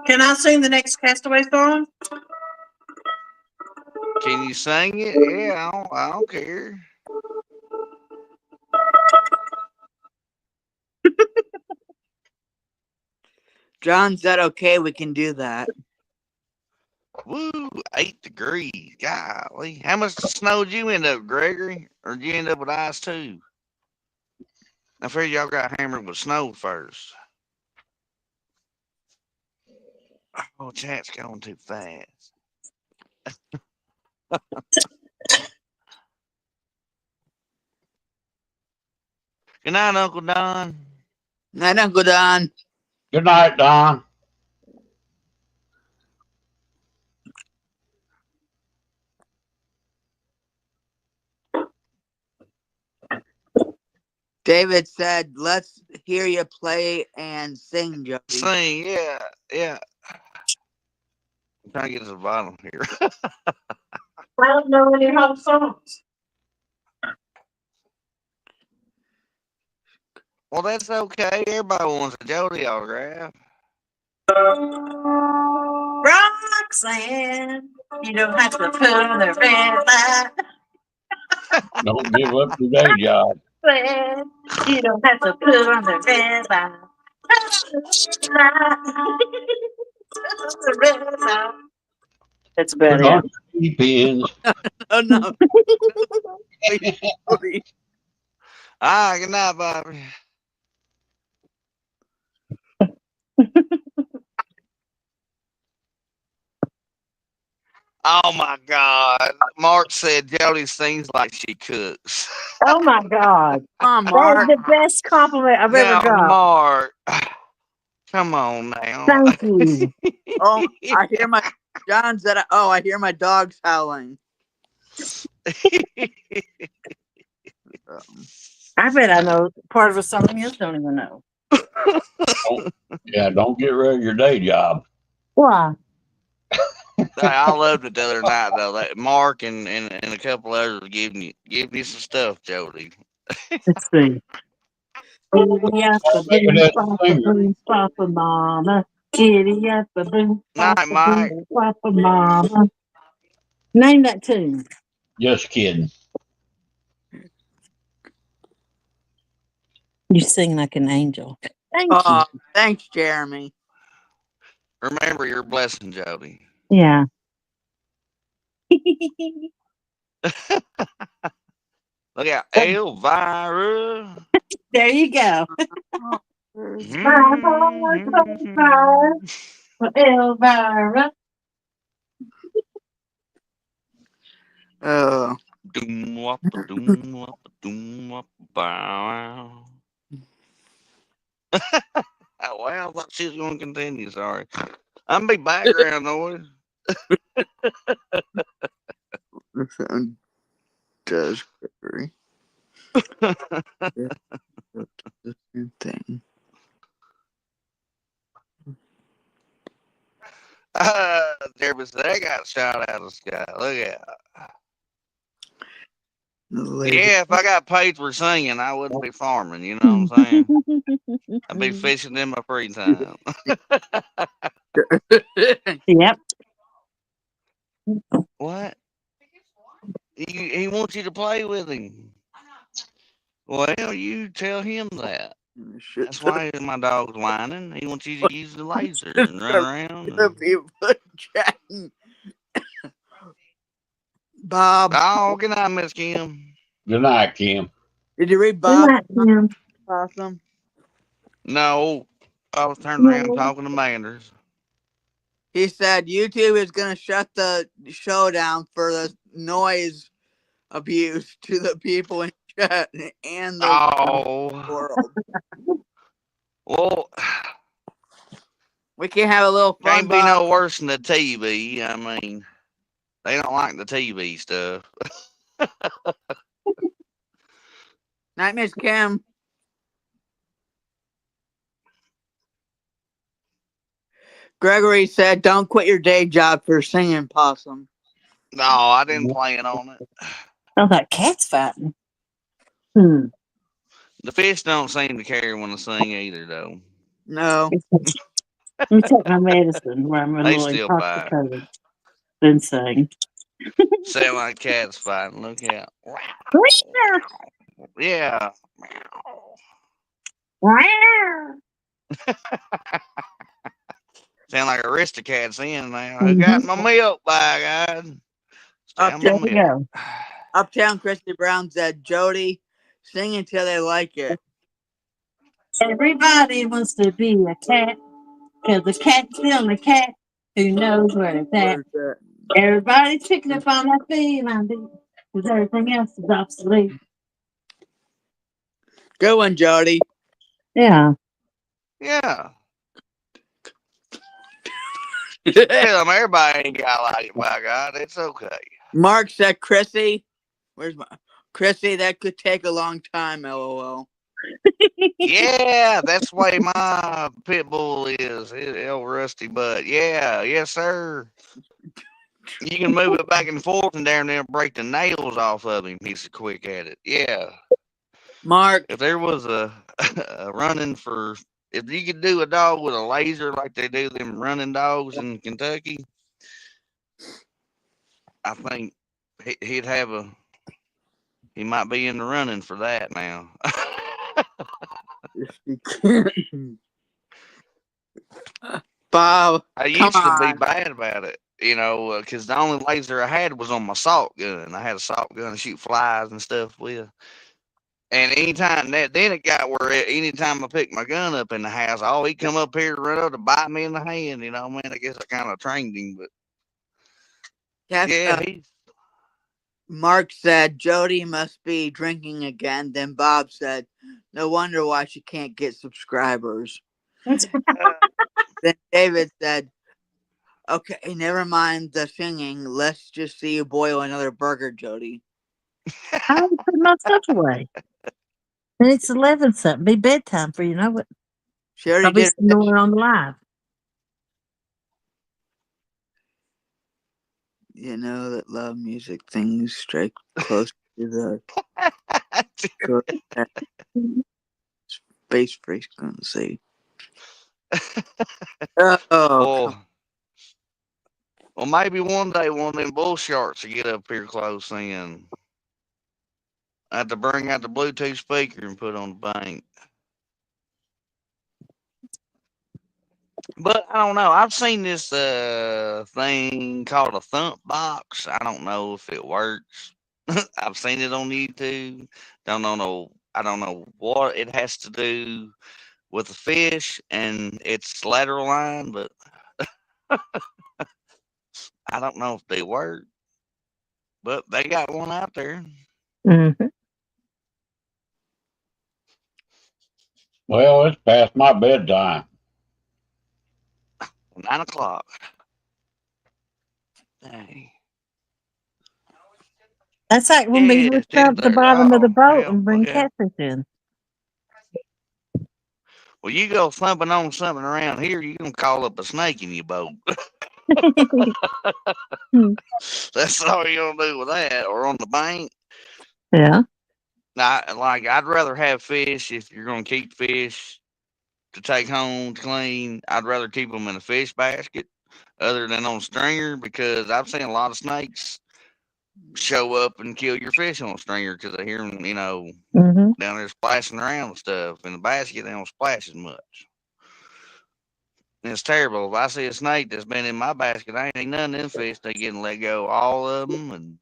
Can I sing the next Castaway song? Can you sing it? Yeah, I don't care. John said, "Okay, we can do that." Woo, 8 degrees. Golly. How much snow did you end up, Gregory? Or did you end up with ice too? I figured y'all got hammered with snow first. Oh, chat's going too fast. Good night, Uncle Don. Night, Uncle Don. Good night, Don. David said, "Let's hear you play and sing, Jody." Sing, yeah. I'm trying to get to the bottom here. I don't know any hot songs. Well, that's okay. Everybody wants a Jody autograph. Roxanne, you don't have to put on the red light. Don't give up your day job. You don't have to put on the red light. The red light. That's about Put on it. your pins. Oh no. Jody. Good night, Bobby. Oh my God. Mark said Jody sings like she cooks. Oh my God. Come on, That Mark. is the best compliment I've ever Now, got. Mark. Come on now. Thank you. Oh, I hear my John said. I hear my dogs howling. I bet I know part of a song you don't even know. Don't get rid of your day job. Why? I loved it the other night though. That Mark and a couple others giving you some stuff, Jody. Let's see. Giddy up the Maybe boom, that's a papa singer. boom, papa mama. Giddy up the boom, papa Night, Mike. boom, papa mama. Name that tune. Just kidding. You sing like an angel. Thank Oh, thanks, Jeremy. Remember your blessing, Jody. you. Yeah. Look out, Elvira. There you go. Elvira. Oh, Doom wappa doom wappa doom wappa bow. Oh, well, I thought she was going to continue. Sorry. I'm big background noise. the sound does Gregory. The same thing. Jeremy said, they got shot out of the sky. Look out. The lady. Yeah, if I got paid for singing, I wouldn't be farming. You know what I'm saying? I'd be fishing in my free time. Yep. What? He wants you to play with him. Well, you tell him that. That's why my dog's whining. He wants you to use the laser and run around. The people chatting. Bob, Oh, good night, Miss Kim. Good night, Kim. did you read Good Bob? night, Kim. Awesome. No, I was turning around talking to Manders. He said YouTube is going to shut the show down for the noise abuse to the people in chat and the world. Well, We can have a little fun. can't be no worse than the TV. I mean, they don't like the TV stuff. Night, Miss Kim. Gregory said, "Don't quit your day job for singing, Possum." No, I didn't plan on it. Oh, that cat's fighting. Hmm. The fish don't seem to care when I sing either, though. No. Let me take my medicine where I'm a They little still bite. intoxicated. Then sing. Sound like cats fighting. Look out. Yeah. Sound like Aristocats in now. Who got my milk by God? There we go. Uptown Christy Brown said, "Jody, sing until they like it." Everybody wants to be a cat, because the cat's still a cat. Who knows where it's at? Everybody's picking up on that feeling, because everything else is obsolete. Good one, Jody. Yeah. Yeah. Tell them everybody ain't got like it, by God. It's okay. Mark said, "Chrissy, where's my Chrissy? That could take a long time." LOL. Yeah, that's the way my pit bull is. El Rusty Butt. Yeah, yes, sir. You can move it back and forth and down there and break the nails off of him. He's quick at it. Yeah. Mark. If there was a running for, if you could do a dog with a laser like they do them running dogs in Kentucky, I think he'd have a. He might be in the running for that now. Bob, I come used to be on. bad about it, because the only laser I had was on my salt gun. I had a salt gun to shoot flies and stuff with. And anytime that, then it got where anytime I picked my gun up in the house, oh, he'd come up here and run up to bite me in the hand. Man, I guess I kind of trained him, but yeah, Mark said Jody must be drinking again. Then Bob said, "No wonder why she can't get subscribers." Then David said, "Okay, never mind the singing. Let's just see you boil another burger, Jody." I already put my stuff away. And it's 11 something. Be bedtime for you know what? She already I'll be did. snoring on the live. You know that love music things strike close to the space frequency. Oh, well, maybe one day one of them bull sharks will get up here close and I have to bring out the Bluetooth speaker and put on the bank. But I don't know. I've seen this thing called a thump box. I don't know if it works. I've seen it on YouTube. Don't know. I don't know what it has to do with the fish and its lateral line, but I don't know if they work. But they got one out there. Mm-hmm. Well, it's past my bedtime. 9 o'clock. Dang. That's like when we Yeah, lift it's 10 up the there. bottom of the Oh, boat hell, and bring look out. catfish in. Well, you go thumping on something around here, you're going to call up a snake in your boat. That's all you're going to do with that. Or on the bank. Yeah. I'd rather have fish if you're going to keep fish to take home to clean. I'd rather keep them in a fish basket other than on a stringer because I've seen a lot of snakes show up and kill your fish on a stringer because I hear them, Mm-hmm. down there splashing around and stuff. In the basket, they don't splash as much. And it's terrible. If I see a snake that's been in my basket, I ain't none of them fish. They getting let go, all of them, and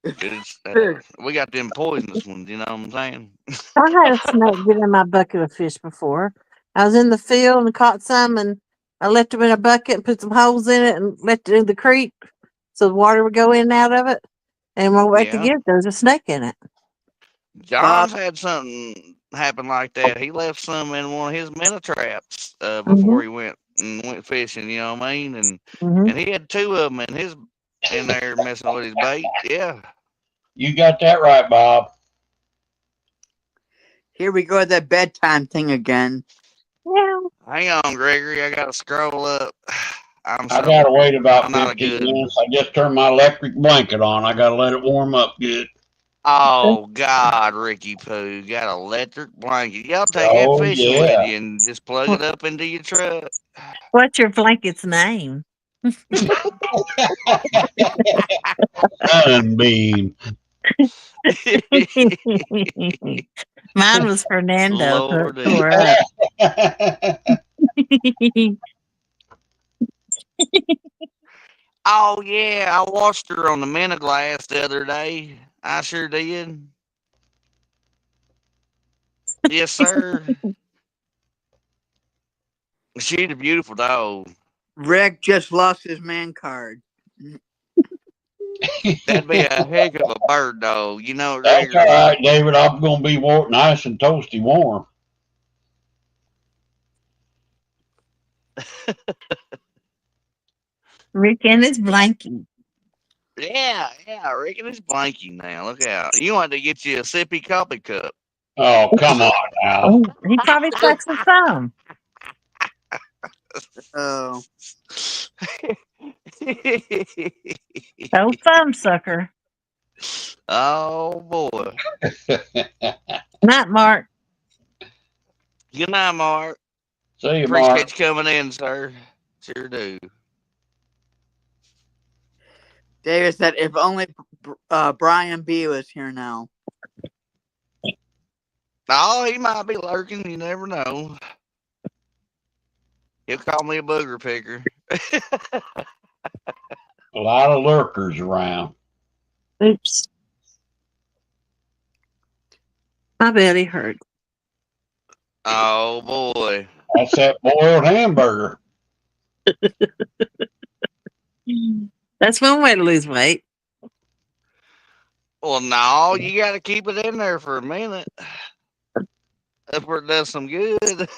it's we got them poisonous ones. You know what I'm saying? I had a snake get in my bucket of fish before. I was in the field and caught some, and I left them in a bucket and put some holes in it and left it in the creek so the water would go in and out of it. And when I went to Yeah. get it, there was a snake in it. John's had something happen like that. He left some in one of his minnow traps Mm-hmm. before he went fishing. You know what I mean? And he had two of them in there messing with his bait. Yeah. You got that right, Bob. Here we go with that bedtime thing again. Yeah. Hang on, Gregory. I gotta scroll up. I gotta wait about I'm not a 15 good. minutes. I just turned my electric blanket on. I gotta let it warm up good. Oh God, Ricky Poo got an electric blanket. Y'all take that Oh fishing with yeah. you and just plug it up into your truck. What's your blanket's name? Sunbeam. Mine was Fernando. Lordy. Tore up. Oh yeah, I watched her on the minute glass the other day. I sure did. Yes, sir. She's a beautiful dog. Rick just lost his man card. That'd be a heck of a bird dog. You know, That's Gregory. all right, David. I'm gonna be nice and toasty warm. Rick and his blankie. Yeah, I reckon it's blanky now. Look out. You want to get you a sippy coffee cup. Oh, come on now. Oh, he probably sucks his thumb. Oh. Oh, thumb sucker. Oh boy. Not Mark. Good night, Mark. See you, Appreciate Mark. you coming in, sir. Sure do. David said, if only Brian B was here now. Oh, he might be lurking. You never know. He'll call me a booger picker. A lot of lurkers around. Oops. My belly hurt. Oh boy. That's that boiled hamburger. That's one way to lose weight. Well, no, you got to keep it in there for a minute. That's where it does some good.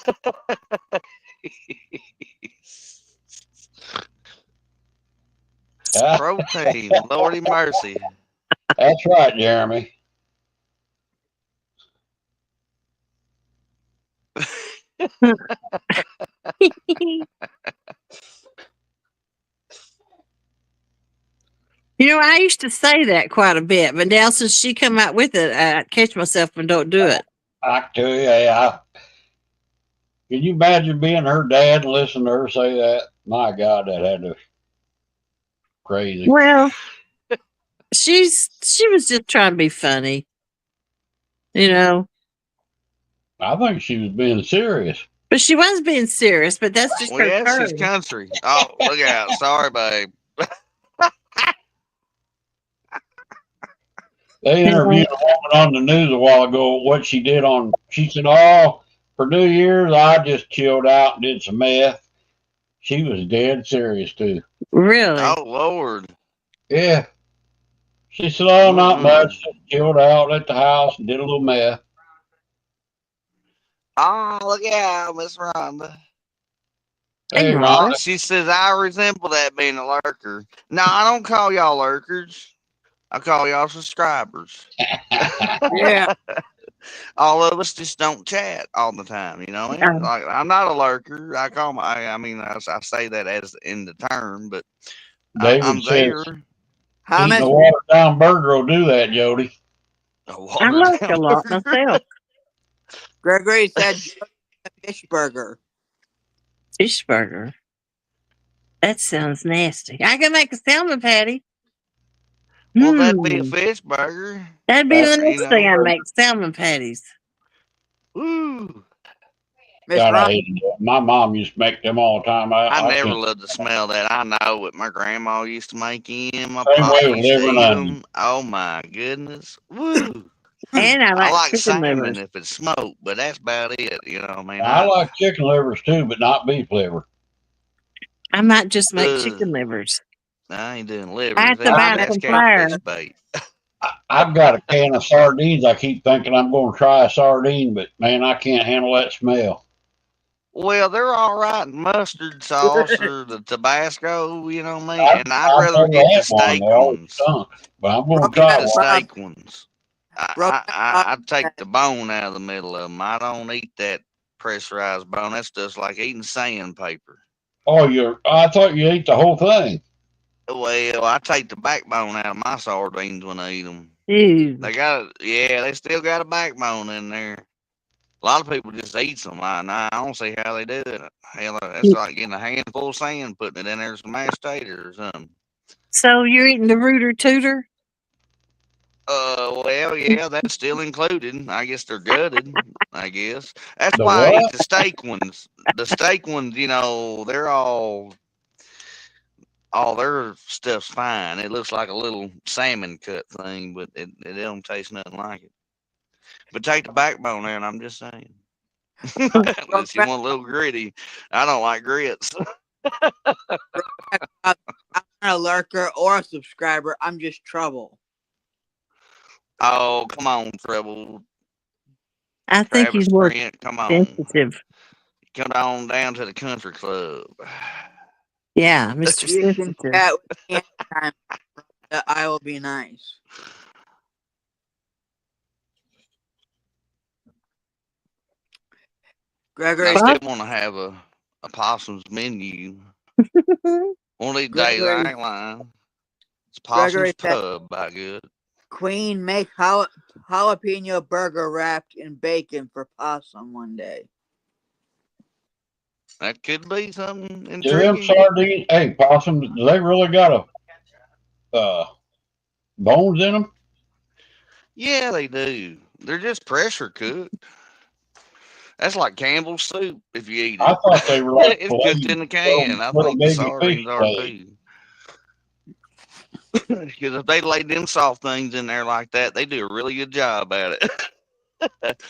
Protein, Lordy mercy. That's right, Jeremy. You know, I used to say that quite a bit, but now since she come out with it, I catch myself and don't do it. I tell you, can you imagine being her dad and listening to her say that? My God, that had to crazy. Well, she was just trying to be funny, you know. I think she was being serious. But she was being serious. But that's just Well, her yeah, she's turn. country. Oh, look out. Sorry, babe. They interviewed a woman on the news a while ago. What she did on, she said, "Oh, for New Year's, I just chilled out and did some meth." She was dead serious too. Really? Oh Lord. Yeah. She said, "Oh, not much. Just chilled out at the house and did a little meth." Oh, look out, Miss Rhonda. Hey, Hey, Ron. Rhonda. She says I resemble that being a lurker. No, I don't call y'all lurkers. I call y'all subscribers. Yeah. All of us just don't chat all the time. You know what I mean? Like, I'm not a lurker. I call my. I mean, I say that as in the term, but David I'm says, there. How eating much? a watered down burger will do that, Jody. A I watered lurk down a lot burger. myself. Gregory said a fish burger. Fish burger. That sounds nasty. I can make a salmon patty. Well, that'd be a Hmm. fish burger. That'd be the You next thing I know. make, salmon patties. Woo. Miss God, I Ron, hated that. My mom used to make them all the time. I I never couldn't. loved the smell of that. I know what my grandma used to make in. My Same pop way with used to liver and eat onion. them. Oh my goodness. Woo. And I I like like chicken salmon livers. if it's smoked, but that's about it. You know what I mean? I like chicken livers too, but not beef liver. I might just make Ugh, chicken livers. I ain't doing I livers. have to buy That's some flour. catfish bait. I've got a can of sardines. I keep thinking I'm going to try a sardine, but man, I can't handle that smell. Well, they're all right in mustard sauce or the Tabasco, you know what I mean? And I'd I've rather never get the had one. They steak always ones. stunk, but I'm going to broke try Get down the one. Bob. steak ones. Broke down I take the bone out of the middle of them. I don't eat that pressurized bone. That's just like eating sandpaper. Oh, I thought you ate the whole thing. Well, I take the backbone out of my sardines when I eat them. Ew. They still got a backbone in there. A lot of people just eat them. I don't see how they do it. Hell, that's like getting a handful of sand, putting it in there as some mashed tater or something. So you're eating the rooter tooter? Well, yeah, that's still included. I guess they're gutted. I guess that's The why I eat what? the steak ones. The steak ones, you know, they're all their stuff's fine. It looks like a little salmon cut thing, but it don't taste nothing like it. But take the backbone out. I'm just saying. broke Unless you back, want a little gritty. I don't like grits. broke back Bob. I'm not a lurker or a subscriber. I'm just trouble. Oh, come on, Treble. I think Travis he's more Trent, come on. sensitive. Come on down to the country club. Yeah, Mr. You can Sensitive. chat with me anytime. I will be nice. Gregory, I still want to have a possum's menu. One of these days, I Gregory, ain't lying. It's Gregory Possum's said, Pub, by good. Queen, make jalapeno burger wrapped in bacon for possum one day. That could be something Do them intriguing. sardines? Hey, possum, do they really got bones in them? Yeah, they do. They're just pressure cooked. That's like Campbell's soup if you eat I it. thought they were like It's cooked filleted in a can. I little think the baby fish sardines are legs. too. Because if they laid them soft things in there like that, they do a really good job at it.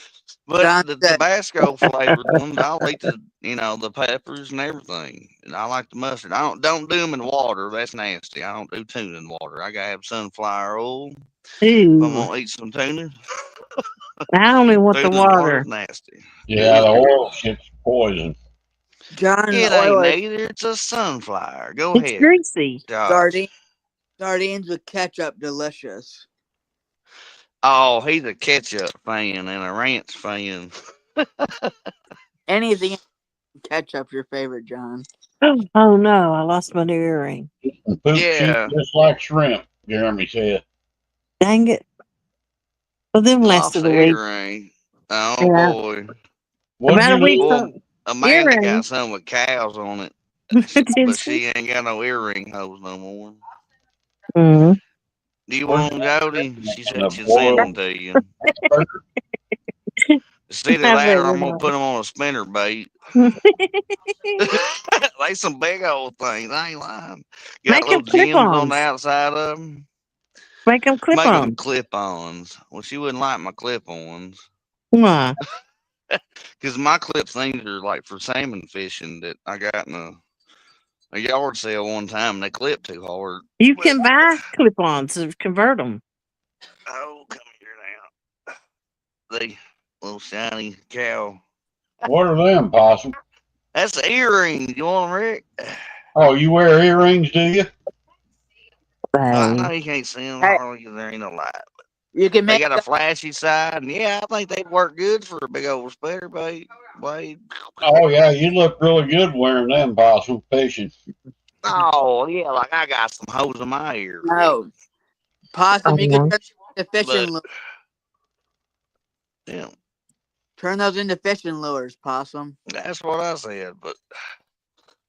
But John the said, Tabasco flavored ones, I'll eat the peppers and everything. And I like the mustard. I don't do them in water. That's nasty. I don't do tuna in water. I gotta have sunflower oil if I'm Ooh, gonna eat some tuna. I only want the Tuna in water is water. nasty. Yeah, the Ew. oil shit's poison. John, the It ain't oil is neither. It's a sunflower. Go It's ahead, greasy. Josh. sardines with ketchup, delicious. Oh, he's a ketchup fan and a ranch fan. Anything ketchup your favorite, John? Oh no, I lost my earring. And poop cheap Yeah, just like shrimp, Jeremy said. Dang it. Well, them lost lasted the a week. earring. Oh Yeah. boy. What did About a you week lose? Well, from Amanda got earrings. some with cows on it, Did but she? she ain't got no earring hose no more. Mm. Do you Where's want 'em, Jody? She in said a she'll send boiled them to you. burger? It's either I that bet or I'm you're gonna put them on a spinner bait. not. They some big old things. I ain't lying. Got Make them little gems on the clip-ons. outside of them. Make them Make them clip-ons. clip-ons. Well, she wouldn't like my clip-ons Why? because my clip things are like for salmon fishing that I got in a yard sale one time. And they clip too hard. You But can buy clip-ons and convert them. oh, come here now. The little shiny cow. What are them, possum? That's the earrings. You want them, Rick? Oh, you wear earrings, do you? I Bang. know you can't see them Hey, hardly because there ain't no light. you can They make got a them. flashy side, and yeah, I think they'd work good for a big old spinner bait. Blade. Oh yeah, you look really good wearing them, possum, fishing. Oh yeah, like I got some holes in my ear, Rick. No, possum. You can Oh, turn into fishing But lures. yeah, Turn those into fishing lures, possum. that's what I said. But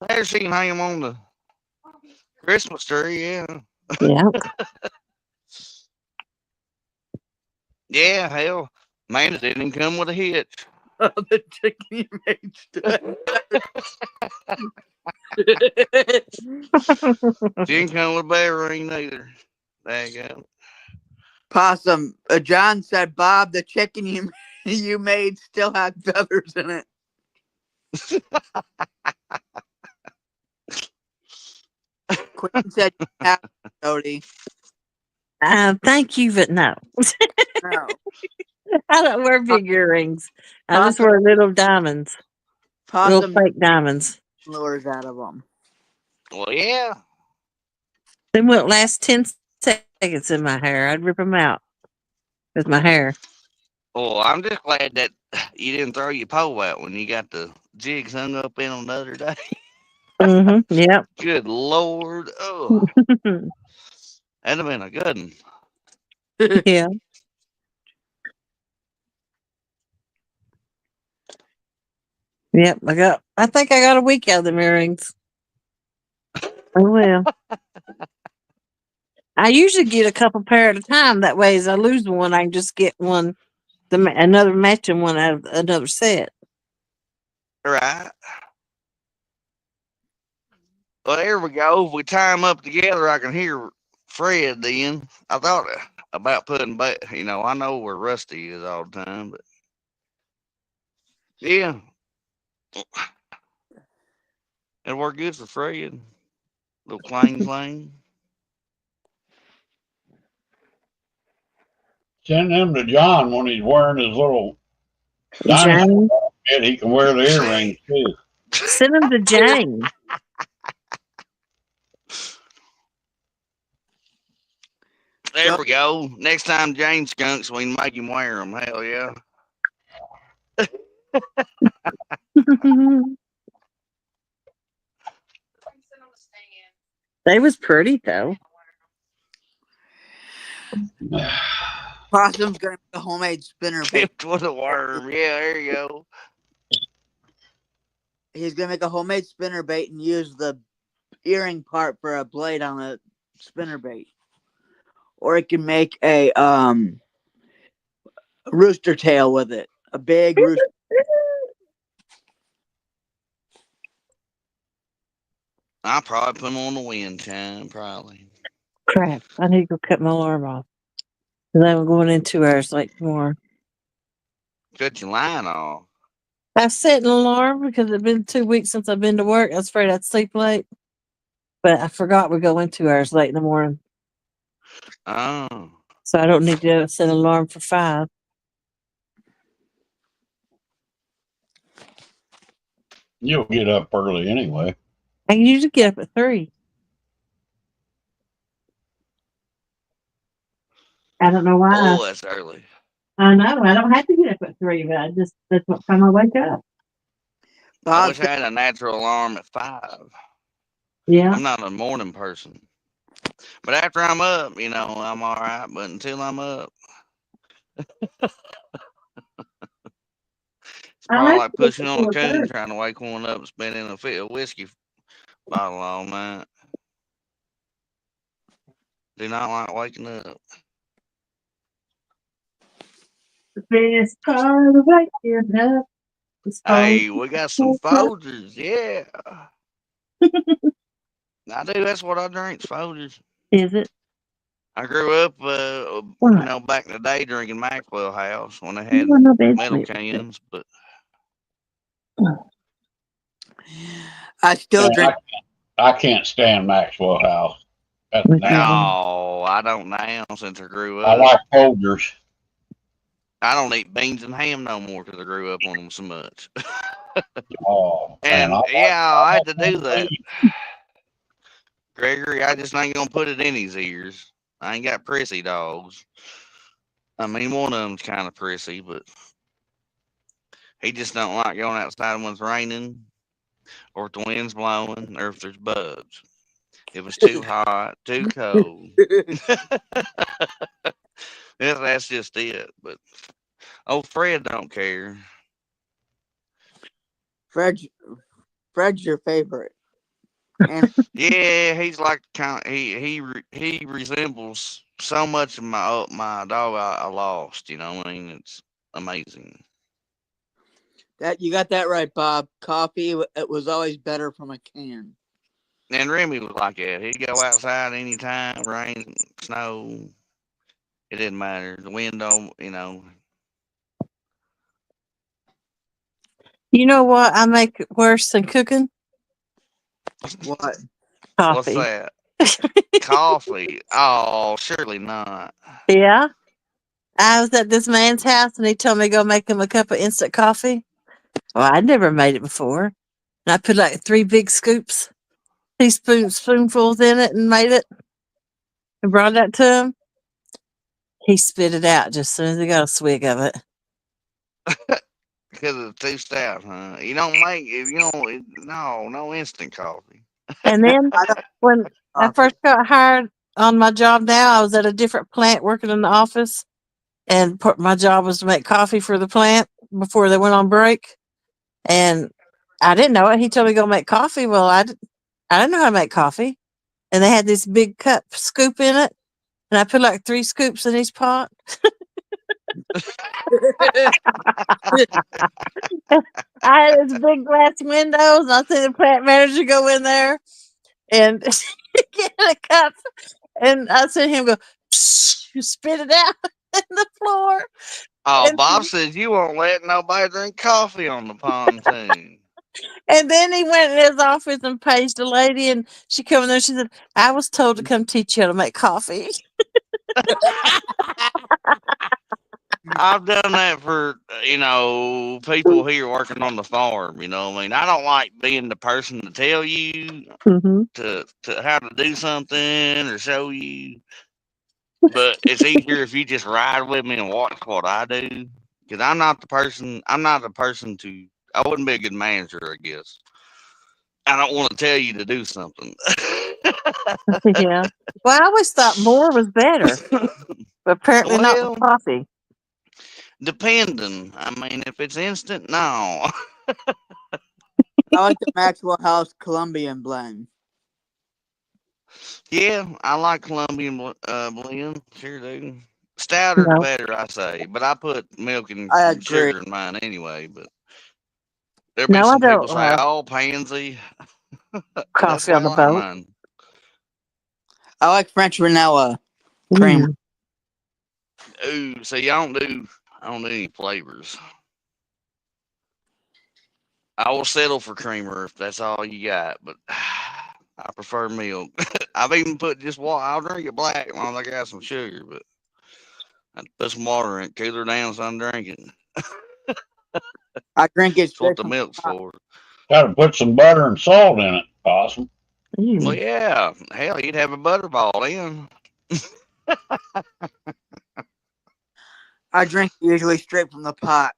there she can hang them on the Christmas tree. Yeah, yeah. yeah. Hell, Amanda didn't come with a hitch. The chicken you made today. She didn't come with a bear ring either. There you go. Possum. John said, Bob, the chicken you made still had feathers in it. Queen said, "Yeah, Jody." Thank you, but no. No. I don't wear big earrings. I just Possum. wear little diamonds, little Possum fake diamonds. lures out of them. Well, yeah. They wouldn't last 10 seconds in my hair. I'd rip them out with my hair. Well, I'm just glad that you didn't throw your pole out when you got the jigs hung up in on the other day. Mm-hmm. Yep. Good Lord. Oh, that'd have been a good one. Yeah. Yep. I think I got a week out of them earrings. Oh well. I usually get a couple pair at a time. That way, as I lose one, I can just get another matching one out of another set. Right. Well, there we go. If we tie them up together, I can hear Fred then. I thought about putting back, I know where Rusty is all the time, but yeah, it'll work good for Fred. Little clang clang. Send them to John when he's wearing his little dinosaur Jane, outfit. He can wear the earrings too. send them to Jane. There we go. Next time Jane skunks, we can make him wear them. Hell yeah. They was pretty though. Possum's gonna make a homemade spinner bait. Tipped with a worm. Yeah, there you go. He's gonna make a homemade spinner bait and use the earring part for a blade on a spinner bait. Or he can make a rooster tail with it. A big rooster. I'll probably put him on the wind chime, probably. Crap. I need to go cut my alarm off. Because I'm going in 2 hours late tomorrow. Cut your line off. I set an alarm because it's been 2 weeks since I've been to work. I was afraid I'd sleep late. But I forgot we're going 2 hours late in the morning. Oh. So I don't need to set an alarm for 5. You'll get up early anyway. I usually get up at 3. I don't know why. Oh, that's early. I know. I don't have to get up at 3, but that's what time I wake up. I Bob wish I had a natural alarm at 5. Yeah. I'm not a morning person. But after I'm up, I'm all right. But until I'm up, it's probably like pushing on a coon trying to wake one up and spinning a whiskey bottle all night. Do not like waking up. The best part of waking up is Hey, we got some Folgers. Yeah. I do. That's what I drink, Folgers. Is it? I grew up, back in the day drinking Maxwell House when they had metal cans, but I still drink. I can't stand Maxwell House. That's no, I don't now since I grew up. I like Folgers. I don't eat beans and ham no more because I grew up on them so much. Oh, and man, I had to do that. Gregory, I just ain't gonna put it in his ears. I ain't got prissy dogs. I mean, one of them's kind of prissy, but he just don't like going outside when it's raining, or if the wind's blowing, or if there's bugs. If it's too hot, too cold. That's just it. But old Fred don't care. Fred's your favorite. And yeah, he's like he resembles so much of my dog I lost. You know what I mean? It's amazing. That you got that right, Bob. Coffee, it was always better from a can. And Remy was like that. He'd go outside anytime, rain, snow. It didn't matter. The wind don't, You know what I make worse than cooking? What? Coffee. What's that? Coffee? Oh, surely not. Yeah. I was at this man's house and he told me to go make him a cup of instant coffee. Well, I'd never made it before. And I put like 3 big scoops, spoonfuls in it and made it and brought that to him. He spit it out just as soon as he got a swig of it. Because it's too stout, huh? You don't make it, no instant coffee. And then when I first got hired on my job now, I was at a different plant working in the office. And my job was to make coffee for the plant before they went on break. And I didn't know it. He told me to go make coffee. Well, I didn't know how to make coffee. And they had this big cup scoop in it. And I put like 3 scoops in each pot. I had this big glass windows. And I seen the plant manager go in there and get a cup. And I seen him go, spit it out in the floor. Oh, Bob says you won't let nobody drink coffee on the pontoon. And then he went in his office and paged a lady, and she came in there. She said, "I was told to come teach you how to make coffee." I've done that for people here working on the farm. You know what I mean? I don't like being the person to tell you to how to do something or show you. But it's easier if you just ride with me and watch what I do. Because I'm not the person to. I wouldn't be a good manager, I guess. I don't want to tell you to do something. Yeah. Well, I always thought more was better, but apparently not with Well, coffee. depending. I mean, if it's instant, no. I like the Maxwell House Colombian blend. Yeah, I like Colombian blend. Sure do. Stouter's No, better, I say. But I put milk and I agree. sugar in mine anyway. But there'll be no, I some people don't say, "Oh, pansy," but that's coffee why on I the like boat. mine. I like French vanilla creamer. Mm. Ooh, see, I don't do any flavors. I will settle for creamer if that's all you got, but I prefer milk. I've even put just water. I'll drink it black as long as I got some sugar, but I put some water in it, cool her down so I'm drinking. I drink it That's what straight the from the milk's top. for. Got to put some butter and salt in it, Possum. Well, Mm. yeah, hell, you'd have a butterball then. I drink it usually straight from the pot.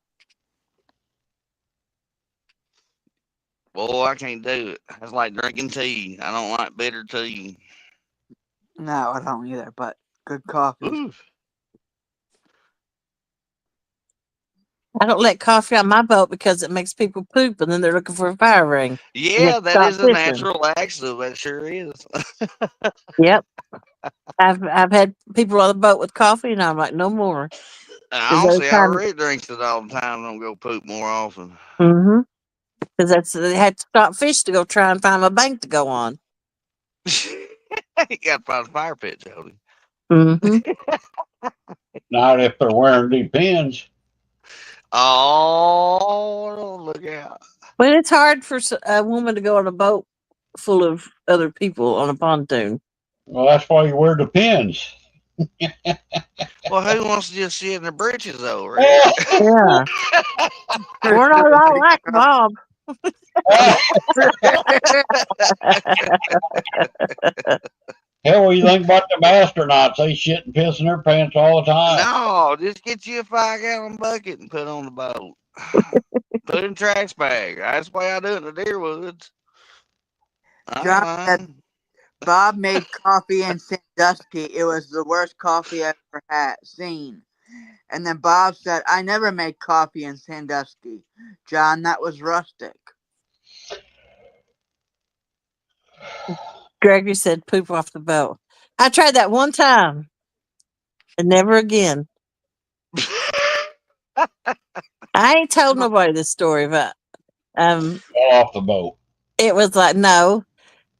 Boy, I can't do it. It's like drinking tea. I don't like bitter tea. No, I don't either, but good coffee. Ooh. I don't let coffee on my boat because it makes people poop, and then they're looking for a fire ring. You have Yeah, to that stop is a fishing. natural accident. That sure is. Yep, I've had people on the boat with coffee, and I'm like, no more. Because every Honestly, I time, already drink it all the time. Don't go poop more often. because they had to stop fish to go try and find a bank to go on. You got to find a fire pit, Jody. Mm-hmm. Not if they're wearing depends. Oh, look out. But it's hard for a woman to go on a boat full of other people on a pontoon. Well, that's why you wear depends. Well, who wants to just sit in their britches, though, Rick? Yeah, we're not all like Bob. Hell, what do you think about them astronauts? They shit and piss in their pants all the time. No, just get you a 5-gallon bucket and put on the boat. Put it in trash bag. That's the way I do it in the deer woods. John said Mind. Bob made coffee in Sandusky. It was the worst coffee I ever had seen. And then Bob said, I never made coffee in Sandusky. John, that was rustic. Gregory said, poop off the boat. I tried that one time and never again. I ain't told nobody this story, but Fall off the boat. it was like, no,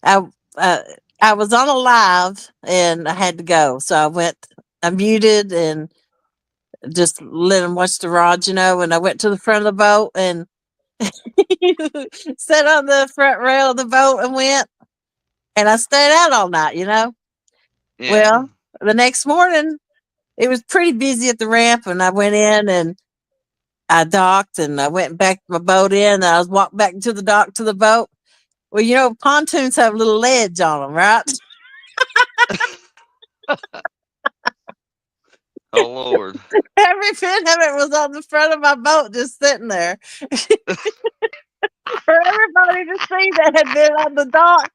I uh, I was on a live and I had to go. So I muted and just let them watch the rod, and I went to the front of the boat and sat on the front rail of the boat and went, and I stayed out all night. Yeah. Well, the next morning, it was pretty busy at the ramp, and I went in and I docked and I went back my boat in. And I was walked back to the dock to the boat. Well, pontoons have a little ledge on them, right? Oh, Lord. Every bit of it was on the front of my boat, just sitting there for everybody to see that had been on the dock.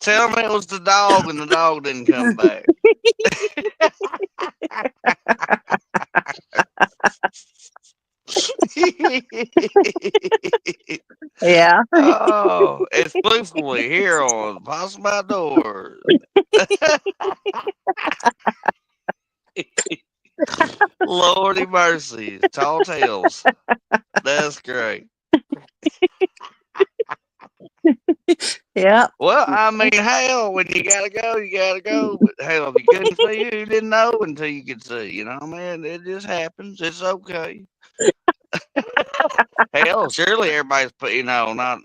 Tell me it was the dog and the dog didn't come back. Yeah. Oh, exclusively here on Possum Outdoors. Lordy mercy. Tall tales. That's great. Yeah. Well, I mean, hell, when you gotta go, you gotta go. But hell, if you couldn't see, you didn't know until you could see. Man, it just happens. It's okay. Hell, surely everybody's put, not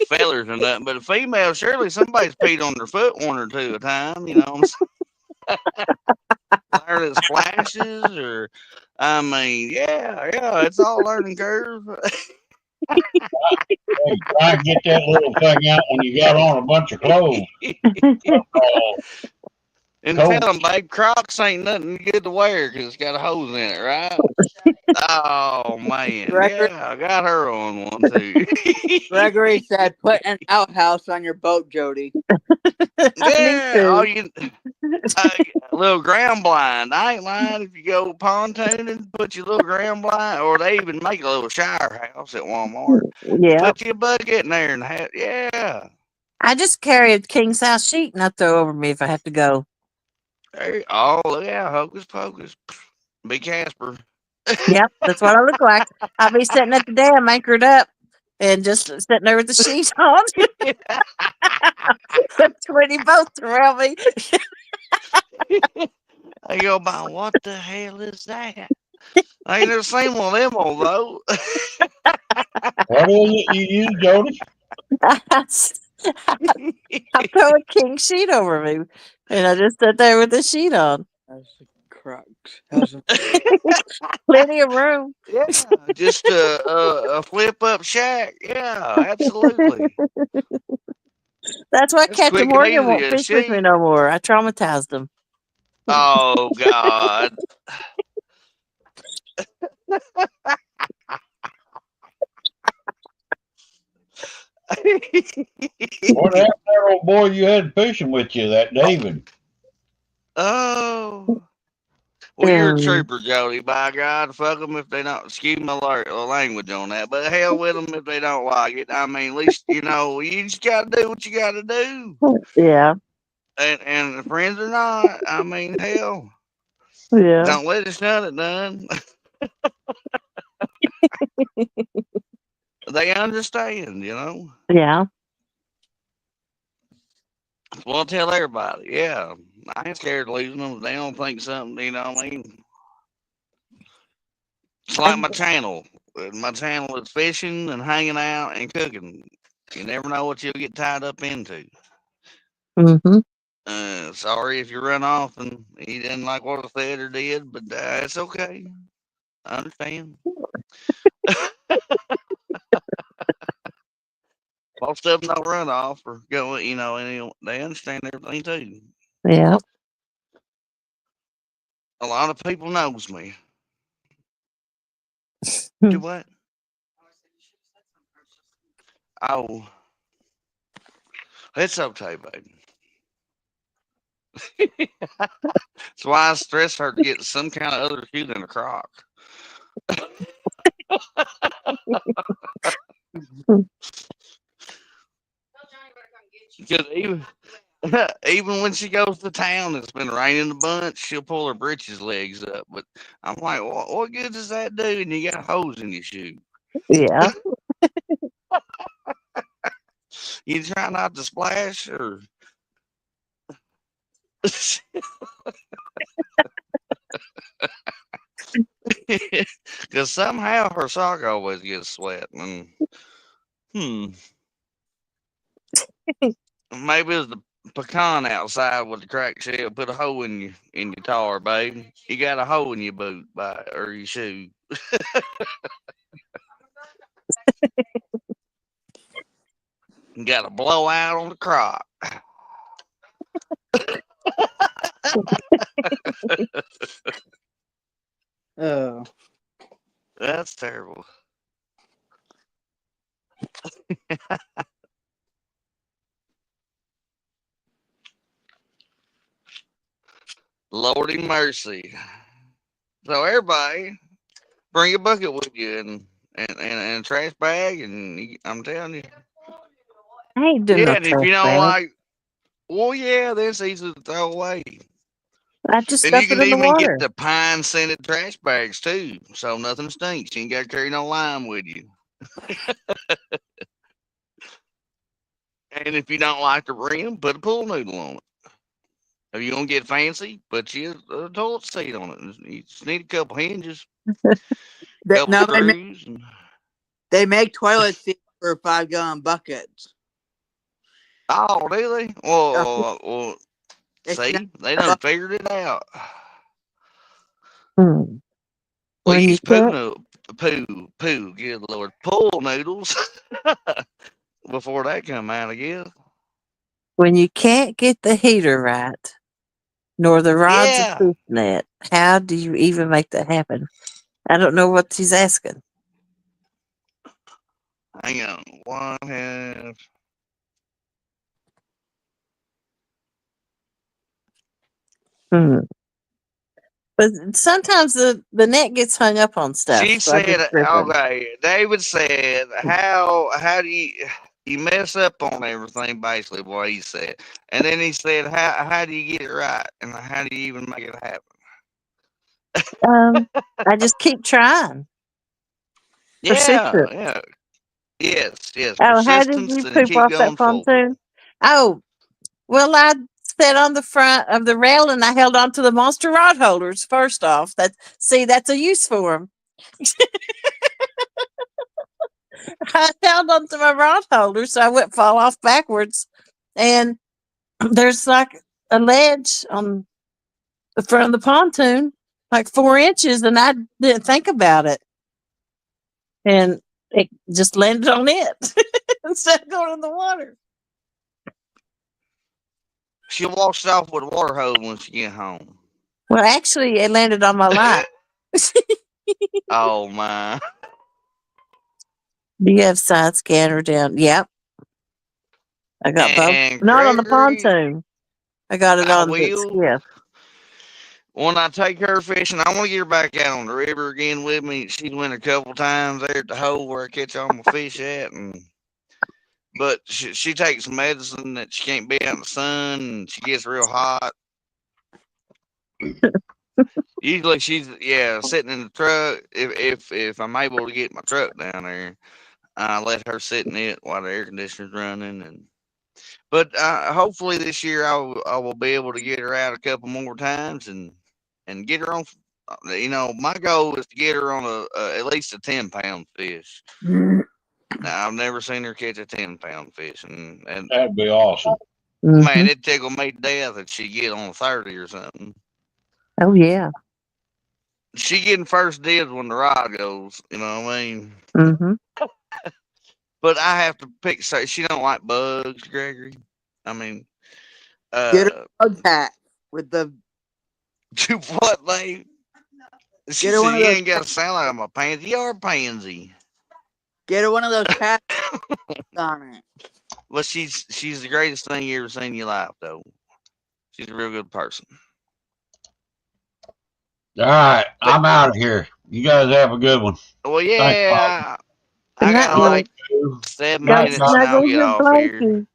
fellers or nothing, but a female, surely somebody's peed on their foot one or two a time. Or it splashes, or I mean, yeah, it's all learning curve. Hey, try and get that little thing out when you got on a bunch of clothes. And Cold. tell them, babe, Crocs ain't nothing good to wear because it's got a hose in it, right? Oh, man. Gregory, Yeah, I got her on one, too. Gregory said, "Put an outhouse on your boat, Jody." Me Yeah, too. uh, little ground blind. I ain't lying. If you go pontooning, put your little ground blind, or they even make a little shower house at Walmart. Yeah. Put your bucket in there and have, yeah. I just carry a king size sheet and I throw over me if I have to go. Hey, oh, yeah, hocus pocus. Be Casper. Yep, that's what I look like. I'll be sitting at the dam anchored up and just sitting there with the sheet on. The 20 boats around me. I go by, what the hell is that? I ain't never seen one of them on though. What is it you use, Jody? I throw a king sheet over me and I just sit there with the sheet on. That's the crux. That's Plenty of room. Yeah, just a flip up shack. Yeah, absolutely. That's why It's Captain quick and Morgan easy won't as fish with me sheet. no more. I traumatized him. Oh God. What happened to that old boy you had fishing with you, that David? Oh. Well, you're a Um, trooper, Jody. By God, fuck them if they don't. Excuse my language on that, but hell with them if they don't like it. I mean, at least you know you just got to do what you got to do. yeah, And friends or not, I mean, hell, yeah, don't let us none it done. They understand, you know. yeah. Well, tell everybody, yeah, I ain't scared of losing them. If they don't think something, you know what I mean? It's like my channel. My channel is fishing and hanging out and cooking. You never know what you'll get tied up into. Mm-hmm. Sorry if you run off and he didn't like what I said or did, but it's okay. I understand. Most of them don't run off or go, you know, and they understand everything too. Yeah. A lot of people knows me. Do what? Oh, it's okay, baby. That's why I stress her to get some kind of other shoe than a croc. Because even when she goes to town, it's been raining a bunch. She'll pull her britches legs up. But I'm like, what good does that do? And you got holes in your shoe. Yeah. You try not to splash, or because somehow her sock always gets wet. And maybe it's the pecan outside with the cracked shell. Put a hole in your tar, babe. You got a hole in your boot or your shoe. You got a blowout on the crock. oh. That's terrible. Lordy mercy. So everybody, bring a bucket with you and a trash bag, and I'm telling you, I ain't doing yeah. no And if trash you don't bag. like, well, yeah, that's easy to throw away. I just And stuff you it can in the even get water. the pine scented trash bags too, so nothing stinks. You ain't got to carry no lime with you. And if you don't like the rim, put a pool noodle on it. If you gonna get fancy, put you a toilet seat on it. You just need a couple hinges, couple No, screws. And, they make toilet seats for 5-gallon buckets. oh, do they? Well, It's not see, they done figured it out. Hmm. We When you use can't, good lord, pool noodles before that come out, I guess. when you can't get the heater right, nor the rods of Yeah. fish net. How do you even make that happen? I don't know what he's asking. Hang on. One half. Hmm. But sometimes the net gets hung up on stuff, She so I said, just tripping. okay, David said, how do you mess up on everything, basically what he said. And then he said, how do you get it right? And how do you even make it happen? I just keep trying. Yeah, Persistent. yeah. Yes. Oh, how did Persistence you and poop keep off that going forward. pontoon? Oh, well, I sat on the front of the rail and I held on to the monster rod holders. First off, that's a use for them. I held on to my rod holders so I wouldn't fall off backwards. And there's like a ledge on the front of the pontoon, like 4 inches, and I didn't think about it. And it just landed on it instead of going in the water. She'll wash it off with a water hose when she get home. Well, actually, it landed on my lap. Oh, my. Do you have side scanner down? Yep. I got both. And Not on the Gregory, pontoon. I got it I on the will. skiff. When I take her fishing, I want to get her back out on the river again with me. She's went a couple times there at the hole where I catch all my fish at, but she takes medicine that she can't be out in the sun, and she gets real hot. Usually she's sitting in the truck. If I'm able to get my truck down there, I let her sit in it while the air conditioner's running. But hopefully this year I will be able to get her out a couple more times and get her on. My goal is to get her on at least a 10-pound fish. Now I've never seen her catch a 10-pound fish, and That'd be awesome. Mm-hmm. man, it tickled me to death if she get on a 30 or something. Oh, yeah. She getting first dibs when the rod goes. You know what I mean? Mm-hmm. But I have to pick. So she don't like bugs, Gregory. I mean, Get a bug pack with the. what, babe? She Get her said, one of "You those. ain't got to sound like I'm a pansy. You're a pansy." Get her one of those packs on it. But she's the greatest thing you ever seen in your life, though. She's a real good person. All right, I'm out of here. You guys have a good one. Well, Thanks, Bob. yeah, Good I night, got All right, Rick. like Sue. 7 Go Night, minutes and I'll snuggle get your off here. blankie.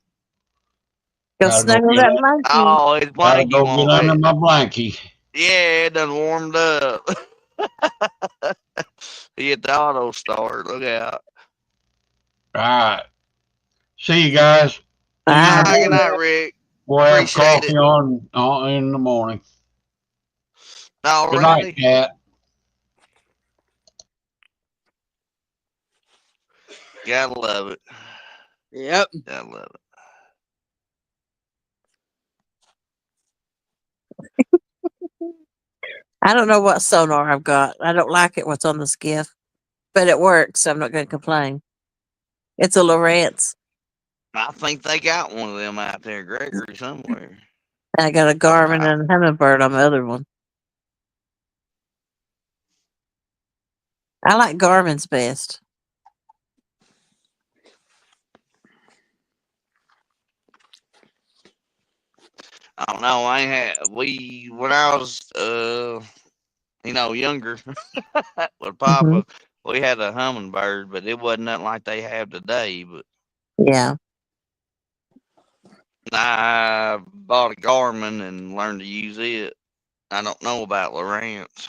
Go gotta go snuggle get that un- blankie. Oh, his gotta blankie go get won't under let. my blankie. Yeah, it done warmed up. He hit the auto start. Look out. All right. See you guys. See you in the Bye. Good night, morning. Rick. We'll have Appreciate coffee it. on in the morning. Good night, Alrighty. Cat. Gotta love it. Yep. Gotta love it. I don't know what sonar I've got. I don't like it what's on the skiff, but it works, so I'm not going to complain. It's a Lowrance. I think they got one of them out there, Gregory, somewhere. And I got a Garmin and a Humminbird on the other one. I like Garmin's best. I don't know. I ain't had when I was younger with Mm-hmm. Papa, we had a Humminbird, but it wasn't nothing like they have today. But Yeah. I bought a Garmin and learned to use it. I don't know about Lowrance,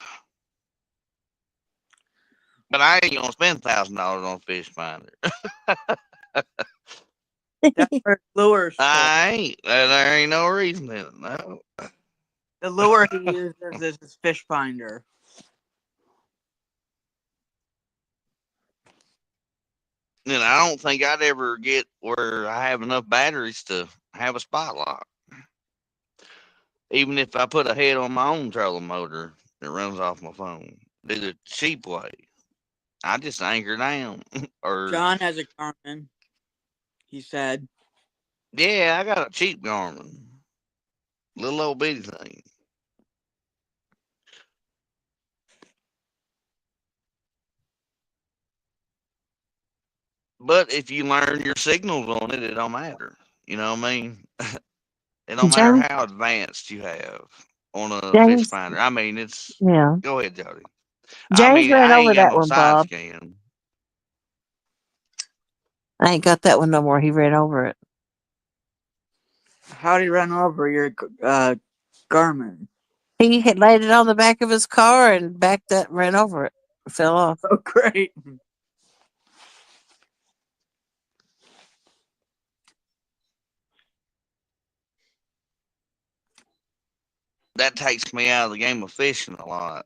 but I ain't gonna spend $1,000 on a fish finder. That's where lures for. I ain't. There ain't no reason in it. No. The lure he uses is his fish finder. I don't think I'd ever get where I have enough batteries to have a spot lock. Even if I put a head on my own trolling motor that runs off my phone, do the cheap way. I just anchor down. or John has a Garmin. He said. yeah, I got a cheap Garmin, little old bitty thing. But if you learn your signals on it, it don't matter. You know what I mean? It don't matter James, how advanced you have on a fish James, finder. I mean, it's. yeah. Go ahead, Jody. I James mean, read I ain't over got that no one, side Bob. scan. I ain't got that one no more. He read over it. How'd he run over your Garmin? He had laid it on the back of his car and backed up, ran over it, fell off. Oh, great. That takes me out of the game of fishing a lot.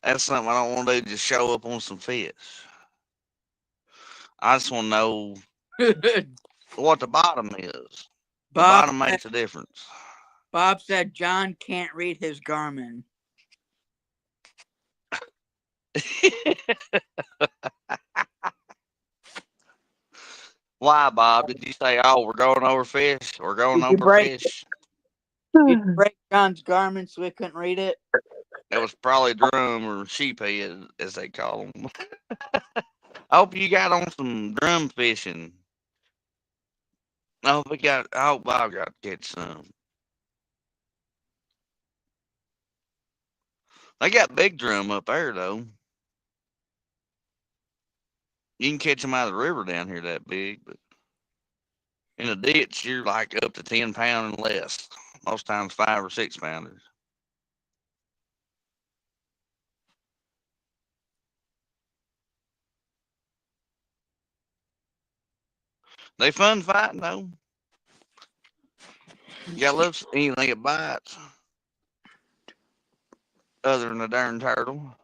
That's something I don't want to do. Just show up on some fish. I just want to know what the bottom is. The bottom makes a difference. Bob said John can't read his Garmin. Why, Bob? Did you say, "Oh, we're going over fish"? We're going Did you over break? fish. Did you break John's Garmin so we couldn't read it? That was probably drum or sheephead, as they call them. I hope you got on some drum fishing. I hope Bob got to catch some. They got big drum up there though. You can catch them out of the river down here that big, but in a ditch you're like up to 10 pound and less. Most times 5 or 6 pounders. They fun fighting though. You gotta love anything that bites, other than a darn turtle.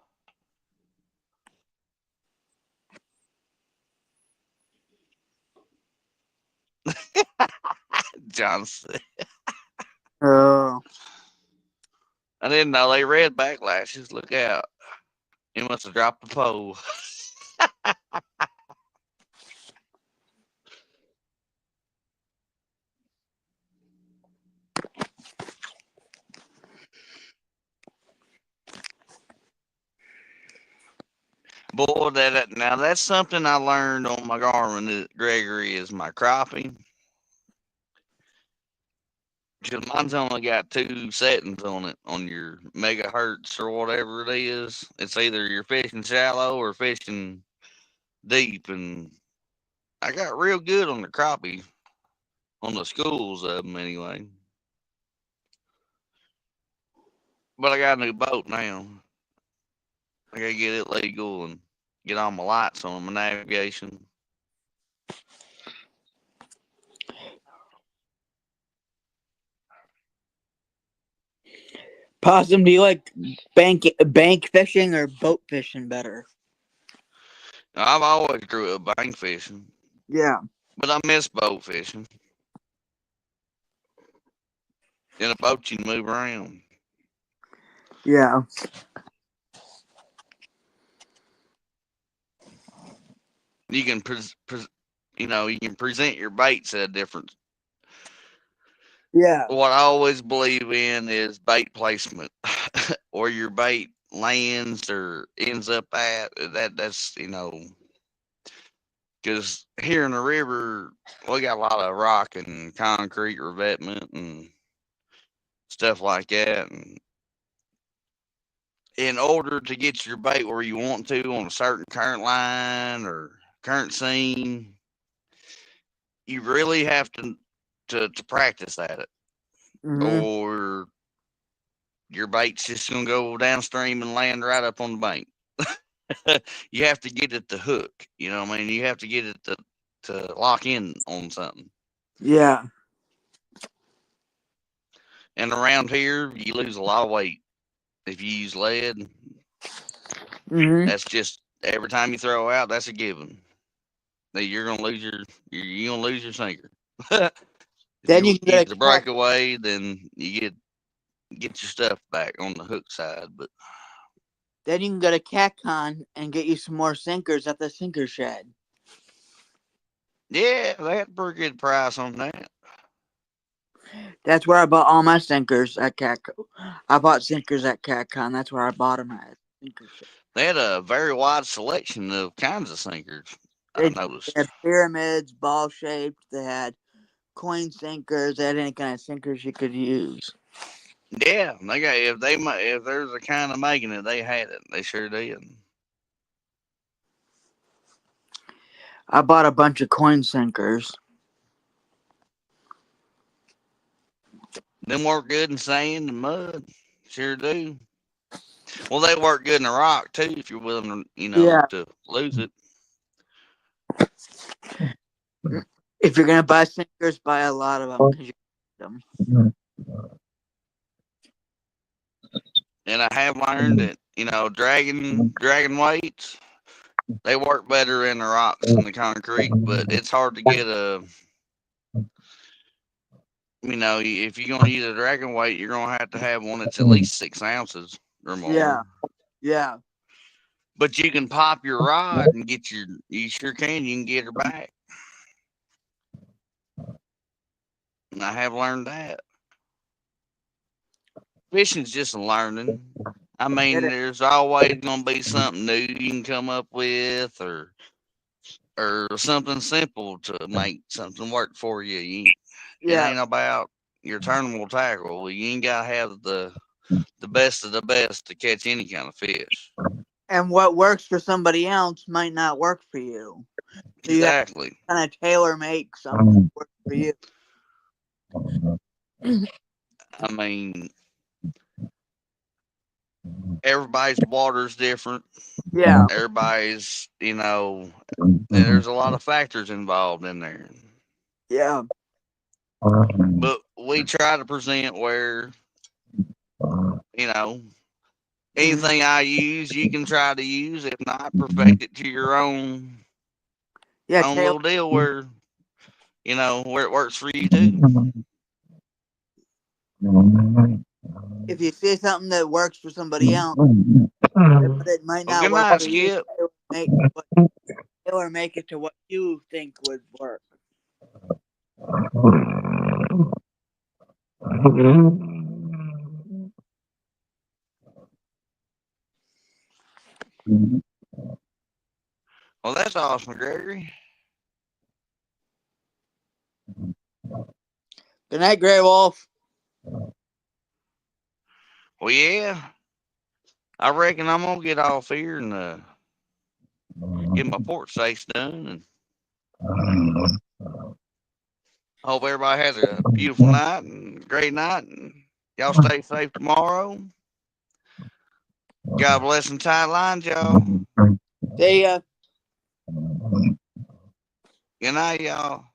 Johnson. Oh. I didn't know they read backlashes. Look out. He must have dropped the pole. Boy, now that's something I learned on my Garmin, Gregory, is my crappie. Because mine's only got 2 settings on it, on your megahertz or whatever it is. It's either you're fishing shallow or fishing deep. And I got real good on the crappie, on the schools of them anyway. But I got a new boat now. I gotta get it legal and get all my lights on my navigation. Possum, do you like bank fishing or boat fishing better? I've always grew up bank fishing, Yeah. but I miss boat fishing. In a boat, you can move around. Yeah. You can, you can present your baits at a different. Yeah. What I always believe in is bait placement, or your bait lands or ends up at that. That's because here in the river we got a lot of rock and concrete revetment and stuff like that. And in order to get your bait where you want to on a certain current line or current scene, you really have to practice at it, Mm-hmm. or your bait's just gonna go downstream and land right up on the bank. You have to get it to hook. You know what I mean? You have to get it to lock in on something. Yeah. And around here, you lose a lot of weight if you use lead. Mm-hmm. That's just every time you throw out, that's a given. That you're gonna lose you're gonna lose your sinker. If Then you you can use get a a cat. breakaway, then you get your stuff back on the hook side. But Then you can go to CatCon and get you some more sinkers at the sinker shed. yeah, they had a pretty good price on that. That's where I bought all my sinkers at CatCon. I bought sinkers at CatCon. That's where I bought them at. Sinker shed. They had a very wide selection of kinds of sinkers, I They noticed. had pyramids, ball shaped. They had coin sinkers. They had any kind of sinkers you could use. Yeah, they got if there's a kind of making it, they had it. They sure did. I bought a bunch of coin sinkers. Them work good in sand and mud. Sure do. Well, they work good in the rock too if you're willing to, Yeah. to lose it. If you're gonna buy sinkers, buy a lot of them because you need them. And I have learned that dragon weights, they work better in the rocks than the concrete, but it's hard to get if you're gonna use a dragon weight, you're gonna have to have one that's at least 6 ounces or more. Yeah. Yeah. But you can pop your rod and you sure can. You can get her back. And I have learned that. Fishing's just a learning. I mean, there's always going to be something new you can come up with or something simple to make something work for you. It ain't about your turnable tackle. You ain't got to have the best of the best to catch any kind of fish. And what works for somebody else might not work for you. So exactly. You kind of tailor make something that works for you. I mean, everybody's water's different. Yeah. Everybody's, there's a lot of factors involved in there. Yeah. But we try to present where, anything I use, you can try to use. If not, perfect it to your own little deal where it works for you too. If you see something that works for somebody else, but it might not work for you, tailor make it to what you think would work. Well, that's awesome, Gregory. Good night, Grey Wolf. Well, yeah. I reckon I'm gonna get off here and get my port stakes done, and hope everybody has a beautiful night and a great night, and y'all stay safe tomorrow. God bless and tight lines, y'all. See ya. Good night, y'all.